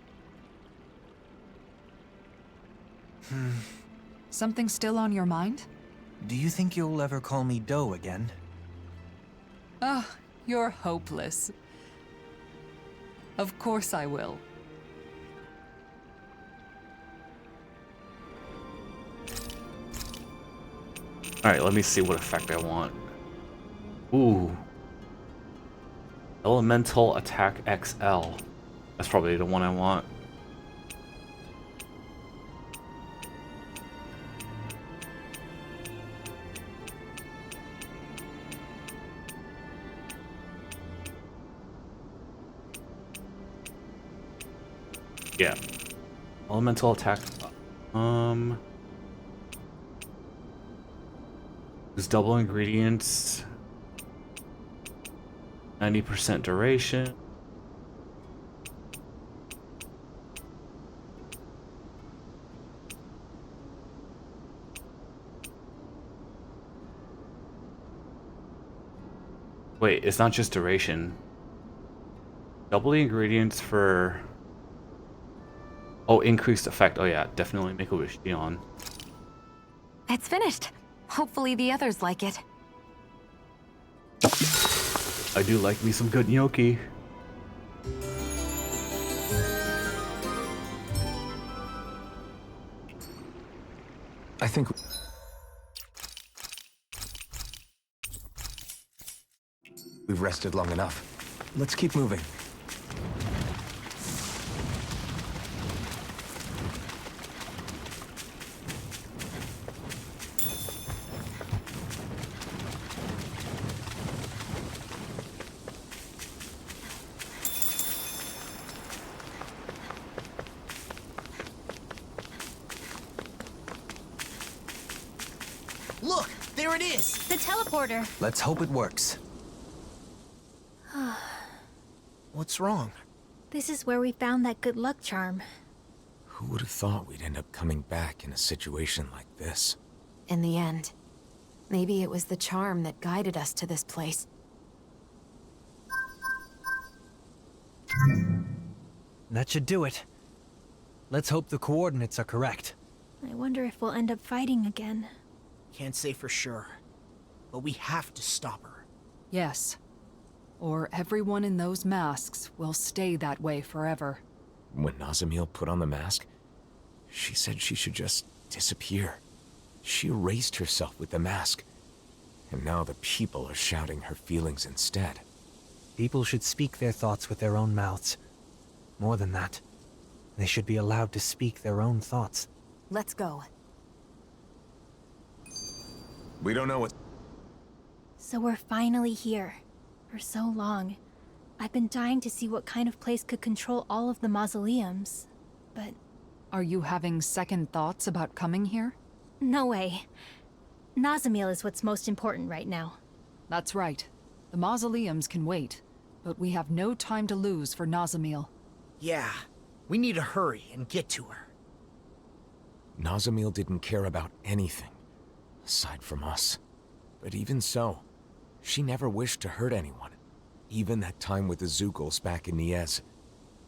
Speaker 5: Something still on your mind?
Speaker 12: Do you think you'll ever call me Doe again?
Speaker 5: Oh, you're hopeless. Of course I will.
Speaker 16: Alright, let me see what effect I want. Ooh. Elemental Attack XL. That's probably the one I want. Yeah. Elemental attack. There's double ingredients. 90% duration. Wait, it's not just duration. Double the ingredients for... Oh, increased effect. Oh yeah, definitely Make-A-Wish Dion.
Speaker 11: It's finished. Hopefully the others like it.
Speaker 16: I do like me some good gnocchi.
Speaker 2: I think... we've rested long enough. Let's keep moving.
Speaker 7: Look, there it is!
Speaker 1: The teleporter.
Speaker 12: Let's hope it works.
Speaker 7: What's wrong?
Speaker 1: This is where we found that good luck charm.
Speaker 2: Who would have thought we'd end up coming back in a situation like this?
Speaker 11: In the end, maybe it was the charm that guided us to this place.
Speaker 6: That should do it. Let's hope the coordinates are correct.
Speaker 1: I wonder if we'll end up fighting again.
Speaker 7: Can't say for sure, but we have to stop her.
Speaker 5: Yes. Or everyone in those masks will stay that way forever.
Speaker 2: When Nazamil put on the mask, she said she should just disappear. She erased herself with the mask. And now the people are shouting her feelings instead.
Speaker 6: People should speak their thoughts with their own mouths. More than that, they should be allowed to speak their own thoughts.
Speaker 11: Let's go.
Speaker 2: We don't know what...
Speaker 1: So we're finally here. For so long. I've been dying to see what kind of place could control all of the mausoleums. But...
Speaker 5: Are you having second thoughts about coming here?
Speaker 1: no way. Nazamil is what's most important right now.
Speaker 5: That's right. The mausoleums can wait, but we have no time to lose for Nazamil.
Speaker 7: Yeah, we need to hurry and get to her.
Speaker 2: Nazamil didn't care about anything, aside from us. But even so, she never wished to hurt anyone. Even that time with the Zugals back in Niez.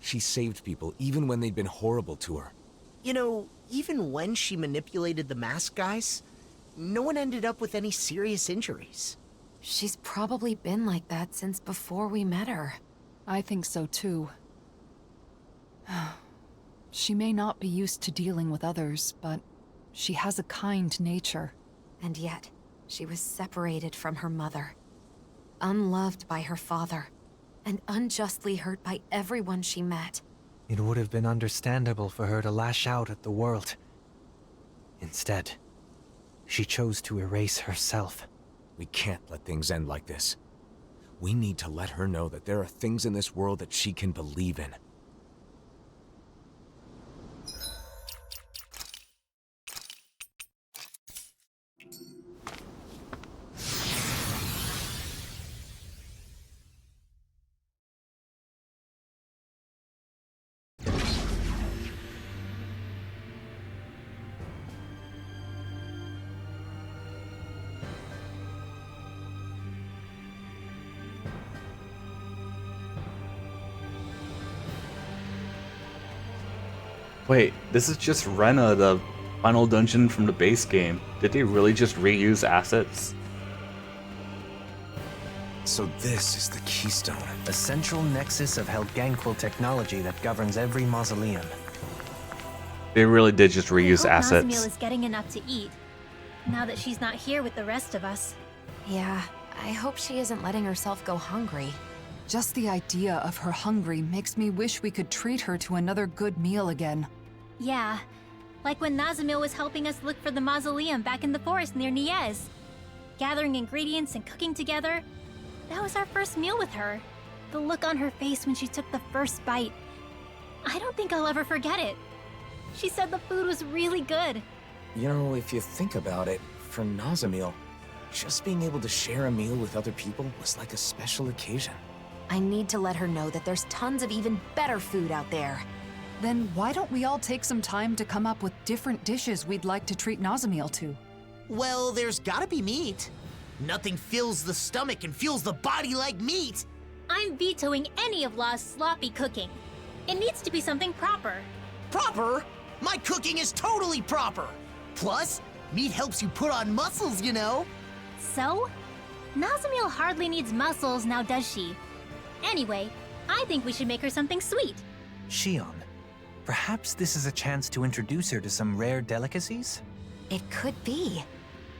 Speaker 2: She saved people even when they'd been horrible to her.
Speaker 7: You know, even when she manipulated the mask guys, no one ended up with any serious injuries.
Speaker 11: She's probably been like that since before we met her.
Speaker 5: I think so too. She may not be used to dealing with others, but she has a kind nature.
Speaker 11: And yet, she was separated from her mother, unloved by her father, and unjustly hurt by everyone she met.
Speaker 6: It would have been understandable for her to lash out at the world. Instead, she chose to erase herself.
Speaker 2: We can't let things end like this. We need to let her know that there are things in this world that she can believe in.
Speaker 16: Wait, this is just Rena, the final dungeon from the base game. Did they really just reuse assets?
Speaker 2: So this is the keystone.
Speaker 6: A central nexus of Helganquil technology that governs every mausoleum.
Speaker 16: They really did just reuse
Speaker 1: I hope
Speaker 16: assets.
Speaker 1: Nazamiel is getting enough to eat, now that she's not here with the rest of us.
Speaker 11: Yeah, I hope she isn't letting herself go hungry.
Speaker 5: Just the idea of her hungry makes me wish we could treat her to another good meal again.
Speaker 1: Yeah, like when Nazamiel was helping us look for the mausoleum back in the forest near Niez. Gathering ingredients and cooking together. That was our first meal with her. The look on her face when she took the first bite. I don't think I'll ever forget it. She said the food was really good.
Speaker 2: You know, if you think about it, for Nazamiel, just being able to share a meal with other people was like a special occasion.
Speaker 11: I need to let her know that there's tons of even better food out there.
Speaker 5: Then why don't we all take some time to come up with different dishes we'd like to treat Nazamiel to?
Speaker 19: Well, there's gotta be meat. Nothing fills the stomach and fuels the body like meat.
Speaker 1: I'm vetoing any of Law's sloppy cooking. It needs to be something proper.
Speaker 19: Proper? My cooking is totally proper. Plus, meat helps you put on muscles, you know.
Speaker 1: So? Nazamiel hardly needs muscles now, does she? Anyway, I think we should make her something sweet.
Speaker 6: Shion, perhaps this is a chance to introduce her to some rare delicacies?
Speaker 11: It could be.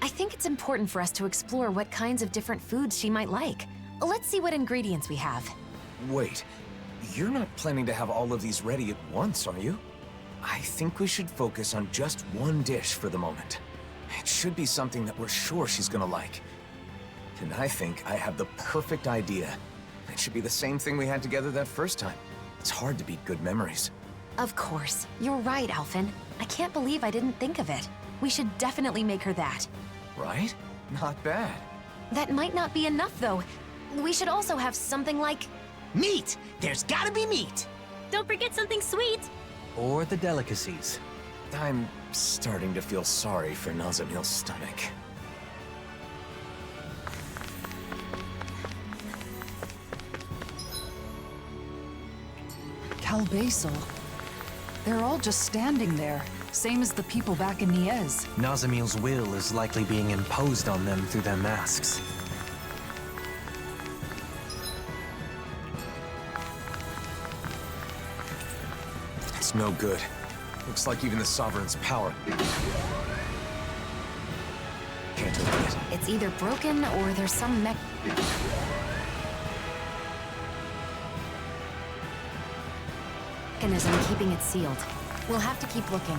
Speaker 11: I think it's important for us to explore what kinds of different foods she might like. Let's see what ingredients we have.
Speaker 2: Wait, you're not planning to have all of these ready at once, are you? I think we should focus on just one dish for the moment. It should be something that we're sure she's gonna like. And I think I have the perfect idea. It should be the same thing we had together that first time. It's hard to beat good memories.
Speaker 11: Of course. You're right, Alphen. I can't believe I didn't think of it. We should definitely make her that.
Speaker 2: Right? Not bad.
Speaker 11: That might not be enough, though. We should also have something like...
Speaker 19: Meat! There's gotta be meat!
Speaker 1: Don't forget something sweet!
Speaker 6: Or the delicacies.
Speaker 2: I'm starting to feel sorry for Nazamiel's stomach.
Speaker 5: Cal Basel. They're all just standing there, same as the people back in Niez.
Speaker 6: Nazamiel's will is likely being imposed on them through their masks.
Speaker 2: It's no good. Looks like even the Sovereign's power can't open it.
Speaker 11: It's either broken or there's some mechanism keeping it sealed. We'll have to keep looking.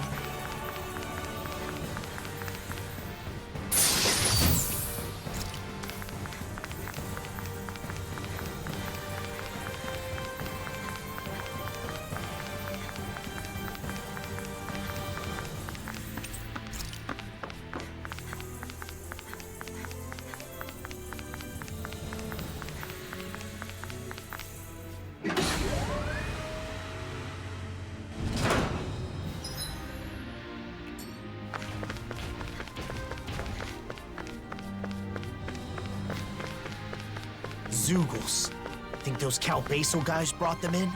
Speaker 19: Zoogles. Think those Cal Basel guys brought them in?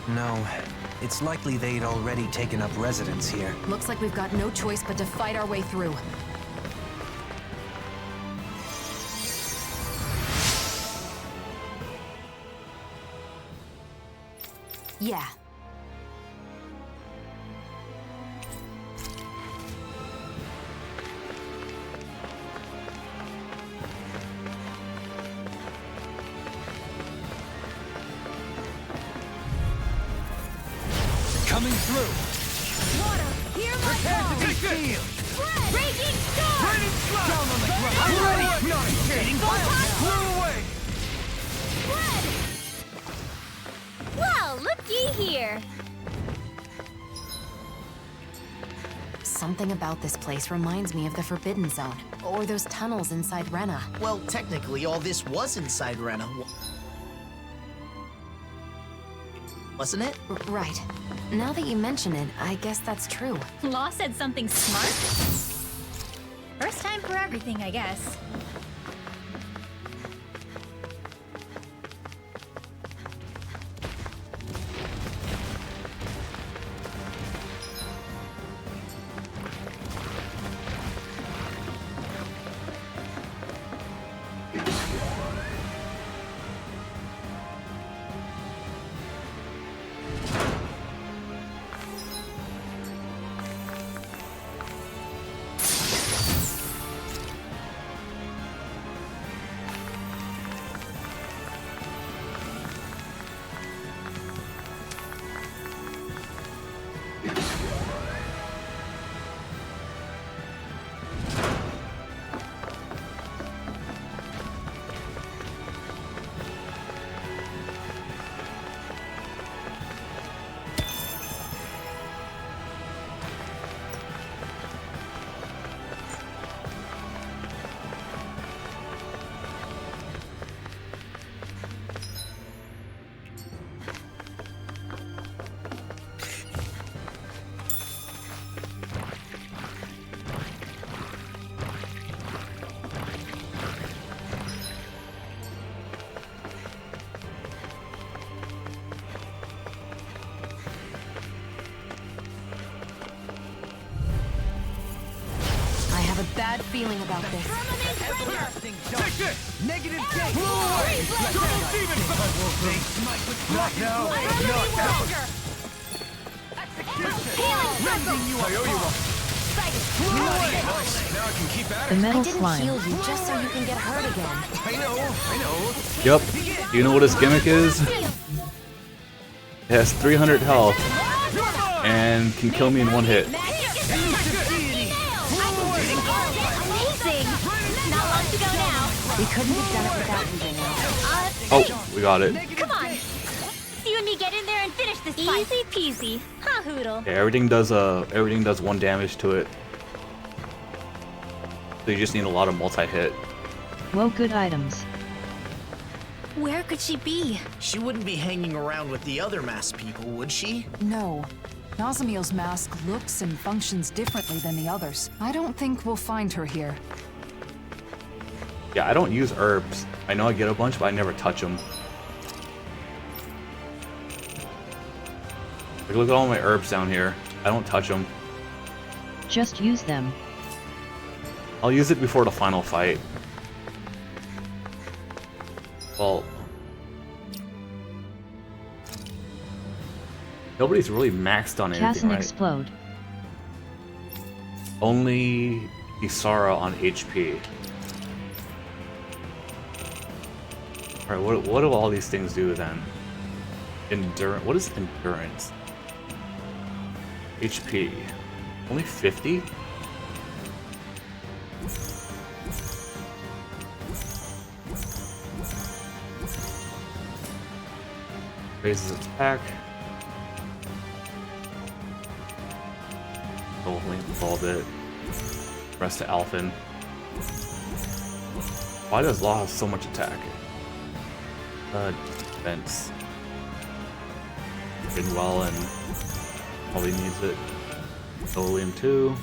Speaker 6: No. It's likely they'd already taken up residence here.
Speaker 11: Looks like we've got no choice but to fight our way through. Yeah.
Speaker 18: Coming through.
Speaker 1: Water, hear my
Speaker 18: Prepare to
Speaker 1: call.
Speaker 18: be sealed.
Speaker 1: Spread. Raging storm.
Speaker 18: Burning slide. Down on the ground. I'm ready. Not kidding. Clear away.
Speaker 1: Spread. Well, looky here.
Speaker 11: Something about this place reminds me of the Forbidden Zone, or those tunnels inside Rena.
Speaker 19: Well, technically, all this was inside Rena. Wasn't it?
Speaker 11: Right. Now that you mention it, I guess that's true.
Speaker 1: Law said something smart? First time for everything, I guess.
Speaker 11: bad feeling about this.
Speaker 18: Everlasting jump.
Speaker 4: Take this!
Speaker 18: Negative gate.
Speaker 4: Double demon Not now. Not ever. Rending you. I owe you one. Nice. Now I can keep at it.
Speaker 15: The metal
Speaker 11: I didn't
Speaker 15: slime.
Speaker 11: heal you just so you can get hurt again.
Speaker 4: I know.
Speaker 16: Yep. Do you know what his gimmick is? It has 300 health and can kill me in one hit.
Speaker 1: Amazing! Not long to go now.
Speaker 11: We couldn't have done it without you, Danielle.
Speaker 16: Oh, we got it.
Speaker 1: Come on. See when we get in there and finish this fight. Easy peasy. Ha hoodle.
Speaker 16: Yeah, everything does 1 damage to it. So you just need a lot of multi-hit.
Speaker 15: Whoa, good items.
Speaker 1: Where could she be?
Speaker 7: She wouldn't be hanging around with the other masked people, would she?
Speaker 5: No. Nazamiel's mask looks and functions differently than the others. I don't think we'll find her here.
Speaker 16: Yeah, I don't use herbs. I know I get a bunch, but I never touch them. Like, look at all my herbs down here. I don't touch them.
Speaker 15: Just use them.
Speaker 16: I'll use it before the final fight. Well, nobody's really maxed on anything,
Speaker 15: Cast and
Speaker 16: right?
Speaker 15: explode.
Speaker 16: Only Isara on HP. Alright, what do all these things do then? Endurance. What is endurance? HP. Only 50? Raises attack. Only involved it. Rest to Alphen. Why does Law have so much attack? Defense. Did well and probably needs it. Solium 2.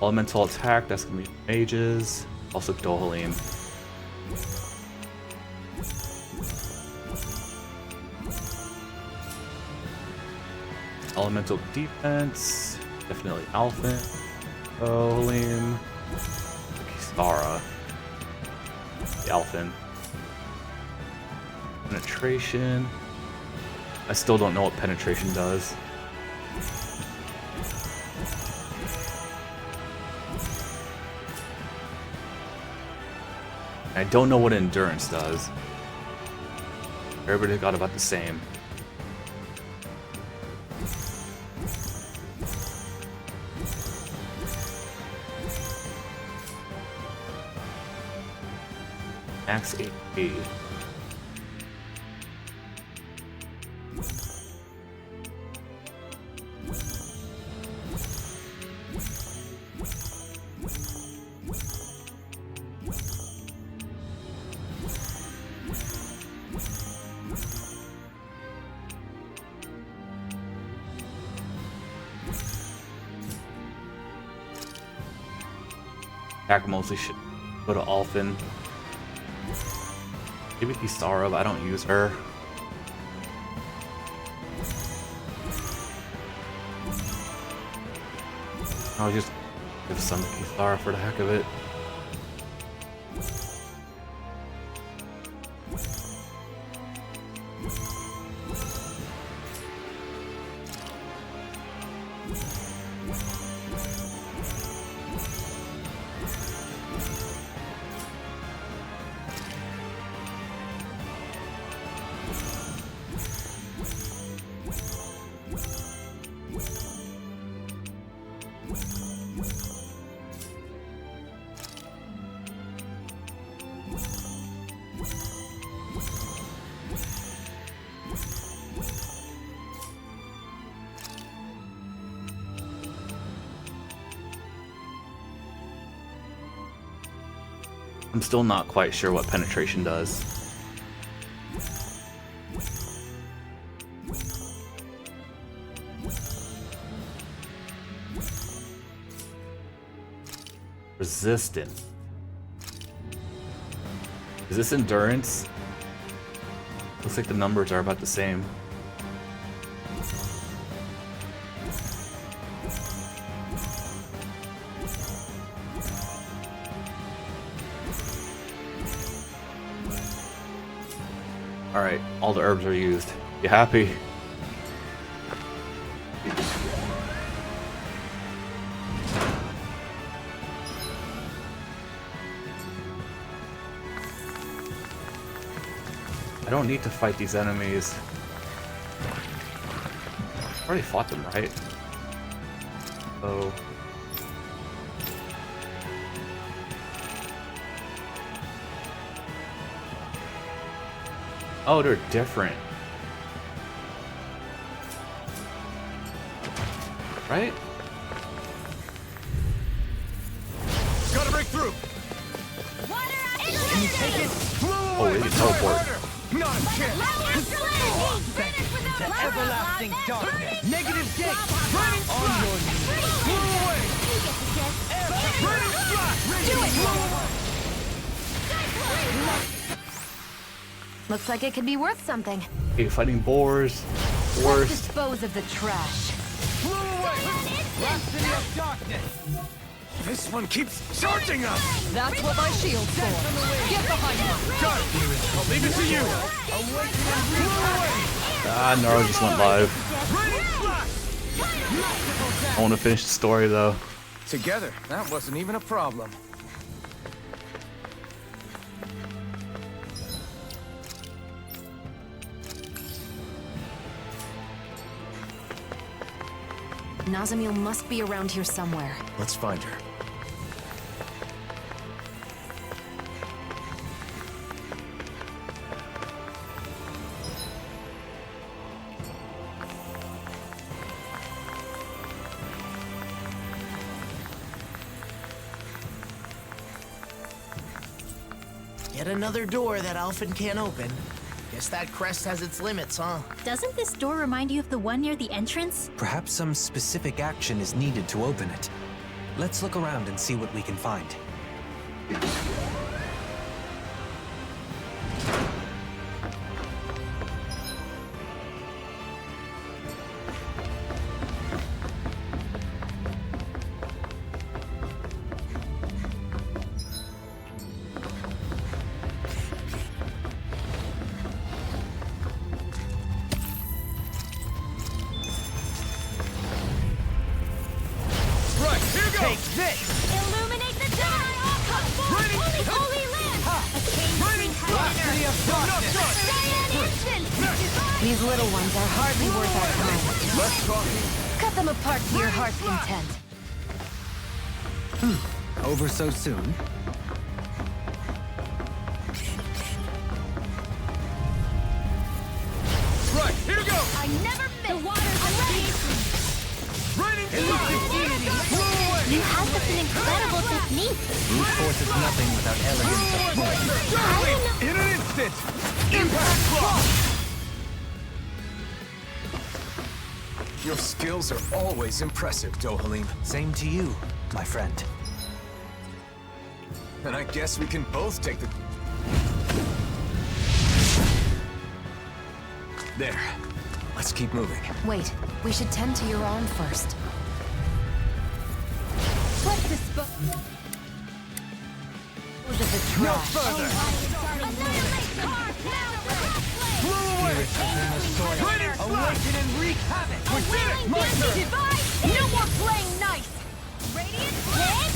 Speaker 16: Elemental attack, that's gonna be mages. Also Dohalim. Elemental defense, definitely Alphen, Dohalim, Kisara, the Alphen. Penetration. I still don't know what penetration does. I don't know what endurance does. Everybody got about the same. Max HP. Attack mostly should go to Alphen. Maybe Kisara, but I don't use her. I'll just give some to Kisara for the heck of it. I'm still not quite sure what penetration does. Resistant. Is this endurance? Looks like the numbers are about the same. Alright, all the herbs are used. You happy? I don't need to fight these enemies. I already fought them, right? Oh. Oh, they're different. Right?
Speaker 4: Gotta break through. Can you take it?
Speaker 16: Oh, they can teleport.
Speaker 4: Not a chance. To everlasting darkness. Negative gate. On your knees. Blow away. Burning flash. Do it.
Speaker 11: Looks like it could be worth something.
Speaker 16: Okay, fighting boars.
Speaker 11: Let's
Speaker 16: Worst.
Speaker 11: dispose of the trash.
Speaker 4: Blow away. Blasphemy of darkness. This one keeps charging us.
Speaker 5: That's what my shield's for. Get behind me.
Speaker 4: Got it. I'll leave it to you.
Speaker 16: Ah, Naro just went live. I want to finish the story though.
Speaker 4: Together, that wasn't even a problem.
Speaker 11: Nazamil must be around here somewhere.
Speaker 10: Let's find her.
Speaker 19: Yet another door that Alphen can't open. Guess that crest has its limits, huh?
Speaker 1: Doesn't this door remind you of the one near the entrance?
Speaker 6: Perhaps some specific action is needed to open it. Let's look around and see what we can find.
Speaker 4: Take this!
Speaker 18: Illuminate the dark! Holy land!
Speaker 4: Blasphemy of darkness!
Speaker 11: These little ones are hardly worth our time.
Speaker 4: Less talking.
Speaker 11: Cut them apart to your heart's content.
Speaker 12: Over so soon?
Speaker 4: Right, here goes!
Speaker 18: I never miss! The waters are ready!
Speaker 4: Raining flash!
Speaker 1: You have such an incredible technique.
Speaker 12: Brute force is nothing without elegance of form.
Speaker 4: In an instant! Impact block! Your skills are always impressive, Dohalim.
Speaker 6: Same to you, my friend.
Speaker 4: And I guess we can both take the... There. Let's keep moving.
Speaker 11: Wait, we should tend to your arm first.
Speaker 18: Let's dispose
Speaker 11: of the
Speaker 4: No
Speaker 11: trash.
Speaker 4: further!
Speaker 18: Awaken
Speaker 4: and wreak havoc! We did it! My turn!
Speaker 18: No more playing nice! Radiant hit!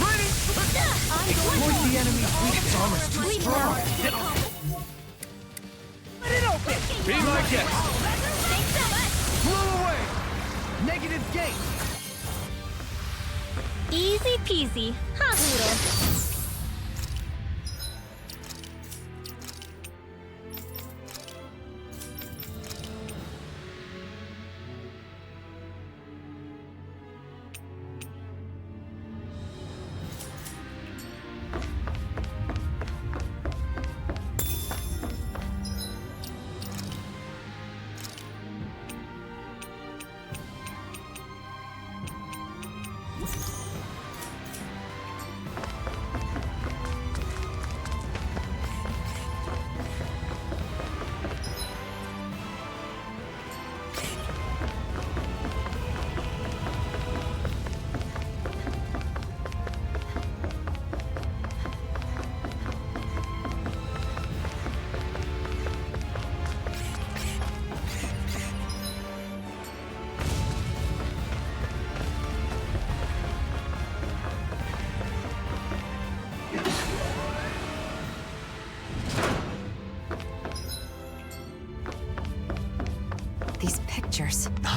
Speaker 4: Exploit the enemy's weakness. Armor's too strong.
Speaker 18: Let it open!
Speaker 4: Be my guest! Blow away! Negative gate!
Speaker 1: Easy peasy. Ha Hoodle.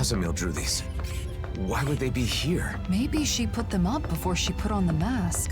Speaker 2: Nazamil drew these. Why would they be here?
Speaker 5: Maybe she put them up before she put on the mask.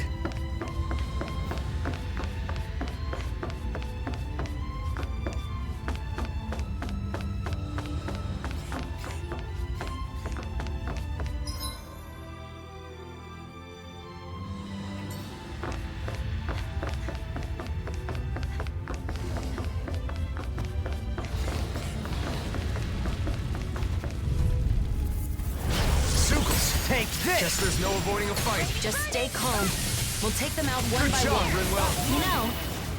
Speaker 19: Take this!
Speaker 4: Guess there's no avoiding a fight.
Speaker 11: Just stay calm. We'll take them out one
Speaker 4: Good
Speaker 11: by
Speaker 4: job,
Speaker 11: one.
Speaker 4: Rinwell.
Speaker 1: You know,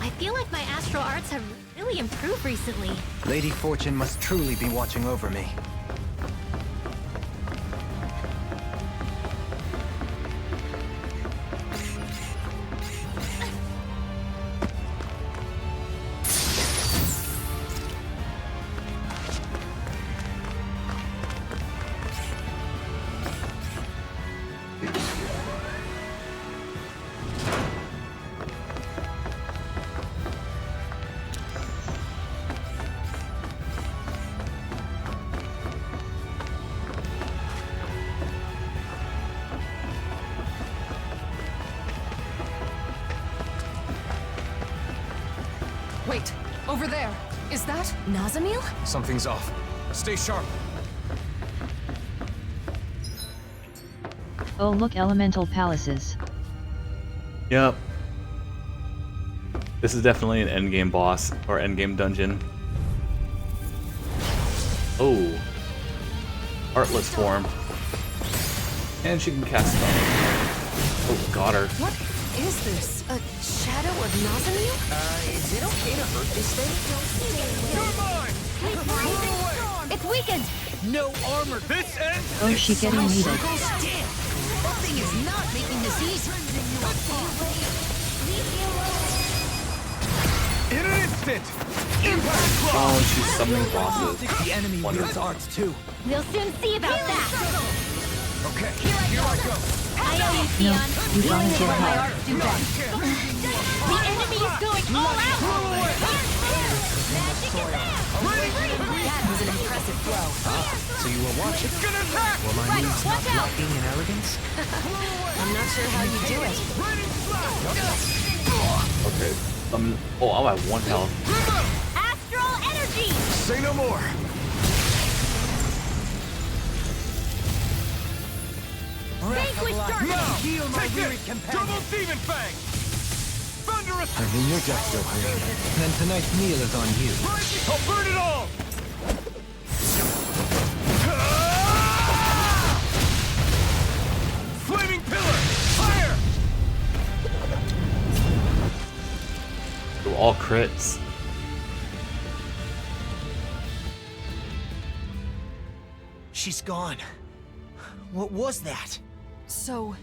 Speaker 1: I feel like my astral arts have really improved recently.
Speaker 12: Lady Fortune must truly be watching over me.
Speaker 5: Wait, over there. Is that
Speaker 11: Nazamil?
Speaker 2: Something's off. Stay sharp.
Speaker 15: Oh look, elemental palaces.
Speaker 16: Yep. This is definitely an endgame boss or endgame dungeon. Oh. Heartless form. And she can cast spell. Oh, got her.
Speaker 11: What is this? A shadow of Nazamil?
Speaker 19: Is it okay to hurt this thing?
Speaker 1: It's weakened!
Speaker 4: No armor. This ends.
Speaker 15: Oh, she getting needed.
Speaker 19: Damn! That thing is not making this easy.
Speaker 4: In an instant. Impact blow.
Speaker 16: Oh, and she's summoning bosses.
Speaker 4: The enemy wields arts too.
Speaker 1: We'll soon see about that!
Speaker 4: Okay, here I go.
Speaker 1: I owe you,
Speaker 15: No,
Speaker 1: Theon.
Speaker 15: you volunteer
Speaker 1: My
Speaker 15: help.
Speaker 1: art do best. The enemy is going all out!
Speaker 11: That was an impressive blow.
Speaker 17: So you were watching?
Speaker 4: It's gonna attack!
Speaker 17: Were my moves not lacking in arrogance?
Speaker 11: I'm not sure how you do it.
Speaker 16: Okay. Oh, I'm at 1 health.
Speaker 1: Astral energy!
Speaker 4: Say no more.
Speaker 1: Vanquish darkness!
Speaker 4: Now, take this! Double demon fang! Thunderous!
Speaker 2: I'm in your death, Johan.
Speaker 6: Then tonight's meal is on you.
Speaker 4: I'll burn it all! Flaming pillar! Fire!
Speaker 16: So all crits.
Speaker 19: She's gone. What was that?
Speaker 5: So,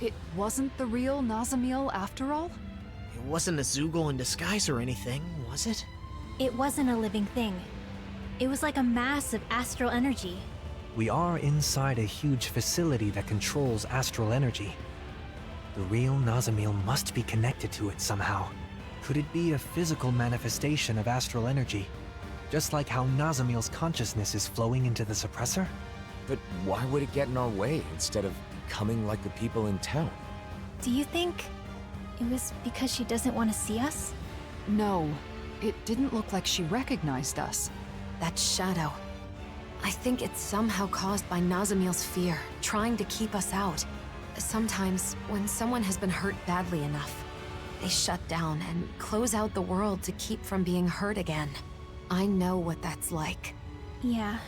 Speaker 5: it wasn't the real Nazamil after all?
Speaker 19: It wasn't a Zoogle in disguise or anything, was it?
Speaker 1: It wasn't a living thing. It was like a mass of astral energy.
Speaker 6: We are inside a huge facility that controls astral energy. The real Nazamil must be connected to it somehow. Could it be a physical manifestation of astral energy? Just like how Nazamil's consciousness is flowing into the suppressor?
Speaker 2: But why would it get in our way instead of coming like the people in town?
Speaker 1: Do you think it was because she doesn't want to see us?
Speaker 5: No, it didn't look like she recognized us.
Speaker 11: That shadow. I think it's somehow caused by Nazamil's fear, trying to keep us out. Sometimes, when someone has been hurt badly enough, they shut down and close out the world to keep from being hurt again. I know what that's like.
Speaker 1: Yeah.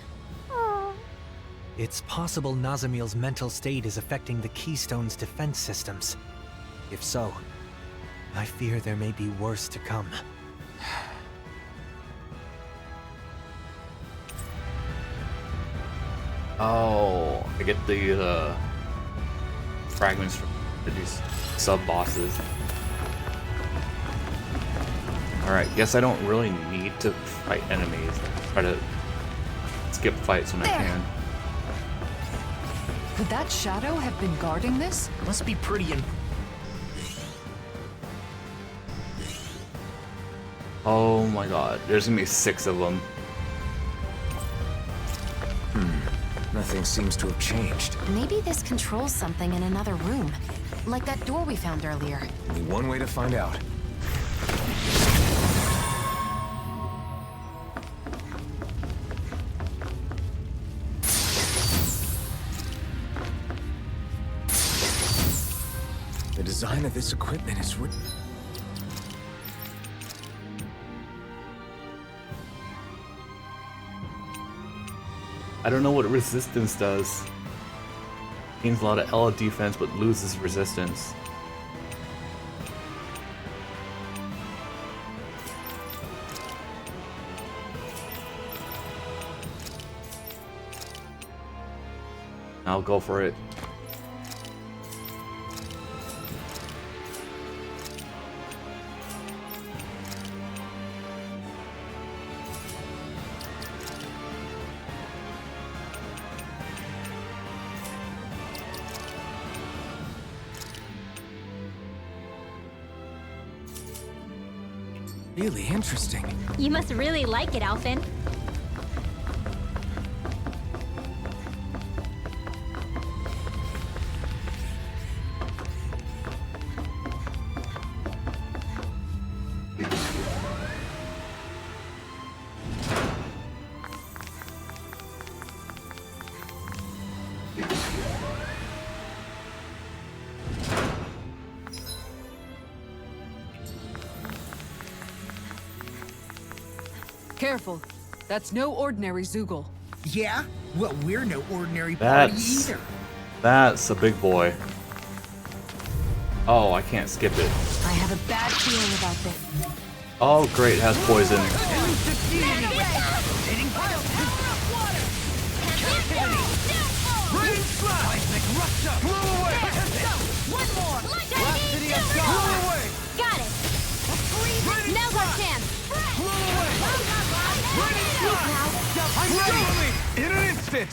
Speaker 6: It's possible Nazamil's mental state is affecting the Keystone's defense systems. If so, I fear there may be worse to come.
Speaker 16: Oh, I get the fragments from these sub-bosses. Alright, guess I don't really need to fight enemies. Try to skip fights when I can.
Speaker 5: Could that shadow have been guarding this?
Speaker 19: Must be pretty
Speaker 16: Oh my god, there's gonna be 6 of them.
Speaker 2: Everything seems to have changed.
Speaker 11: Maybe this controls something in another room. Like that door we found earlier.
Speaker 2: Only one way to find out. The design of this equipment is
Speaker 16: I don't know what resistance does. Gains a lot of Ela defense but loses resistance. I'll go for it.
Speaker 2: really interesting.
Speaker 1: You must really like it, Alphen.
Speaker 5: Careful. That's no ordinary Zoogle.
Speaker 19: Yeah? Well, we're no ordinary party either.
Speaker 16: That's a big boy. Oh, I can't skip it.
Speaker 11: I have a bad feeling about this.
Speaker 16: Oh, great, it has poison.
Speaker 1: Got it. Now's our chance.
Speaker 4: I'm ready! In an instant!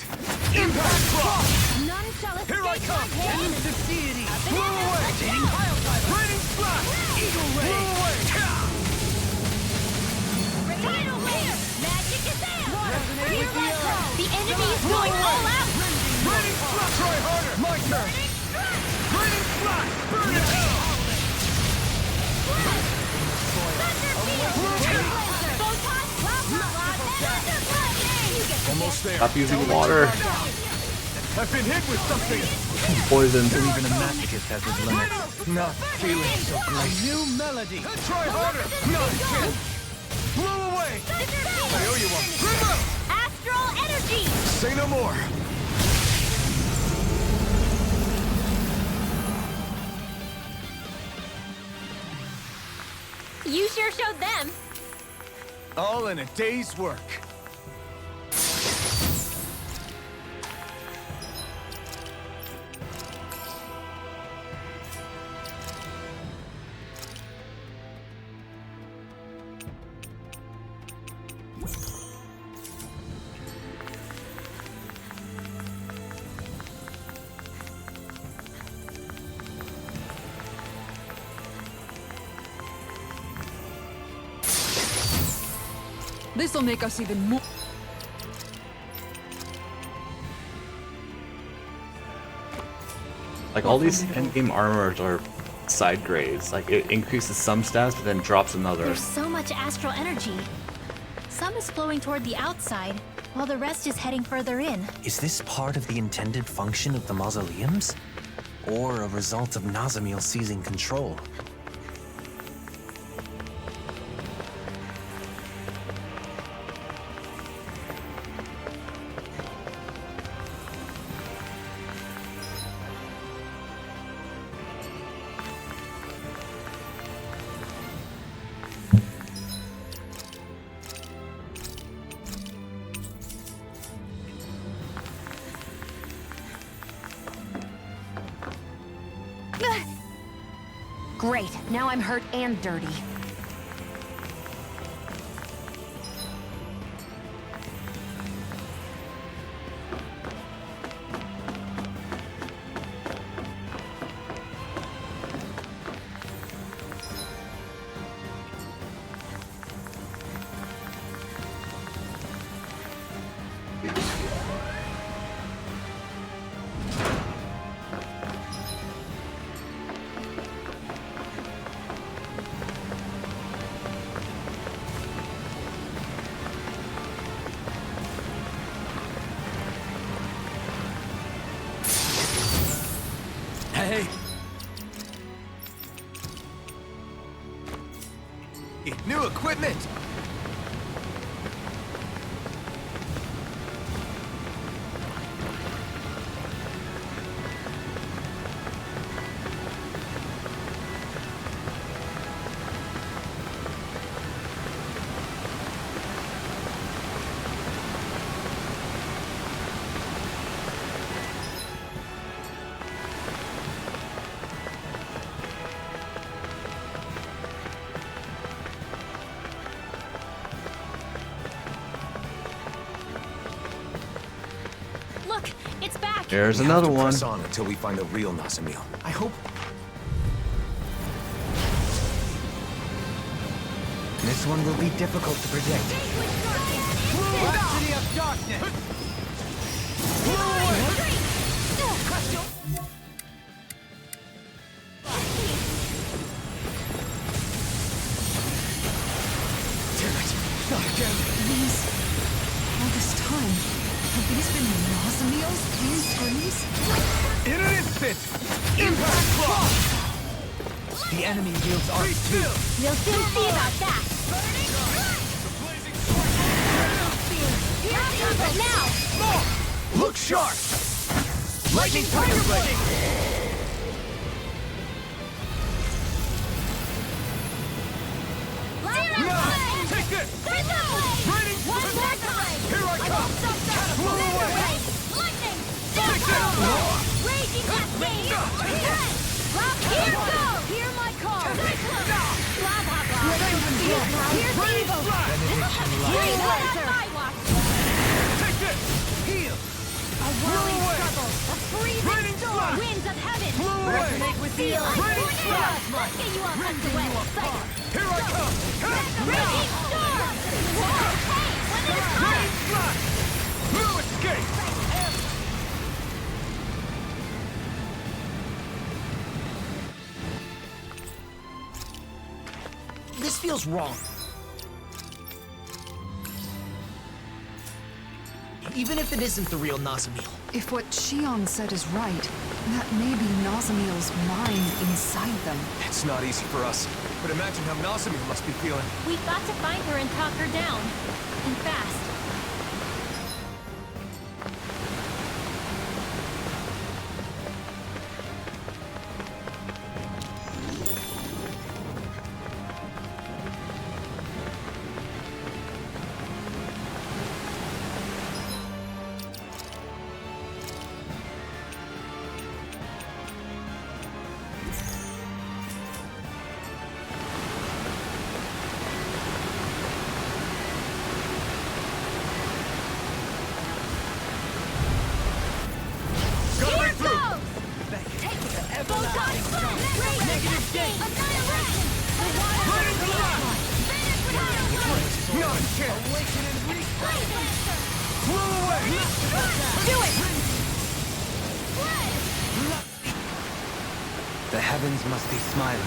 Speaker 4: Impact block!
Speaker 1: None shall escape.
Speaker 4: Here I come! Use the deity! Blow away! Raining splash! Eagle ray! Blow away!
Speaker 1: Tidal wave. Magic is there.
Speaker 4: Resonate with the earth!
Speaker 1: The enemy is going all out.
Speaker 4: Raining splash! Try harder! My turn! Raining splash! Burn it!
Speaker 2: Almost there.
Speaker 16: Stop using water.
Speaker 4: I've been hit with something.
Speaker 16: Poison.
Speaker 12: So even a masochist has his limits.
Speaker 4: Not feeling so great. A new melody. Try harder. Not a chance. Blow away. I owe you one. River.
Speaker 1: Astral energy.
Speaker 4: Say no more.
Speaker 1: You sure showed them.
Speaker 4: All in a day's work.
Speaker 5: This'll make us even more.
Speaker 16: Like all these endgame armors are side grades. Like it increases some stats but then drops another.
Speaker 1: There's so much astral energy. Some is flowing toward the outside, while the rest is heading further in.
Speaker 6: Is this part of the intended function of the mausoleums? Or a result of Nazamil seizing control?
Speaker 11: Great, now I'm hurt and dirty.
Speaker 4: Hey! New equipment!
Speaker 1: Look, it's back.
Speaker 12: There's
Speaker 2: We have
Speaker 12: another
Speaker 2: to
Speaker 12: one.
Speaker 2: press on until we find a real Nazamil.
Speaker 19: I hope.
Speaker 12: This one will be difficult to predict.
Speaker 18: Velocity of darkness!
Speaker 5: Not again. These... all this time, have these been Nazamils, these enemies?
Speaker 4: In an instant! Impact Cross! The enemy wields our too.
Speaker 1: We'll soon see about that. But now!
Speaker 4: Look sharp! Lightning Tiger Blade! Take this! Raining
Speaker 1: One more time!
Speaker 4: Here I come! Blow away!
Speaker 1: Lightning!
Speaker 4: Take this!
Speaker 1: Raging Cascade! Here goes! Hear my call! Lava Blast! Here's Evo! Freeze Blazer!
Speaker 4: Take this!
Speaker 18: Heal!
Speaker 1: A whirling struggle! A freezing storm! Winds of heaven!
Speaker 4: Resonate
Speaker 18: with
Speaker 1: the earth!
Speaker 4: Raining
Speaker 1: Let's get you all tucked away!
Speaker 4: Here I come!
Speaker 1: Raging storm! Whoa! Hey! When it's
Speaker 4: Raining Blast! No escape!
Speaker 19: This feels wrong. Even if it isn't the real Nazamil.
Speaker 5: If what Shion said is right, that may be Nazamil's mind inside them.
Speaker 2: It's not easy for us, but imagine how Nazamil must be feeling.
Speaker 1: We've got to find her and talk her down. And fast.
Speaker 12: The heavens must be smiling.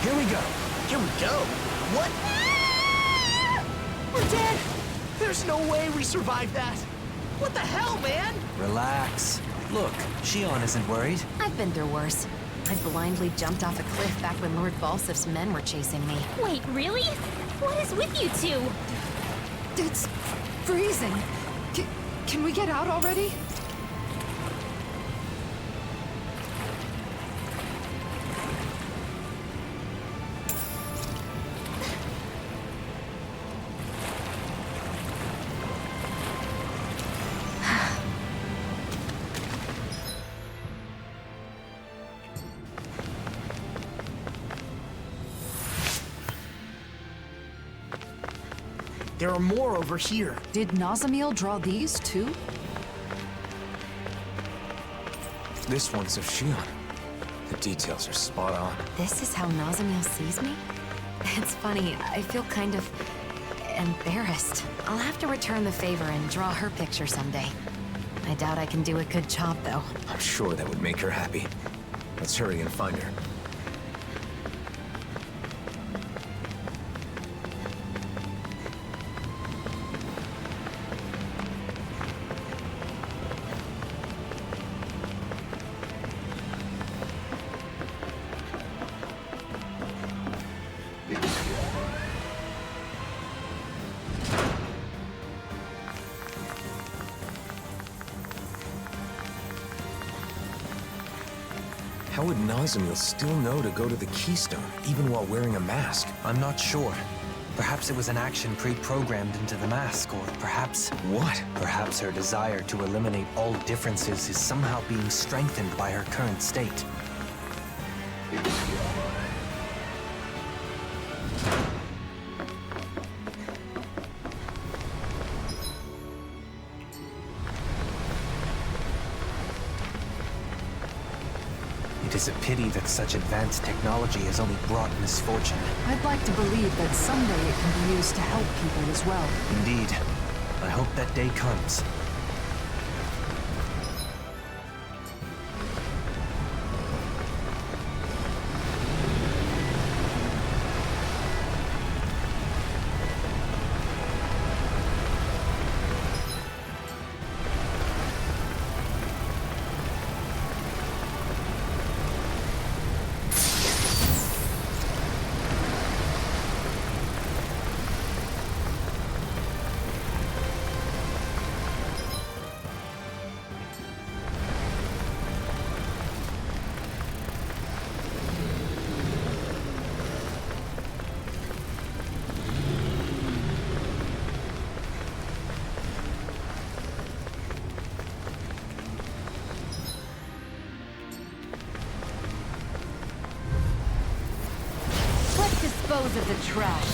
Speaker 19: Here we go. Here we go. What? We're dead. There's no way we survived that. What the hell, man?
Speaker 12: Relax. Look, Shion isn't worried.
Speaker 11: I've been through worse. I blindly jumped off a cliff back when Lord Balsif's men were chasing me.
Speaker 1: Wait, really? What is with you two?
Speaker 5: It's freezing. Can we get out already?
Speaker 7: there are more over here.
Speaker 5: Did Nazamiel draw these too?
Speaker 2: This one's of Shion. The details are spot on.
Speaker 11: This is how Nazamiel sees me? It's funny, I feel kind of embarrassed. I'll have to return the favor and draw her picture someday. I doubt I can do a good job, though.
Speaker 2: I'm sure that would make her happy. Let's hurry and find her. How would Nazamiel still know to go to the Keystone, even while wearing a mask?
Speaker 6: I'm not sure. Perhaps it was an action pre-programmed into the mask, or perhaps...
Speaker 2: What?
Speaker 6: Perhaps her desire to eliminate all differences is somehow being strengthened by her current state. It is a pity that such advanced technology has only brought misfortune.
Speaker 5: I'd like to believe that someday it can be used to help people as well.
Speaker 6: Indeed. I hope that day comes.
Speaker 18: Dispose of the trash.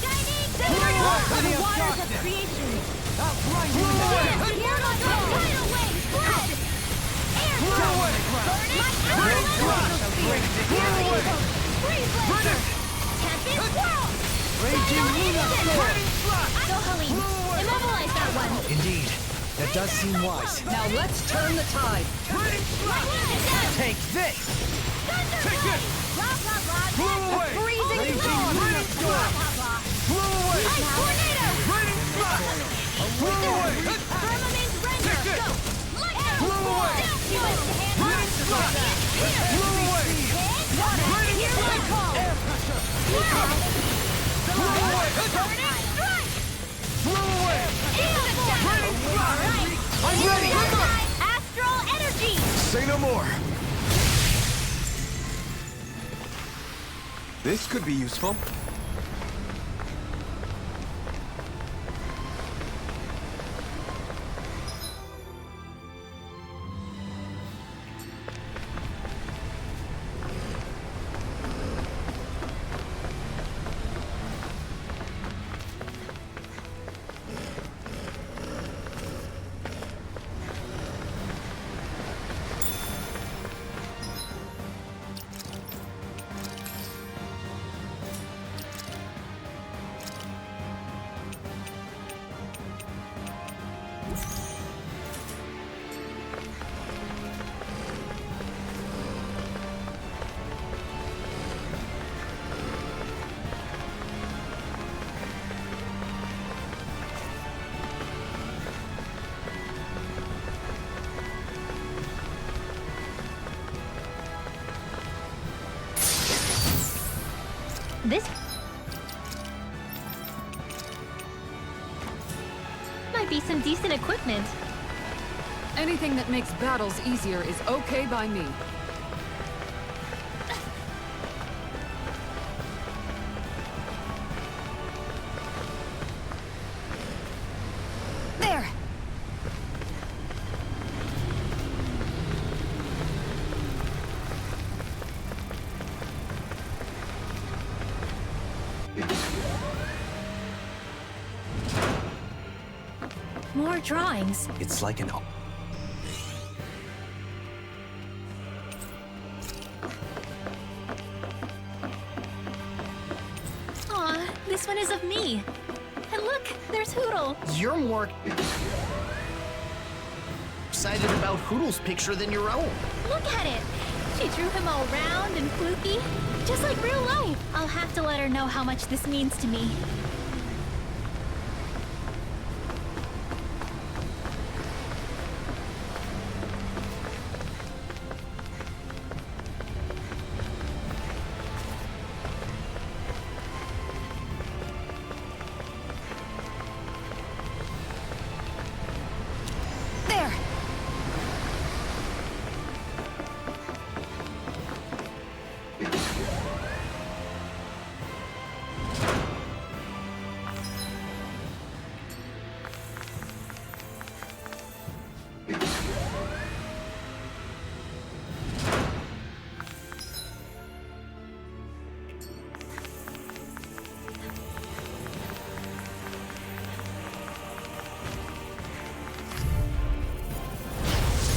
Speaker 8: Shining silver drop on the waters of creation. Tidal wave, flood. Air burning. My elemental sphere. Freeze laser. Tempest whirl.
Speaker 18: Raging Luna Storm.
Speaker 1: Go, Helene. Immobilize that one.
Speaker 6: Indeed. That does seem wise.
Speaker 18: Now let's turn the tide.
Speaker 6: Take this!
Speaker 18: Take this!
Speaker 6: away!
Speaker 18: Freezing storm!
Speaker 6: Blow away!
Speaker 18: Ice tornado!
Speaker 6: Raining frost! Blow away!
Speaker 18: Thermamines render!
Speaker 6: Take this!
Speaker 18: Go! Lightning!
Speaker 6: Blow away!
Speaker 18: Raining frost!
Speaker 6: Blow away!
Speaker 18: Raining hear my call! Air pressure!
Speaker 6: Blow away!
Speaker 18: Burning strike!
Speaker 6: Blow away! Raining frost! I'm ready!
Speaker 18: Astral energy!
Speaker 10: Say no more! This could be useful.
Speaker 1: This might be some decent equipment.
Speaker 5: Anything that makes battles easier is okay by me.
Speaker 11: There!
Speaker 1: More drawings.
Speaker 6: It's like an...
Speaker 1: Aw, this one is of me. And look, there's Hootle.
Speaker 19: You're more excited about Hootle's picture than your own.
Speaker 1: Look at it. She drew him all round and fluky, just like real life. I'll have to let her know how much this means to me.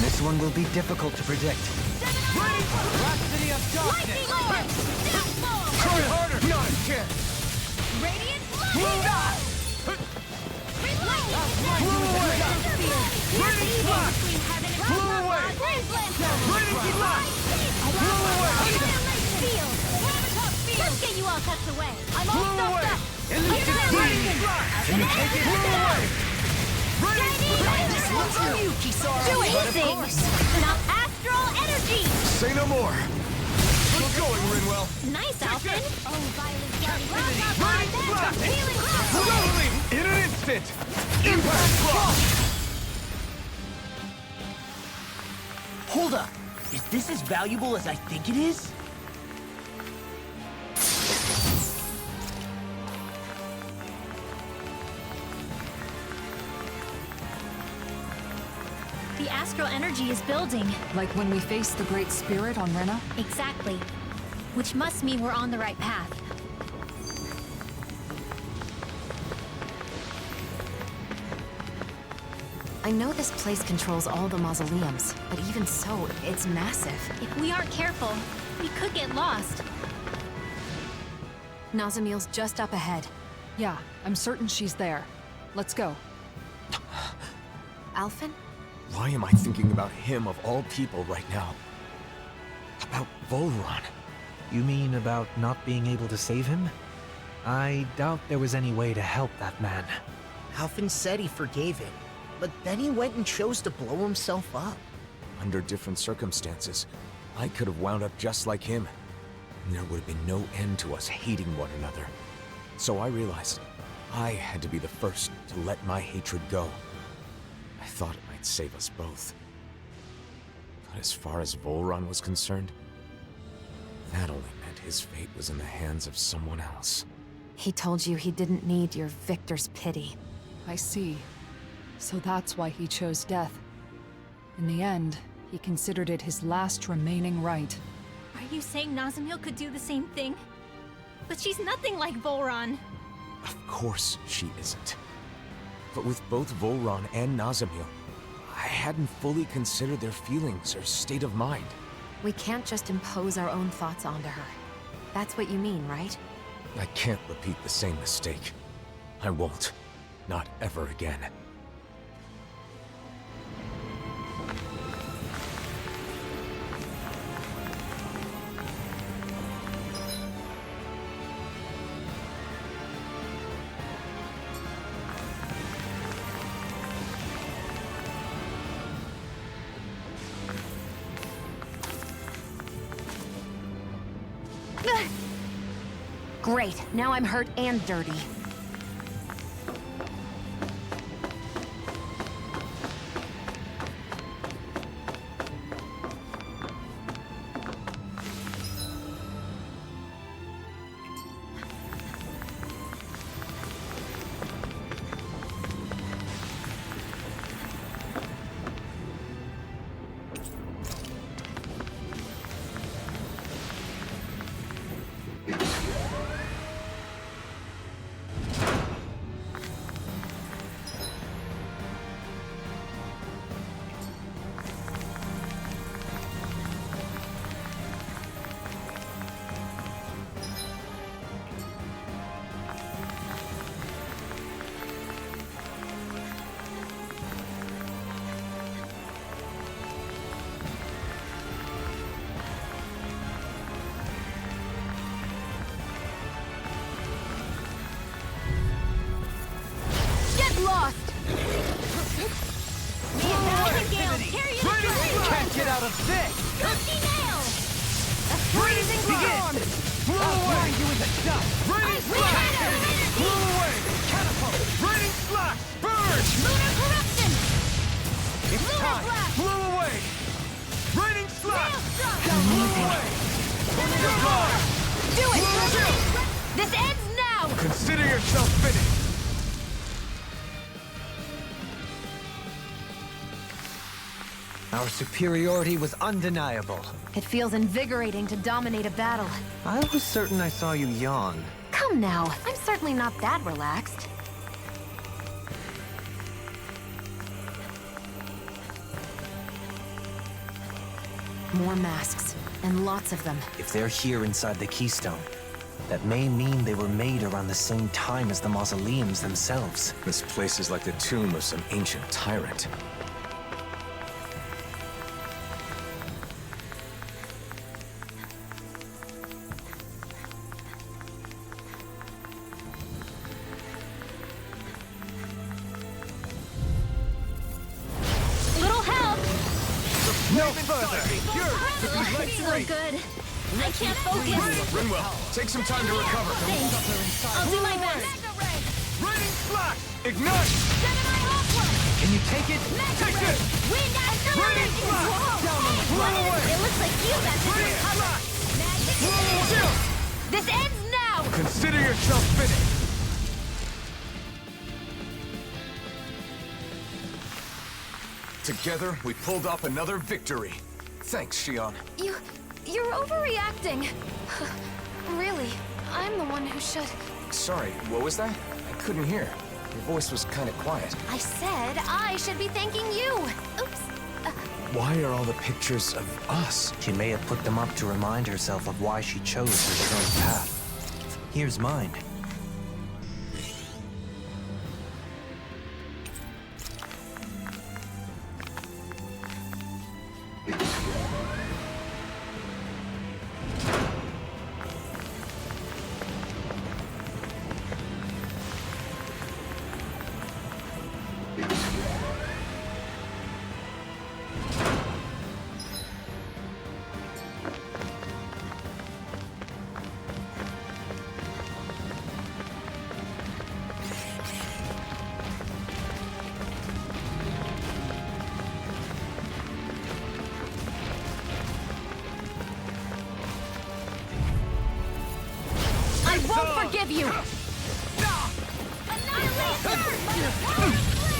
Speaker 12: This one will be difficult to predict.
Speaker 18: Rhapsody of darkness! Try harder! Not a chance! Radiant Blue Dot! Blew away! Radiant Flash! Blew away! Radiant Flash! Blew away!
Speaker 1: Let's get you all tucked away. I'm all
Speaker 18: Blew
Speaker 1: stuffed
Speaker 18: away!
Speaker 1: up.
Speaker 18: Elusive Radiant Flash! Can you take it? Blew away!
Speaker 19: This one's for you, Kisara.
Speaker 1: Do it!
Speaker 19: But of course.
Speaker 1: Enough astral energy!
Speaker 9: Say no more. Keep going, Rinwell.
Speaker 1: Nice, Alfred. Oh, Violet Jelly.
Speaker 18: Radiant Flash!
Speaker 9: Totally! In an instant! Impact Flash!
Speaker 19: Hold up. Is this as valuable as I think it is?
Speaker 1: The astral energy is building.
Speaker 5: Like when we faced the Great Spirit on Rena?
Speaker 1: Exactly. Which must mean we're on the right path.
Speaker 11: I know this place controls all the mausoleums, but even so, it's massive.
Speaker 1: If we aren't careful, we could get lost.
Speaker 11: Nazamiel's just up ahead.
Speaker 5: Yeah, I'm certain she's there. Let's go.
Speaker 11: Alphen?
Speaker 2: Why am I thinking about him of all people right now? About Volron.
Speaker 6: You mean about not being able to save him? I doubt there was any way to help that man.
Speaker 19: Alphen said he forgave him, but then he went and chose to blow himself up.
Speaker 2: Under different circumstances, I could have wound up just like him. And there would have been no end to us hating one another. So I realized I had to be the first to let my hatred go. I thought it might save us both. But as far as Volron was concerned, that only meant his fate was in the hands of someone else.
Speaker 11: He told you he didn't need your victor's pity.
Speaker 5: I see. So that's why he chose death. In the end, he considered it his last remaining right.
Speaker 1: Are you saying Nazamiel could do the same thing? But she's nothing like Volron.
Speaker 2: Of course she isn't. But with both Volron and Nazamiel, I hadn't fully considered their feelings or state of mind.
Speaker 11: We can't just impose our own thoughts onto her. That's what you mean, right?
Speaker 2: I can't repeat the same mistake. I won't. Not ever again.
Speaker 11: Great, now I'm hurt and dirty.
Speaker 18: out of this!
Speaker 1: Gusty nail!
Speaker 18: A freezing storm! I'll grind you into dust!
Speaker 1: Raining slash!
Speaker 18: Blow away! Catapult! Raining slash! Burn!
Speaker 1: Lunar corruption!
Speaker 18: It's
Speaker 1: Lunar
Speaker 18: time!
Speaker 1: blast!
Speaker 18: Blow away! Raining slash!
Speaker 1: Amazing! Do it!
Speaker 18: Blow
Speaker 1: This ends now!
Speaker 18: Consider yourself finished!
Speaker 6: Our superiority was undeniable.
Speaker 11: It feels invigorating to dominate a battle.
Speaker 6: I was certain I saw you yawn.
Speaker 11: Come now, I'm certainly not that relaxed. More masks, and lots of them.
Speaker 12: If they're here inside the Keystone, that may mean they were made around the same time as the mausoleums themselves.
Speaker 2: This place is like the tomb of some ancient tyrant.
Speaker 1: Little help!
Speaker 18: No further!
Speaker 1: I feel good. I can't focus.
Speaker 2: Rinwell, take some time to recover.
Speaker 1: Thanks. I'll do my best.
Speaker 18: Raining slash! Ignite! Can you take it? Take this!
Speaker 1: Wind accelerating!
Speaker 18: Whoa! Down on the floor!
Speaker 1: It looks like you got this
Speaker 18: Raining
Speaker 1: recovered.
Speaker 18: slash! Chill!
Speaker 1: This ends now!
Speaker 18: Consider yourself finished!
Speaker 2: Together, we pulled off another victory. Thanks, Shion.
Speaker 11: You're overreacting. Really, I'm the one who should...
Speaker 2: Sorry, what was that? I couldn't hear. Your voice was kind of quiet.
Speaker 11: I said I should be thanking you. Oops.
Speaker 2: Why are all the pictures of us?
Speaker 12: She may have put them up to remind herself of why she chose her current path. Here's mine.
Speaker 11: I won't forgive you!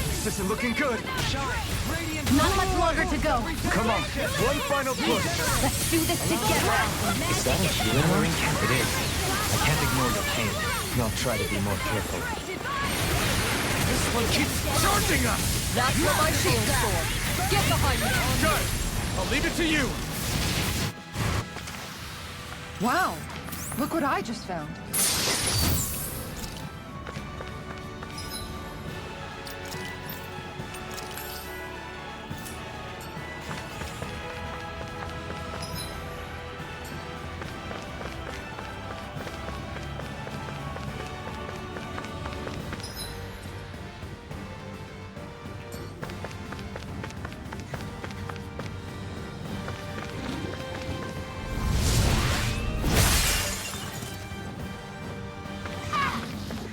Speaker 18: This isn't looking good!
Speaker 11: Not much longer to go.
Speaker 18: Come on, one final push!
Speaker 11: Let's do this together!
Speaker 12: Is that a healing ring? It is. I can't ignore your pain. I'll try to be more careful.
Speaker 18: This one keeps charging us!
Speaker 11: That's what my shield's for. Get behind me!
Speaker 18: Good! I'll leave it to you!
Speaker 5: Wow, look what I just found.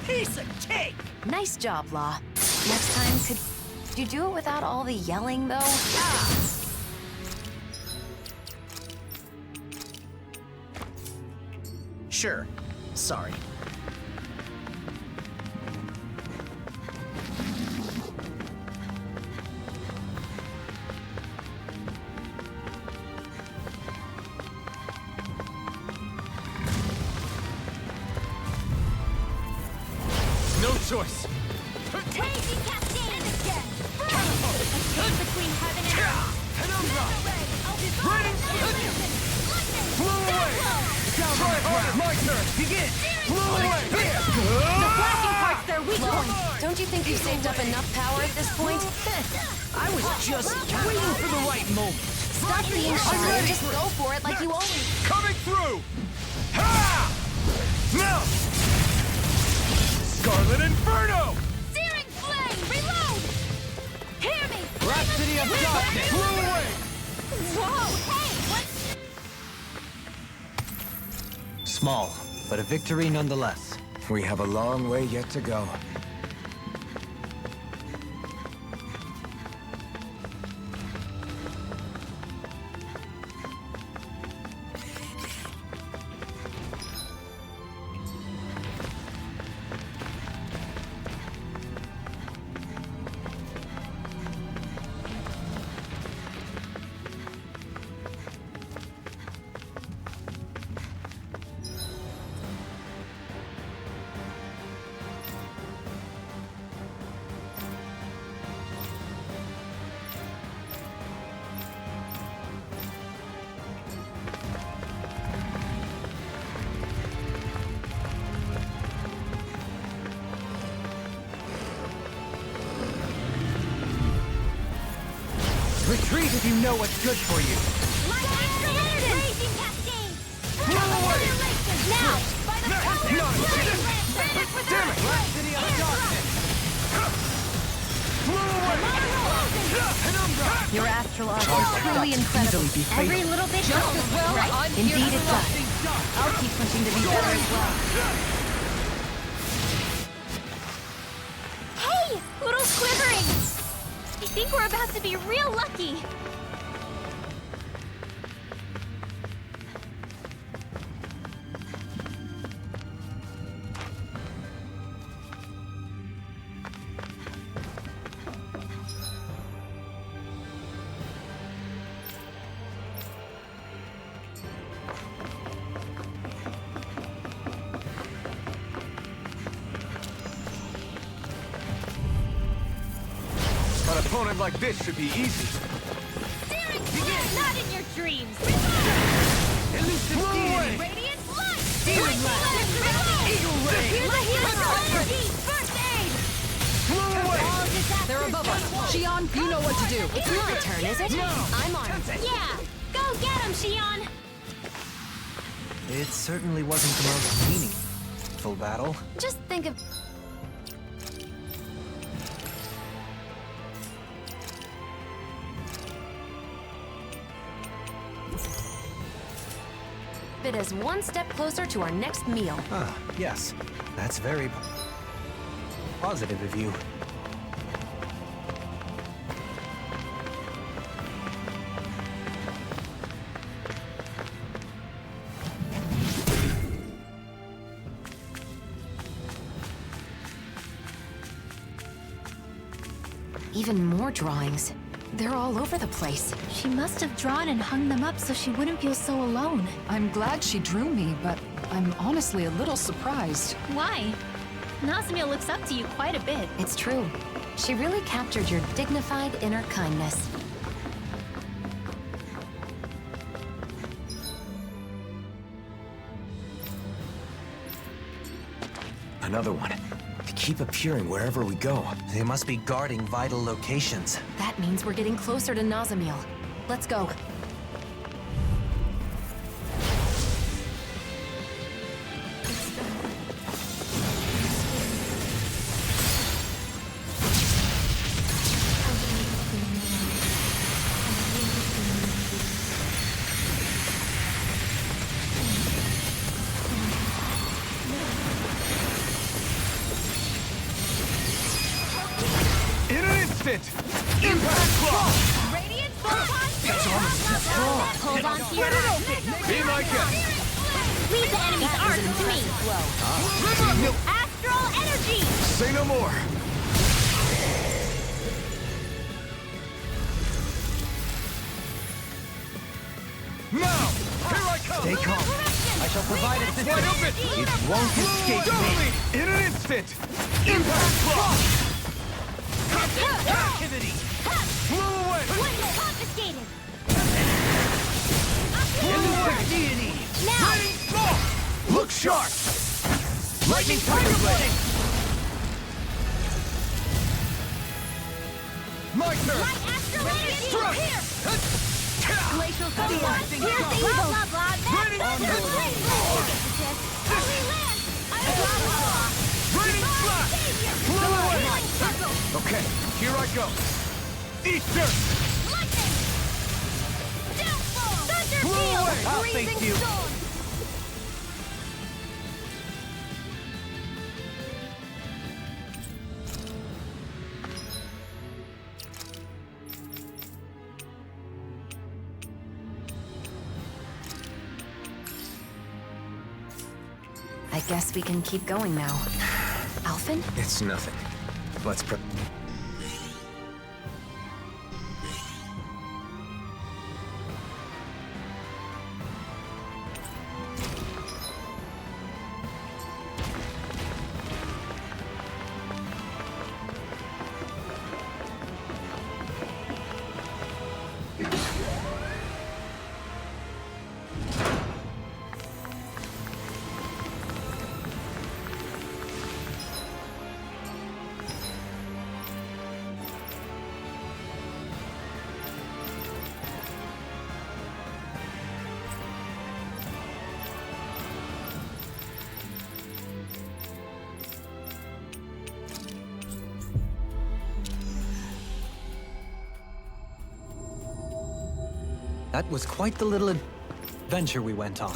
Speaker 18: Piece of cake!
Speaker 11: Nice job, Law. Next time, could you do it without all the yelling, though?
Speaker 7: Sure. Sorry.
Speaker 18: No choice!
Speaker 1: Crazy cascade! Between heaven and earth!
Speaker 18: Raining blow away! Try harder! My turn! Begin! Blow away!
Speaker 11: The flashing part's their weak point. Don't you think you've saved up enough power at this point?
Speaker 18: I was just waiting for the right moment.
Speaker 11: Stop being shy and just go for it like you always...
Speaker 18: Coming through! Ha! Now! Scarlet Inferno!
Speaker 1: Searing flame! Reload! Hear me!
Speaker 18: Rhapsody of Darkness! Blow away!
Speaker 8: Whoa, hey, what?
Speaker 6: Small, but a victory nonetheless.
Speaker 2: We have a long way yet to go.
Speaker 4: Retreat if you know what's good for you.
Speaker 8: Now, by the power of flame!
Speaker 4: Damn it! Black City of Darkness! Flew away!
Speaker 11: Your astral art is truly incredible.
Speaker 1: Every little bit
Speaker 11: Just
Speaker 1: counts,
Speaker 11: as well,
Speaker 1: right?
Speaker 11: I'm here
Speaker 1: Indeed
Speaker 11: to
Speaker 1: it
Speaker 11: love.
Speaker 1: does.
Speaker 11: I'll keep pushing to be better as well.
Speaker 1: Hey! Poodle's quivering! I think we're about to be real lucky.
Speaker 4: An opponent like this should be easy.
Speaker 1: Not in your dreams.
Speaker 4: Elusive deity!
Speaker 1: Radiant light!
Speaker 4: Stealing Blast! Eagle Ray!
Speaker 1: First aid!
Speaker 4: Flew away!
Speaker 5: They're above us. Xion, you know what to do.
Speaker 11: It's my turn, is it? I'm armed.
Speaker 1: Yeah! Go get him, Xion!
Speaker 12: It certainly wasn't the most meaningful battle.
Speaker 1: Just think of...
Speaker 11: It is one step closer to our next meal.
Speaker 12: Ah, yes. That's very positive of you.
Speaker 11: Even more drawings. They're all over the place.
Speaker 1: She must have drawn and hung them up so she wouldn't feel so alone.
Speaker 5: I'm glad she drew me, but I'm honestly a little surprised.
Speaker 1: Why? Nazmia looks up to you quite a bit.
Speaker 11: It's true. She really captured your dignified inner kindness.
Speaker 2: Another one. They keep appearing wherever we go.
Speaker 12: They must be guarding vital locations.
Speaker 11: That means we're getting closer to Nazamiel. Let's go.
Speaker 4: In an instant! Impact Claw!
Speaker 1: Radiant photon!
Speaker 4: That's almost too strong!
Speaker 1: Hold on to your
Speaker 4: Be my guest!
Speaker 1: Leave the enemy's arc to me! Astral energy!
Speaker 4: Say no more! Now! Here I come!
Speaker 12: Stay calm. I shall provide assistance.
Speaker 4: Wide open!
Speaker 12: It won't escape me.
Speaker 4: In an instant! Impact Claw!
Speaker 18: Activity!
Speaker 4: Flew away!
Speaker 1: Confiscated!
Speaker 18: Elusive deity!
Speaker 1: Now!
Speaker 4: Lightning Claw! Look sharp! Lightning Tiger Blade! My turn!
Speaker 1: Light astral energy!
Speaker 4: Strike!
Speaker 1: Here! Glacial
Speaker 18: Blah,
Speaker 1: Here's
Speaker 18: blah,
Speaker 1: the
Speaker 18: blah,
Speaker 1: evil! Blah, blah, blah!
Speaker 4: Raining
Speaker 1: That's
Speaker 4: Thunder! Raining Slash! Flew away! Okay, here I go. Easter!
Speaker 18: I'll face you.
Speaker 11: I guess we can keep going now. Alphen?
Speaker 2: It's nothing. Let's prep.
Speaker 6: That was quite the little adventure we went on.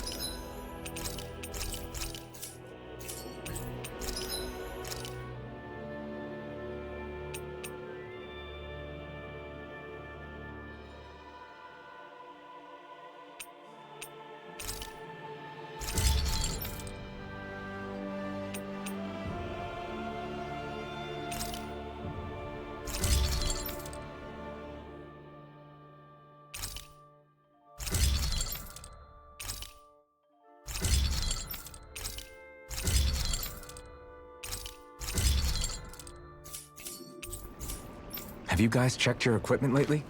Speaker 2: Have you guys checked your equipment lately?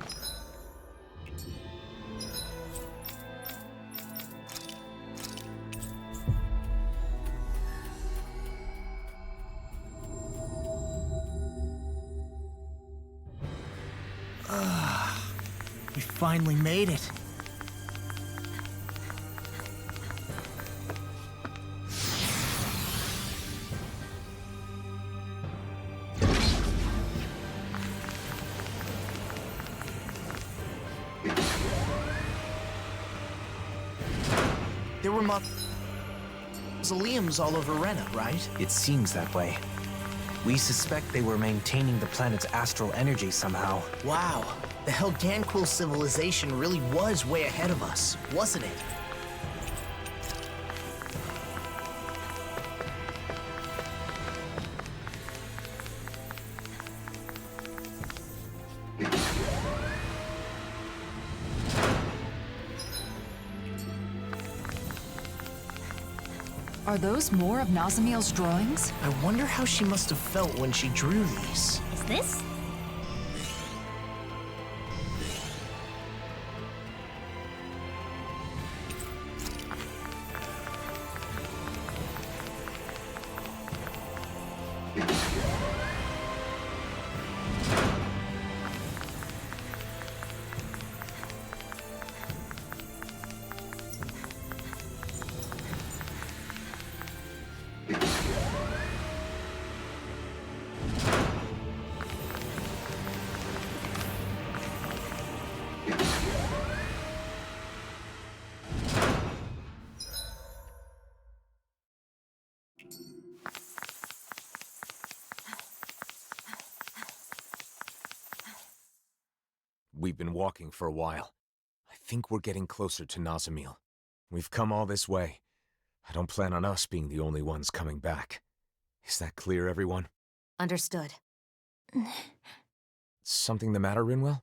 Speaker 19: We finally made it. There were mausoleums all over Rena, right?
Speaker 6: It seems that way. We suspect they were maintaining the planet's astral energy somehow.
Speaker 19: Wow, the Helganquil civilization really was way ahead of us, wasn't it?
Speaker 5: Are those more of Nazamiel's drawings?
Speaker 19: I wonder how she must have felt when she drew these.
Speaker 1: Is this?
Speaker 2: We've been walking for a while. I think we're getting closer to Nazamiel. We've come all this way. I don't plan on us being the only ones coming back. Is that clear, everyone?
Speaker 11: Understood.
Speaker 2: Something the matter, Rinwell?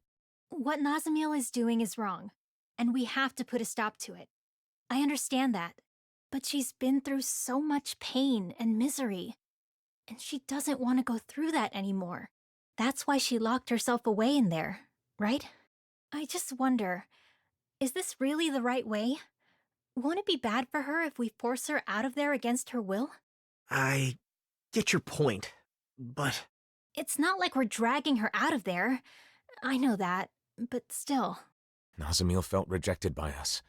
Speaker 1: What Nazamiel is doing is wrong, and we have to put a stop to it. I understand that, but she's been through so much pain and misery, and she doesn't want to go through that anymore. That's why she locked herself away in there, right? I just wonder, is this really the right way? Won't it be bad for her if we force her out of there against her will?
Speaker 19: I get your point, but...
Speaker 1: It's not like we're dragging her out of there. I know that, but still.
Speaker 2: Nazamiel felt rejected by us.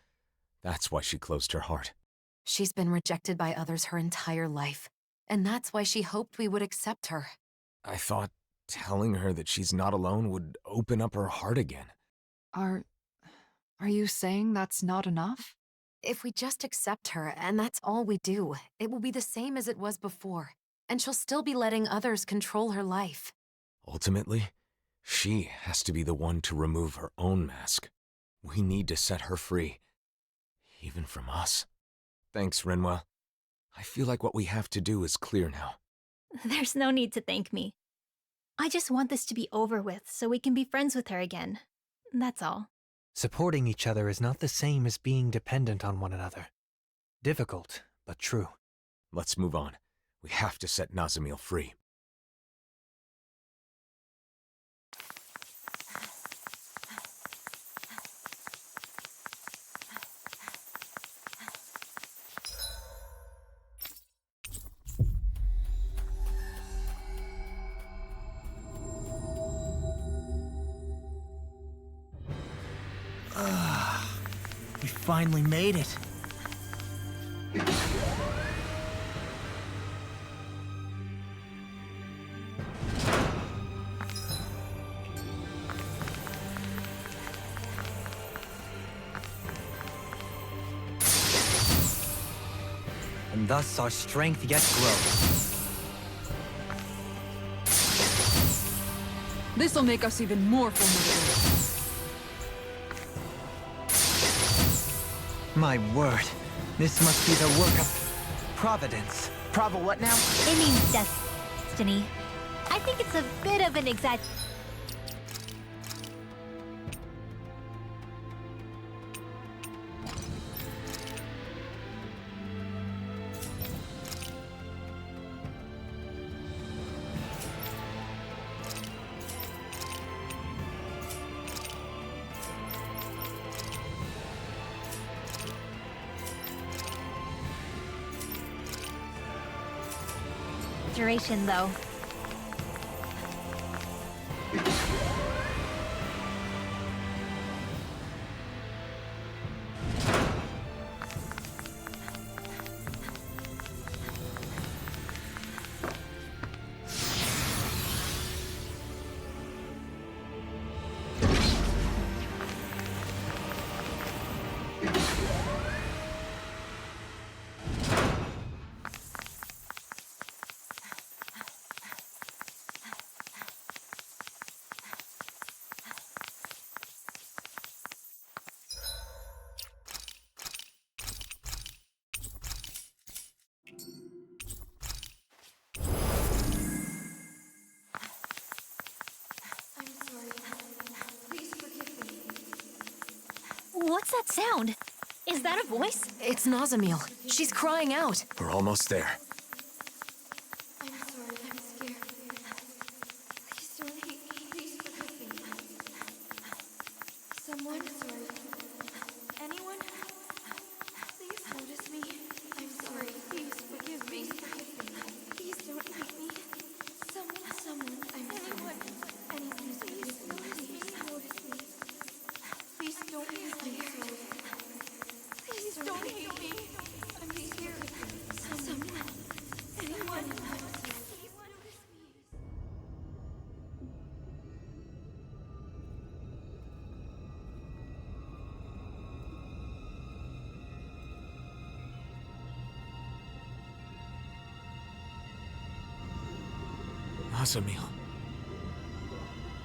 Speaker 2: That's why she closed her heart.
Speaker 11: She's been rejected by others her entire life, and that's why she hoped we would accept her.
Speaker 2: I thought telling her that she's not alone would open up her heart again.
Speaker 5: Are Are you saying that's not enough?
Speaker 11: If we just accept her, and that's all we do, it will be the same as it was before, and she'll still be letting others control her life.
Speaker 2: Ultimately, she has to be the one to remove her own mask. We need to set her free. Even from us. Thanks, Renwell. I feel like what we have to do is clear now.
Speaker 1: There's no need to thank me. I just want this to be over with so we can be friends with her again. That's all.
Speaker 6: Supporting each other is not the same as being dependent on one another. Difficult, but true.
Speaker 2: Let's move on. We have to set Nazamil free.
Speaker 19: We finally made it.
Speaker 6: And thus our strength yet grows.
Speaker 5: This'll make us even more formidable.
Speaker 6: My word, this must be the work of Providence.
Speaker 19: Prova what now?
Speaker 1: It means destiny. I think it's a bit of an exaggeration. Though. What's that sound? Is that a voice?
Speaker 11: It's Nazamil. She's crying out.
Speaker 2: We're almost there.
Speaker 20: I'm sorry, I'm scared. Please don't hate me. Please forgive me. Someone? Sorry. Anyone? Please notice me. I'm sorry. Please forgive me. Please don't hate me. Someone. I'm sorry. Anyone, please notice me. Please don't hate me. I'm sorry. Please don't hate me. I'm scared. Someone. Anyone.
Speaker 2: Nazamil.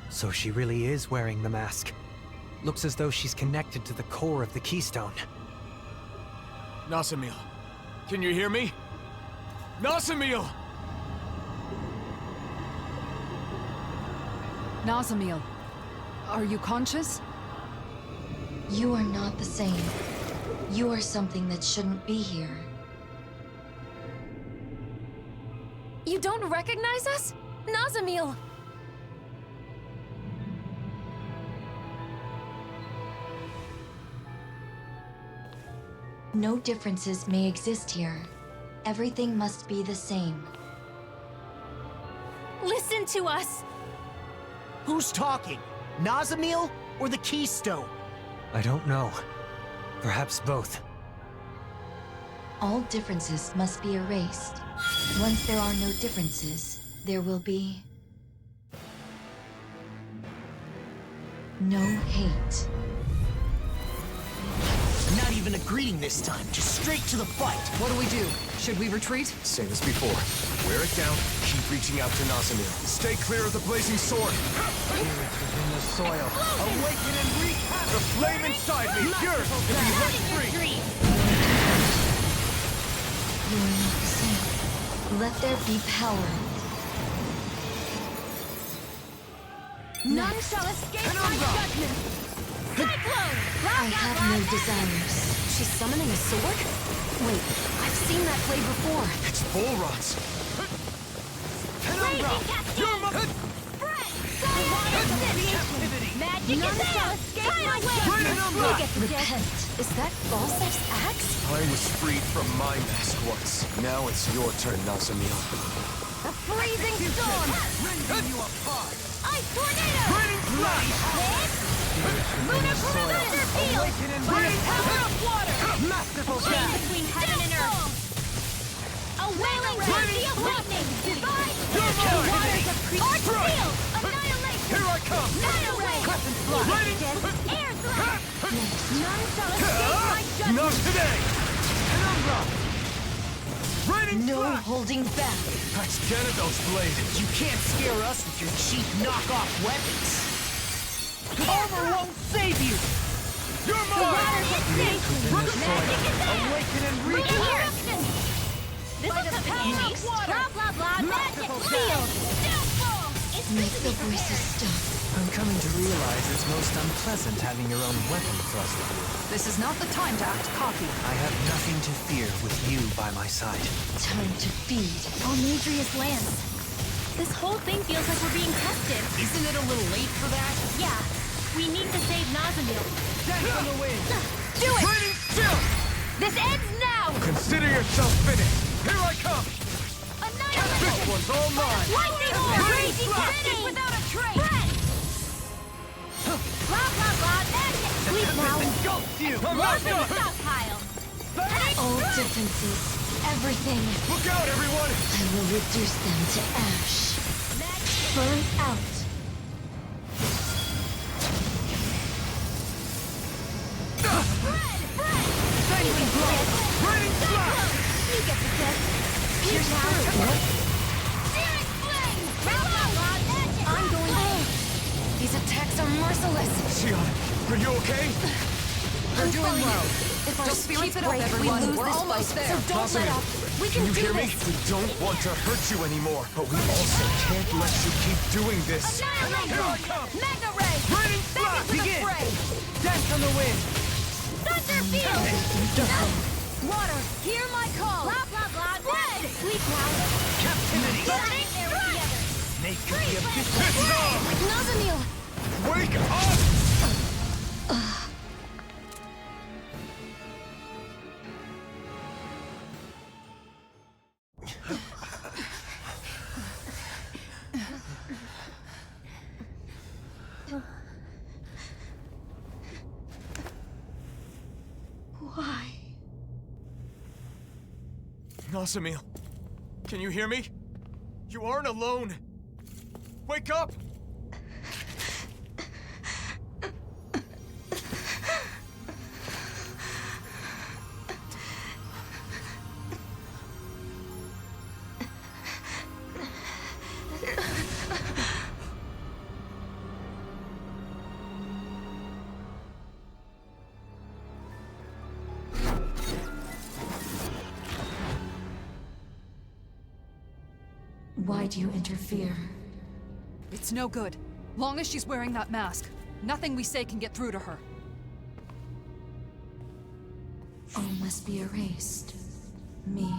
Speaker 6: So she really is wearing the mask. Looks as though she's connected to the core of the keystone.
Speaker 2: Nazamil, can you hear me? Nazamil!
Speaker 5: Nazamil, are you conscious?
Speaker 3: You are not the same. You are something that shouldn't be here.
Speaker 11: You don't recognize us? Nazamil!
Speaker 3: No differences may exist here. Everything must be the same.
Speaker 1: Listen to us!
Speaker 19: Who's talking? Nazamil or the Keystone?
Speaker 6: I don't know. Perhaps both.
Speaker 3: All differences must be erased. Once there are no differences, there will be no hate.
Speaker 19: even a greeting this time, just straight to the fight.
Speaker 5: What do we do? Should we retreat?
Speaker 2: Same as before. Wear it down, keep reaching out to Nazamil. Stay clear of the blazing sword.
Speaker 4: Spirits within the soil. Awaken and recapture! The flame inside me, yours to be let free!
Speaker 3: You are not the same. Let there be power.
Speaker 20: None shall escape my judgment! Cyclone!
Speaker 3: I have no desires.
Speaker 11: She's summoning a sword? Wait, I've seen that blade before.
Speaker 2: It's bull rods.
Speaker 20: Blazing cascade! Spread! Magic is there! Tidal wave! Look at the
Speaker 11: Repent. Is that Balsef's axe?
Speaker 2: I was freed from my mask once. Now it's your turn, Nazamil.
Speaker 20: A freezing storm!
Speaker 4: Rending you apart!
Speaker 20: Ice tornado!
Speaker 4: Burning flash!
Speaker 20: Lunar thunder field!
Speaker 4: Awaken and
Speaker 20: Burning power of water!
Speaker 4: Masterful
Speaker 20: Flame
Speaker 4: dash!
Speaker 20: between heaven and earth! A wailing sea of lightning! Divine! Waters of creation! Field! Annihilation!
Speaker 4: Here I come!
Speaker 20: Tidal wave!
Speaker 4: Crescent flash!
Speaker 20: Air thrust! None shall escape my judgment!
Speaker 4: Not today! Penumbra! Raining
Speaker 3: No
Speaker 4: flash!
Speaker 3: holding back.
Speaker 2: That's Ganadol's blade.
Speaker 19: You can't scare us with your cheap knockoff weapons.
Speaker 18: Armor won't save you!
Speaker 4: You're
Speaker 20: The
Speaker 4: mine!
Speaker 20: waters of creation! Magic is there!
Speaker 4: Awaken and
Speaker 20: Lunar
Speaker 4: recapture!
Speaker 20: eruption! This will come in handy! Blah blah blah! Magic! Field! Downfall! It's
Speaker 3: Make the voices stop.
Speaker 6: I'm coming to realize it's most unpleasant having your own weapon thrust at you.
Speaker 5: This is not the time to act cocky.
Speaker 6: I have nothing to fear with you by my side.
Speaker 3: Time to feed.
Speaker 1: Almadrius lands. This whole thing feels like we're being tested.
Speaker 19: Isn't it a little late for that?
Speaker 1: Yeah, we need to save Nazamil.
Speaker 4: Dance on the wind!
Speaker 20: Do it!
Speaker 4: Raining chill!
Speaker 20: This ends now!
Speaker 4: Consider yourself finished! Here I come! This
Speaker 20: Annihilation!
Speaker 4: one's all mine!
Speaker 20: Lightning orb! Crazy casting without a trace! Spread! Blah blah blah! Magic! Sleep now!
Speaker 4: Engulfs you!
Speaker 20: Lost in the stockpile!
Speaker 3: All differences, everything.
Speaker 4: Look out, everyone!
Speaker 3: I will reduce them to ash. Burn out.
Speaker 4: Sanguine blow! Raining flash!
Speaker 20: You get the gist.
Speaker 3: Pierce through.
Speaker 20: Searing flame! Blah blah blah! Magic!
Speaker 11: I'm going. These attacks are merciless.
Speaker 2: Sion, are you okay?
Speaker 5: We're doing well.
Speaker 11: If our
Speaker 5: Just
Speaker 11: spirits
Speaker 5: keep it up,
Speaker 11: break, we
Speaker 5: everyone.
Speaker 11: lose
Speaker 5: We're
Speaker 11: this
Speaker 5: almost
Speaker 11: fight.
Speaker 5: there.
Speaker 11: So don't let
Speaker 2: Nazamil,
Speaker 11: up. We
Speaker 2: can
Speaker 11: can
Speaker 2: you
Speaker 11: do
Speaker 2: hear me?
Speaker 11: this.
Speaker 2: We don't want to hurt you anymore, but we also can't let you keep doing this.
Speaker 20: Annihilation! Mega ray!
Speaker 4: Raining
Speaker 20: Back
Speaker 4: flash!
Speaker 20: into the
Speaker 4: Begin!
Speaker 20: fray!
Speaker 4: Dance on the wind!
Speaker 20: Thunder field! Water, hear my call! Blah blah blah! Red! Sleep now!
Speaker 4: Captivity!
Speaker 20: Burning there together!
Speaker 4: Naked the abyss!
Speaker 11: Nazamil!
Speaker 2: Wake up!
Speaker 20: Why?
Speaker 2: Nazamil, can you hear me? You aren't alone. Wake up!
Speaker 3: Why do you interfere?
Speaker 5: It's no good. Long as she's wearing that mask, nothing we say can get through to her.
Speaker 3: All must be erased. Me,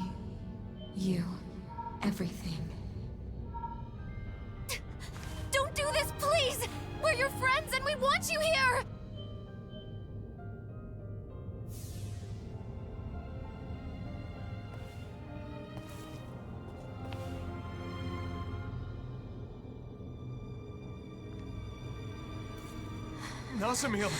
Speaker 3: you, everything.
Speaker 20: Don't do this, please! We're your friends and we want you here!
Speaker 2: Nazamil!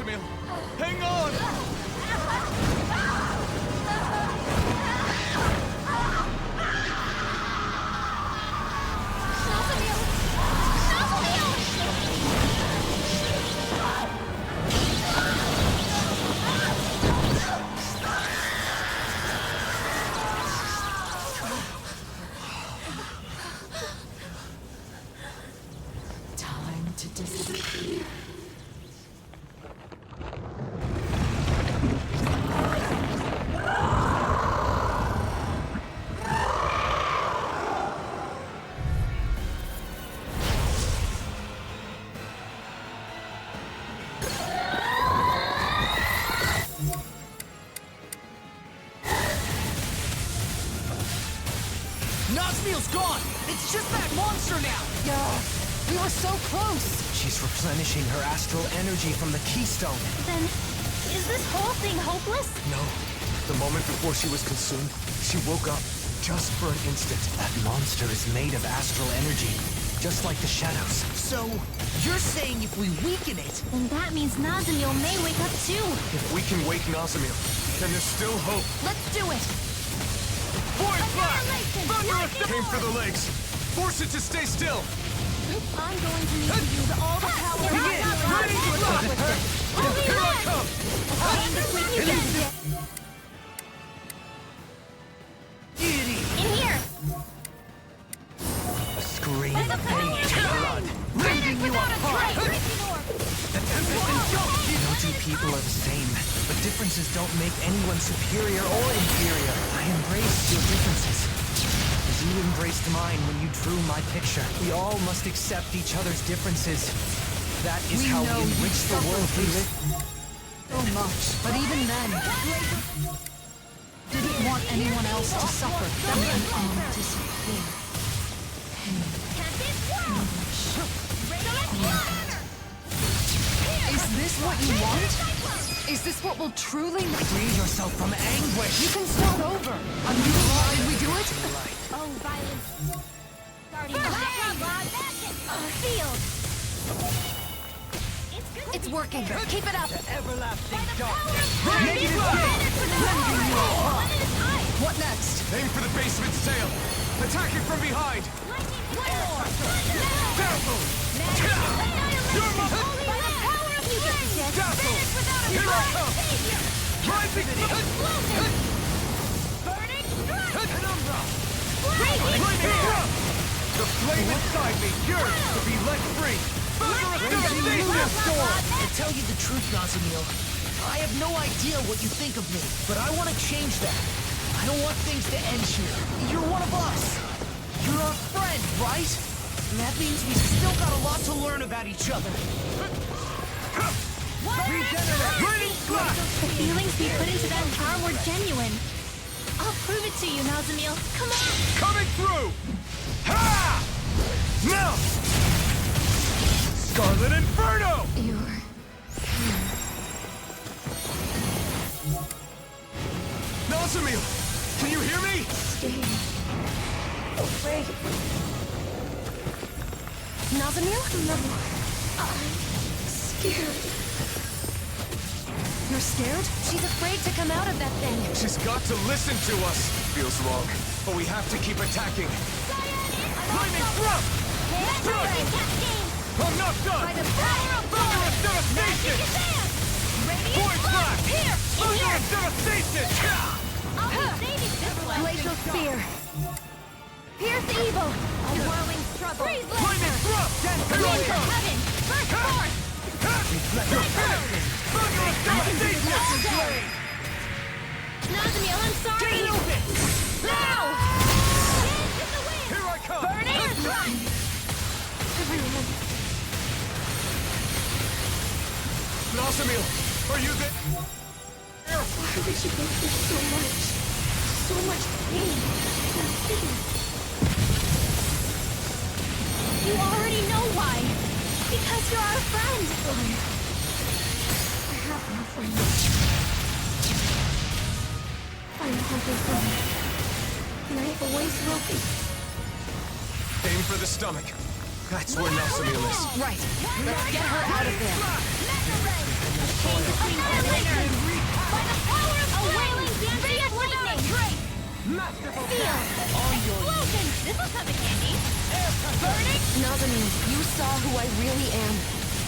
Speaker 4: Nazamil! Hang on!
Speaker 5: Time to disappear.
Speaker 19: Nazmiel's gone! It's just that monster now!
Speaker 5: Yeah, we were so close!
Speaker 17: She's replenishing her astral energy from the keystone.
Speaker 1: Then, is this whole thing hopeless?
Speaker 2: No. The moment before she was consumed, she woke up just for an instant.
Speaker 17: That monster is made of astral energy, just like the shadows.
Speaker 19: So, you're saying if we weaken it...
Speaker 1: Then that means Nazamiel may wake up too.
Speaker 2: If we can wake Nazamiel, then there's still hope.
Speaker 1: Let's do it!
Speaker 4: Void Blast!
Speaker 1: Annihilation!
Speaker 2: Aim for the legs. Force it to stay still.
Speaker 1: I'm going to need to use all the power I have.
Speaker 4: Here I come!
Speaker 1: In here!
Speaker 17: A scream of pain and blood,
Speaker 1: Rending you apart!
Speaker 17: No two people are the same, but differences don't make anyone superior or inferior. I embrace your differences. As you embraced mine when you drew my picture. We all must accept each other's differences. That is how we enrich the world we live.
Speaker 5: So much, but even then, didn't want anyone else to suffer. That can all disappear. Is this what you want? Is this what will truly
Speaker 17: free yourself from anguish?
Speaker 5: You can start over. A new law. Did we do it?
Speaker 1: Oh, violence. Starting field. It's working. Keep it up.
Speaker 4: Everlasting darkness!
Speaker 5: What next?
Speaker 2: Aim for the basement's tail. Attack it from behind.
Speaker 4: Dazzle! You're my... Dazzle! Here I come! Rising! Penumbra! Flaming thrust! The flame inside me yearns to be let free!
Speaker 19: To tell you the truth, Nazamiel, I have no idea what you think of me, but I want to change that. I don't want things to end here. You're one of us. You're our friend, right? And that means we still got a lot to learn about each other.
Speaker 1: The feelings we put into that power were genuine. I'll prove it to you, Nazamiel. Come on!
Speaker 4: Coming through! Ha! Now! Scarlet Inferno!
Speaker 2: Nazamiel! Can you hear me?
Speaker 20: Stay afraid.
Speaker 11: Nazamiel?
Speaker 20: No. I'm scared.
Speaker 11: You're scared? She's afraid to come out of that thing.
Speaker 2: She's got to listen to us. Feels wrong, but we have to keep attacking.
Speaker 4: Flaming thrust! I'm not done!
Speaker 1: By the power of
Speaker 4: Thunderous devastation! Void blast! Thunderous devastation!
Speaker 1: I'll be saving this one.
Speaker 11: Glacial spear. Pierce evil.
Speaker 1: A whirling struggle.
Speaker 4: Flaming thrust! Here I come!
Speaker 1: Heaven! First force!
Speaker 4: You're finished! Thunderous devastation!
Speaker 1: Nazamiel, I'm sorry! Now!
Speaker 4: Here I come!
Speaker 1: Burning!
Speaker 2: Nazamiel, are you there?
Speaker 20: Why did you go through so much? So much pain and fear?
Speaker 1: You already know why. Because you're our friend.
Speaker 20: I have no friends. I'm Hunter's brother. And I have always will be.
Speaker 2: Aim for the stomach. That's where Nazamiel is.
Speaker 11: Right. Let's get her out of there.
Speaker 18: chain between lightning! By the power of a wailing dancing of lightning!
Speaker 19: Masterful
Speaker 18: Feel! Explosion! This'll come in handy! Burning!
Speaker 11: Nazami, you saw who I really am.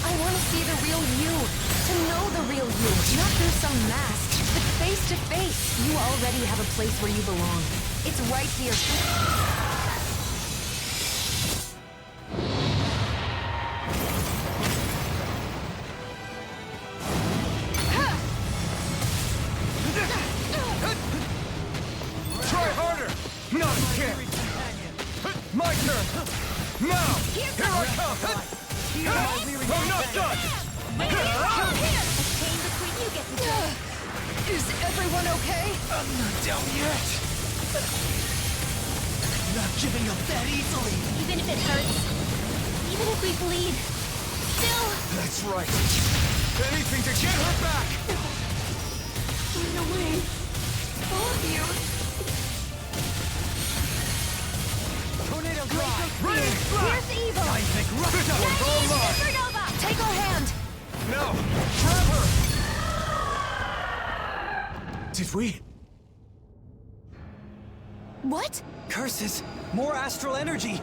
Speaker 11: I want to see the real you. To know the real you. Not through some mask, but face to face. You already have a place where you belong. It's right here.
Speaker 4: Try harder! Not a chance! My turn! Now! Here I come! I'm not done!
Speaker 5: Is everyone okay?
Speaker 19: I'm not down yet. Not giving up that easily.
Speaker 1: Even if it hurts, even if we bleed, still...
Speaker 4: That's right. Anything to get her back!
Speaker 20: Run away. All of you.
Speaker 19: Tornado drive.
Speaker 4: Raining flash!
Speaker 1: Here's evil!
Speaker 19: Seismic rush.
Speaker 4: This one's all mine!
Speaker 1: Supernova!
Speaker 11: Take her hand!
Speaker 4: No! Grab her! Did we?
Speaker 11: What?
Speaker 6: Curses! More astral energy!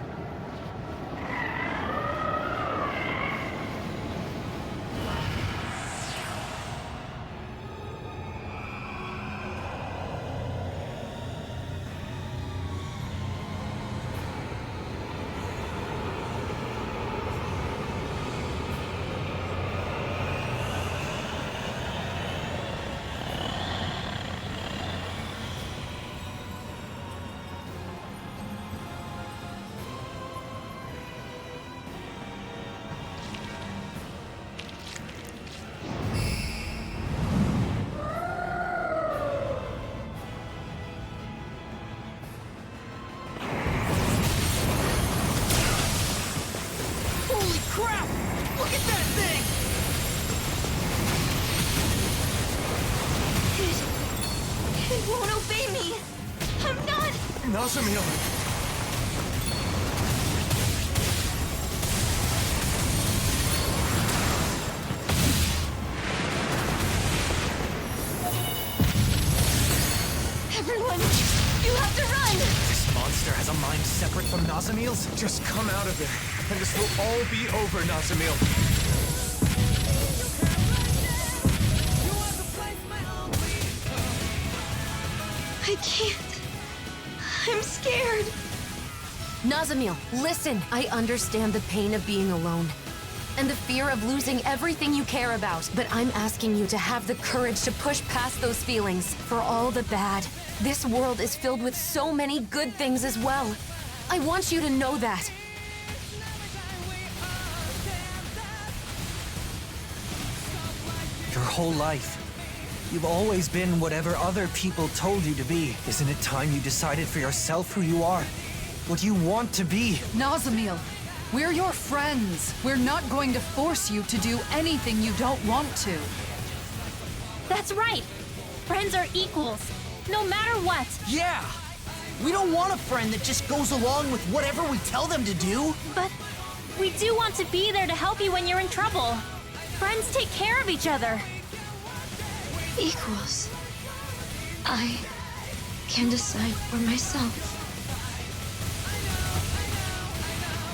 Speaker 19: Holy crap! Look at that thing!
Speaker 20: It won't obey me. I'm not.
Speaker 4: Nazamil!
Speaker 20: Everyone, you have to run.
Speaker 6: This monster has a mind separate from Nazamil's?
Speaker 4: Just come out of it, and this will all be over, Nazamil.
Speaker 20: I can't. I'm scared.
Speaker 11: Nazamil, listen. I understand the pain of being alone. And the fear of losing everything you care about. But I'm asking you to have the courage to push past those feelings. For all the bad, this world is filled with so many good things as well. I want you to know that.
Speaker 6: Your whole life, you've always been whatever other people told you to be. Isn't it time you decided for yourself who you are? What you want to be?
Speaker 5: Nazamil, we're your friends. We're not going to force you to do anything you don't want to.
Speaker 1: That's right! Friends are equals, no matter what!
Speaker 19: Yeah! We don't want a friend that just goes along with whatever we tell them to do.
Speaker 1: But we do want to be there to help you when you're in trouble. Friends take care of each other.
Speaker 20: Equals. I can decide for myself.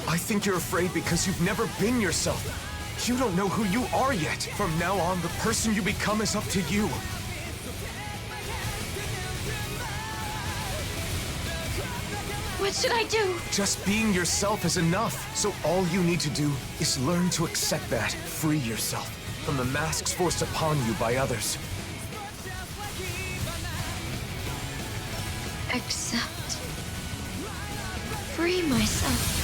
Speaker 4: I think you're afraid because you've never been yourself. You don't know who you are yet. From now on, the person you become is up to you.
Speaker 20: What should I do?
Speaker 4: Just being yourself is enough. So all you need to do is learn to accept that. Free yourself from the masks forced upon you by others.
Speaker 20: Accept. Free myself.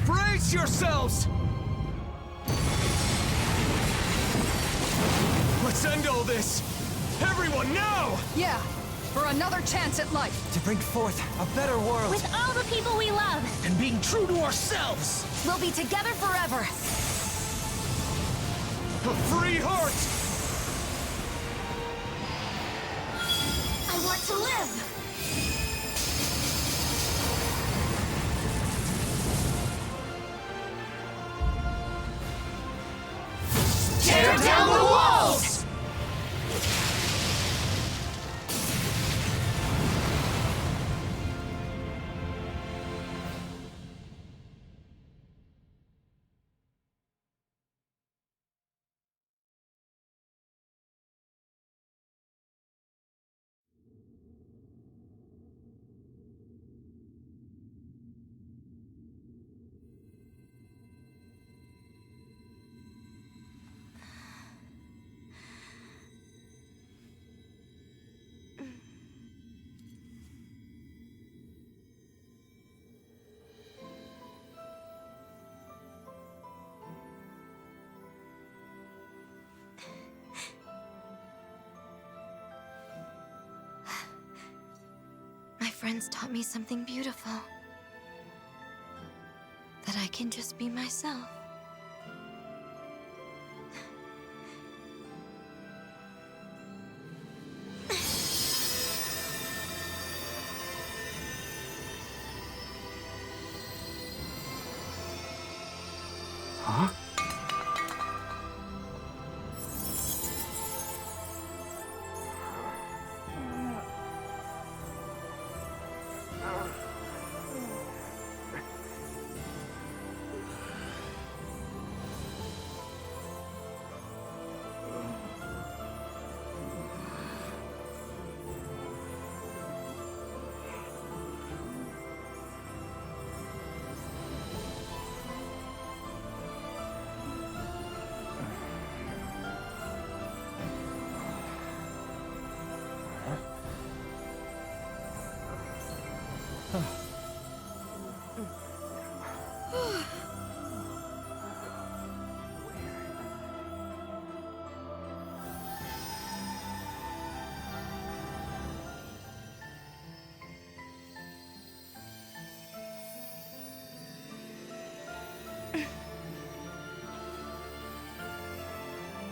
Speaker 4: Brace yourselves! Let's end all this! Everyone, now!
Speaker 5: Yeah, for another chance at life.
Speaker 6: To bring forth a better world.
Speaker 1: With all the people we love.
Speaker 19: And being true to ourselves.
Speaker 11: We'll be together forever.
Speaker 4: A free heart!
Speaker 20: I want to live.
Speaker 3: friends taught me something beautiful. That I can just be myself.
Speaker 16: Huh?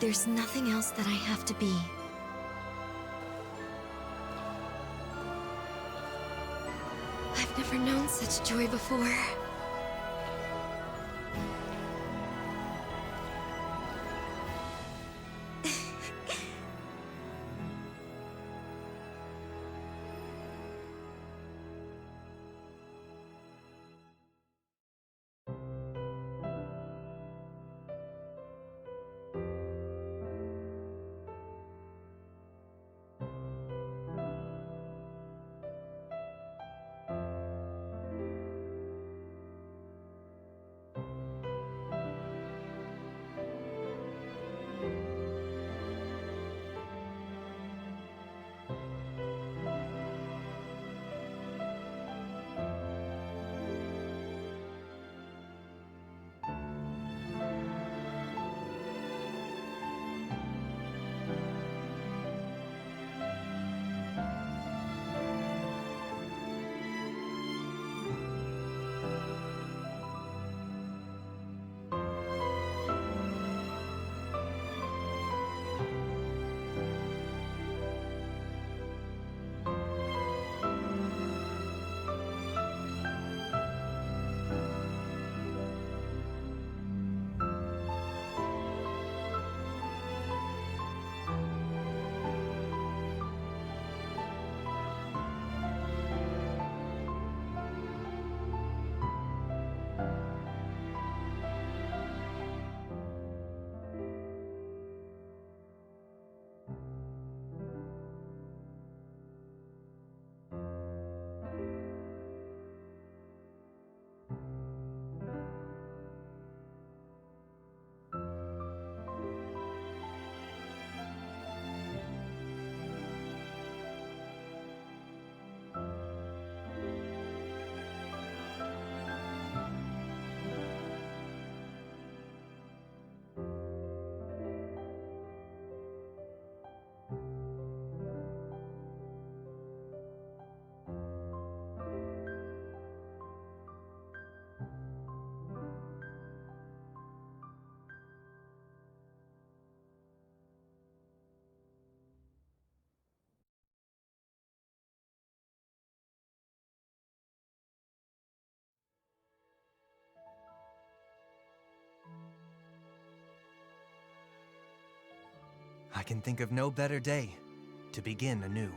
Speaker 3: There's nothing else that I have to be. I've never known such joy before.
Speaker 12: I can think of no better day to begin anew.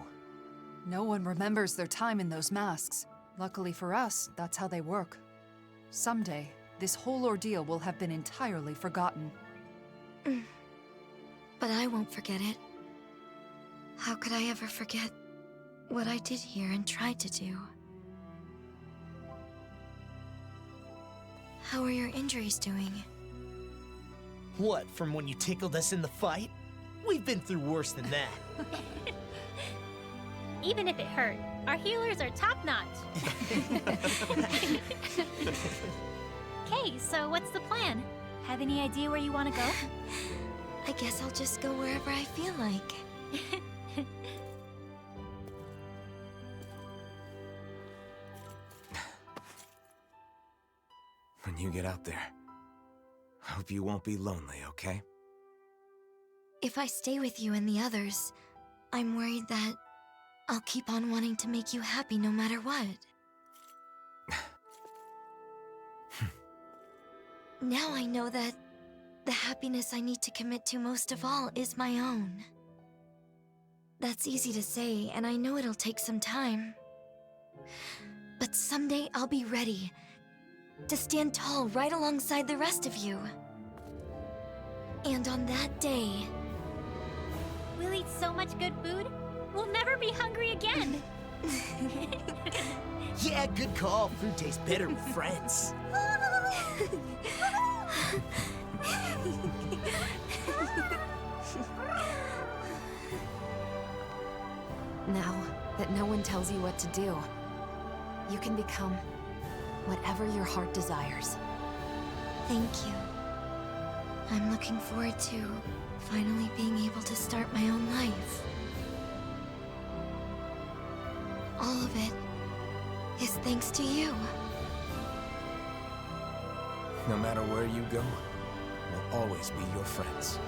Speaker 5: No one remembers their time in those masks. Luckily for us, that's how they work. Someday, this whole ordeal will have been entirely forgotten.
Speaker 3: But I won't forget it. How could I ever forget what I did here and tried to do? How are your injuries doing?
Speaker 19: What, from when you tickled us in the fight? We've been through worse than that.
Speaker 1: Even if it hurt, our healers are top-notch. Okay, so what's the plan? Have any idea where you want to go?
Speaker 3: I guess I'll just go wherever I feel like.
Speaker 2: you get out there. Hope you won't be lonely, okay?
Speaker 3: If I stay with you and the others, I'm worried that I'll keep on wanting to make you happy no matter what. Now I know that the happiness I need to commit to most of all is my own. That's easy to say, and I know it'll take some time. But someday I'll be ready to stand tall right alongside the rest of you. And on that day...
Speaker 1: We'll eat so much good food, we'll never be hungry again!
Speaker 19: Yeah, good call. Food tastes better with friends.
Speaker 11: Now that no one tells you what to do, you can become whatever your heart desires.
Speaker 3: Thank you. I'm looking forward to finally being able to start my own life. All of it is thanks to you.
Speaker 2: No matter where you go, we'll always be your friends.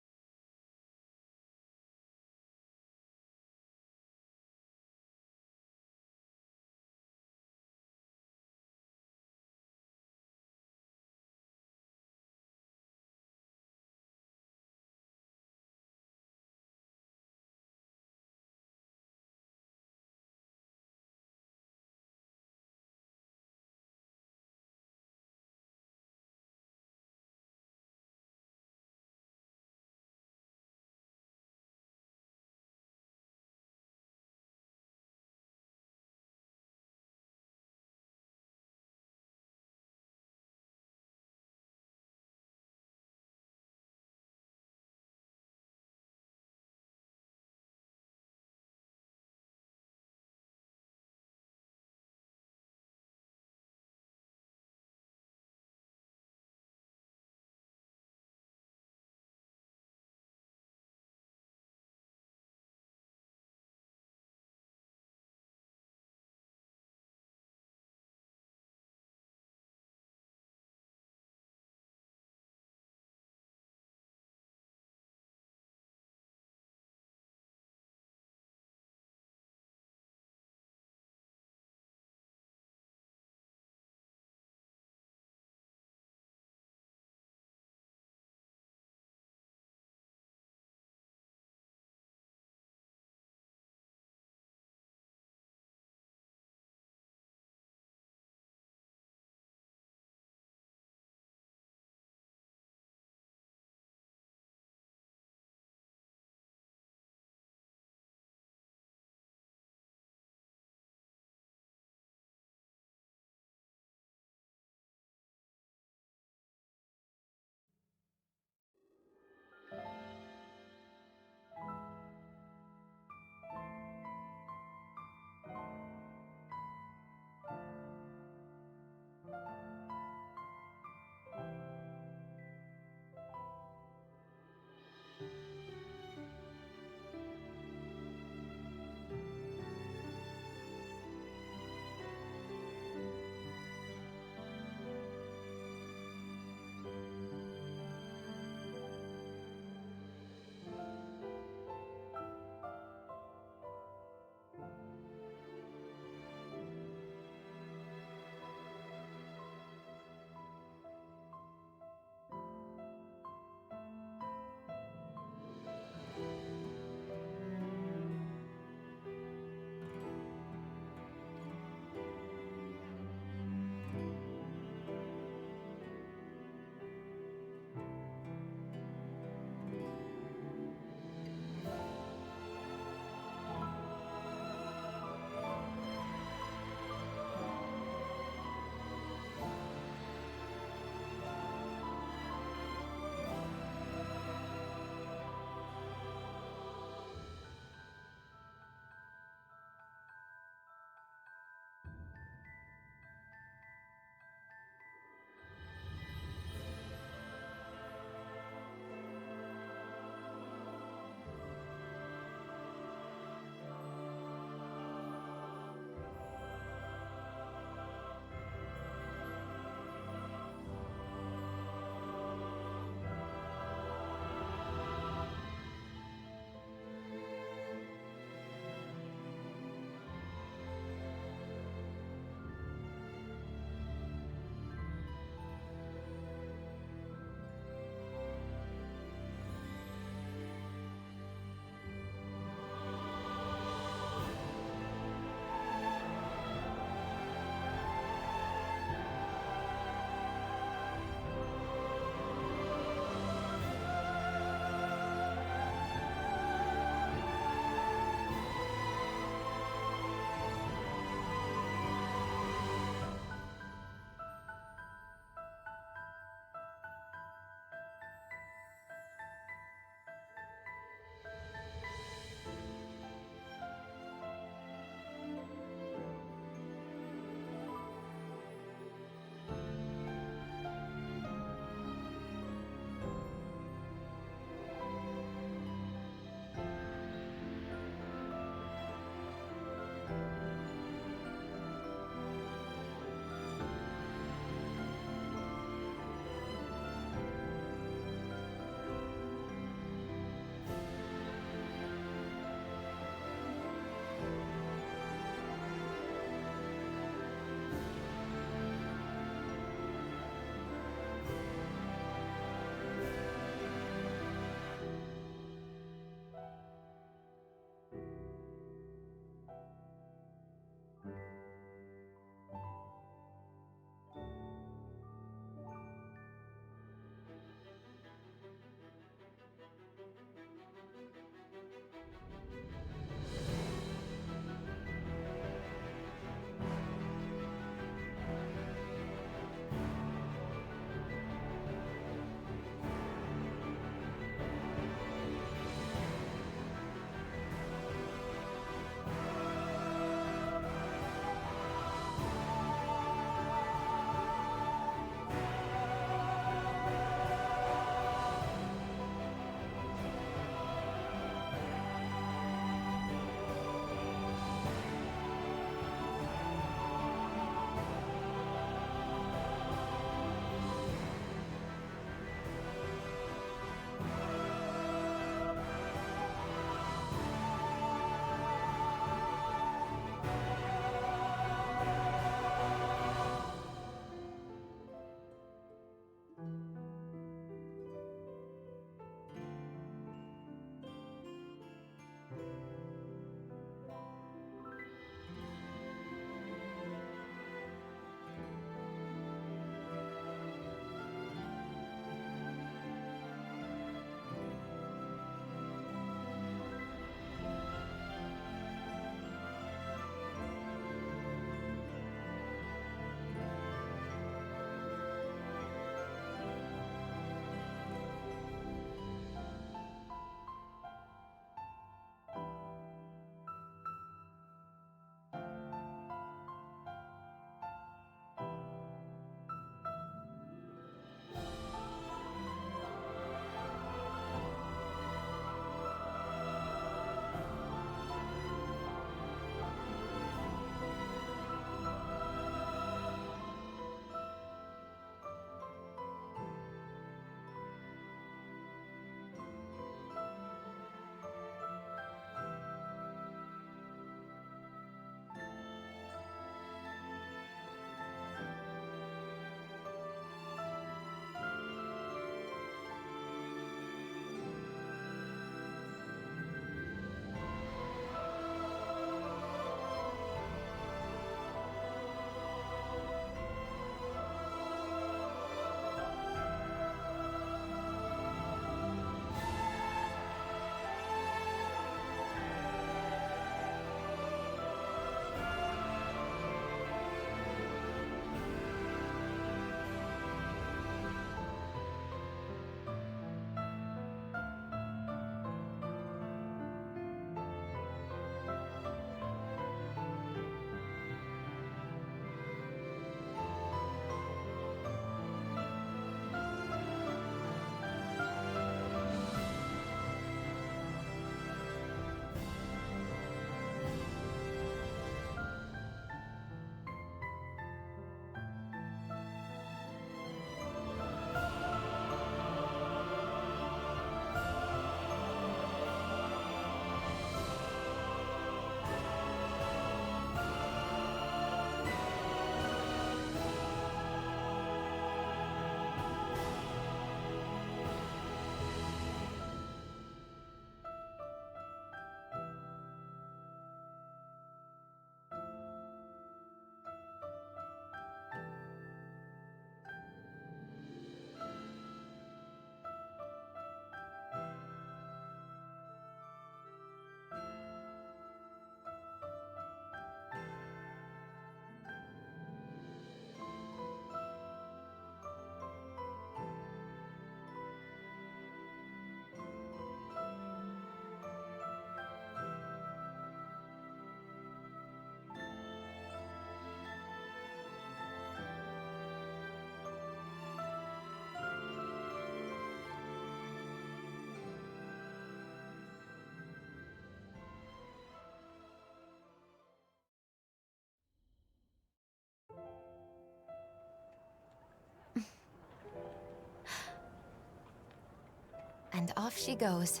Speaker 11: And off she goes.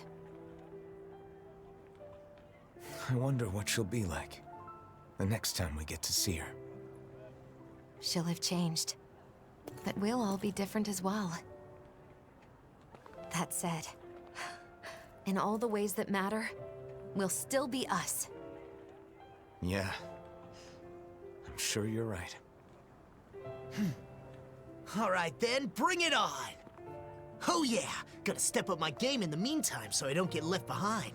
Speaker 2: I wonder what she'll be like the next time we get to see her.
Speaker 11: She'll have changed. But we'll all be different as well. That said, in all the ways that matter, we'll still be us.
Speaker 2: Yeah. I'm sure you're right.
Speaker 19: All right then, bring it on! Oh yeah, gotta step up my game in the meantime so I don't get left behind.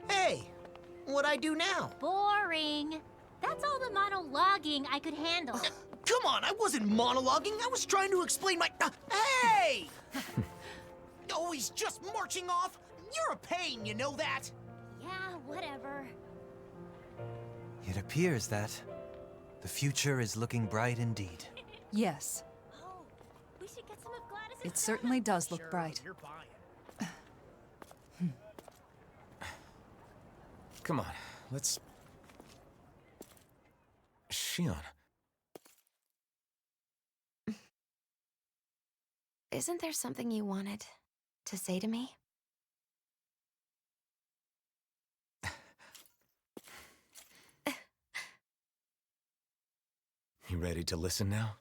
Speaker 19: Hey, what'd I do now?
Speaker 21: Boring. That's all the monologuing I could handle.
Speaker 19: Come on, I wasn't monologuing, I was trying to explain my... Hey! Always just marching off? You're a pain, you know that?
Speaker 21: Yeah, whatever.
Speaker 12: It appears that the future is looking bright indeed.
Speaker 5: Yes,
Speaker 21: We should get some of Gladys's
Speaker 5: it certainly does look bright.
Speaker 2: Come on, let's... Shion.
Speaker 11: Isn't there something you wanted to say to me?
Speaker 2: You ready to listen now?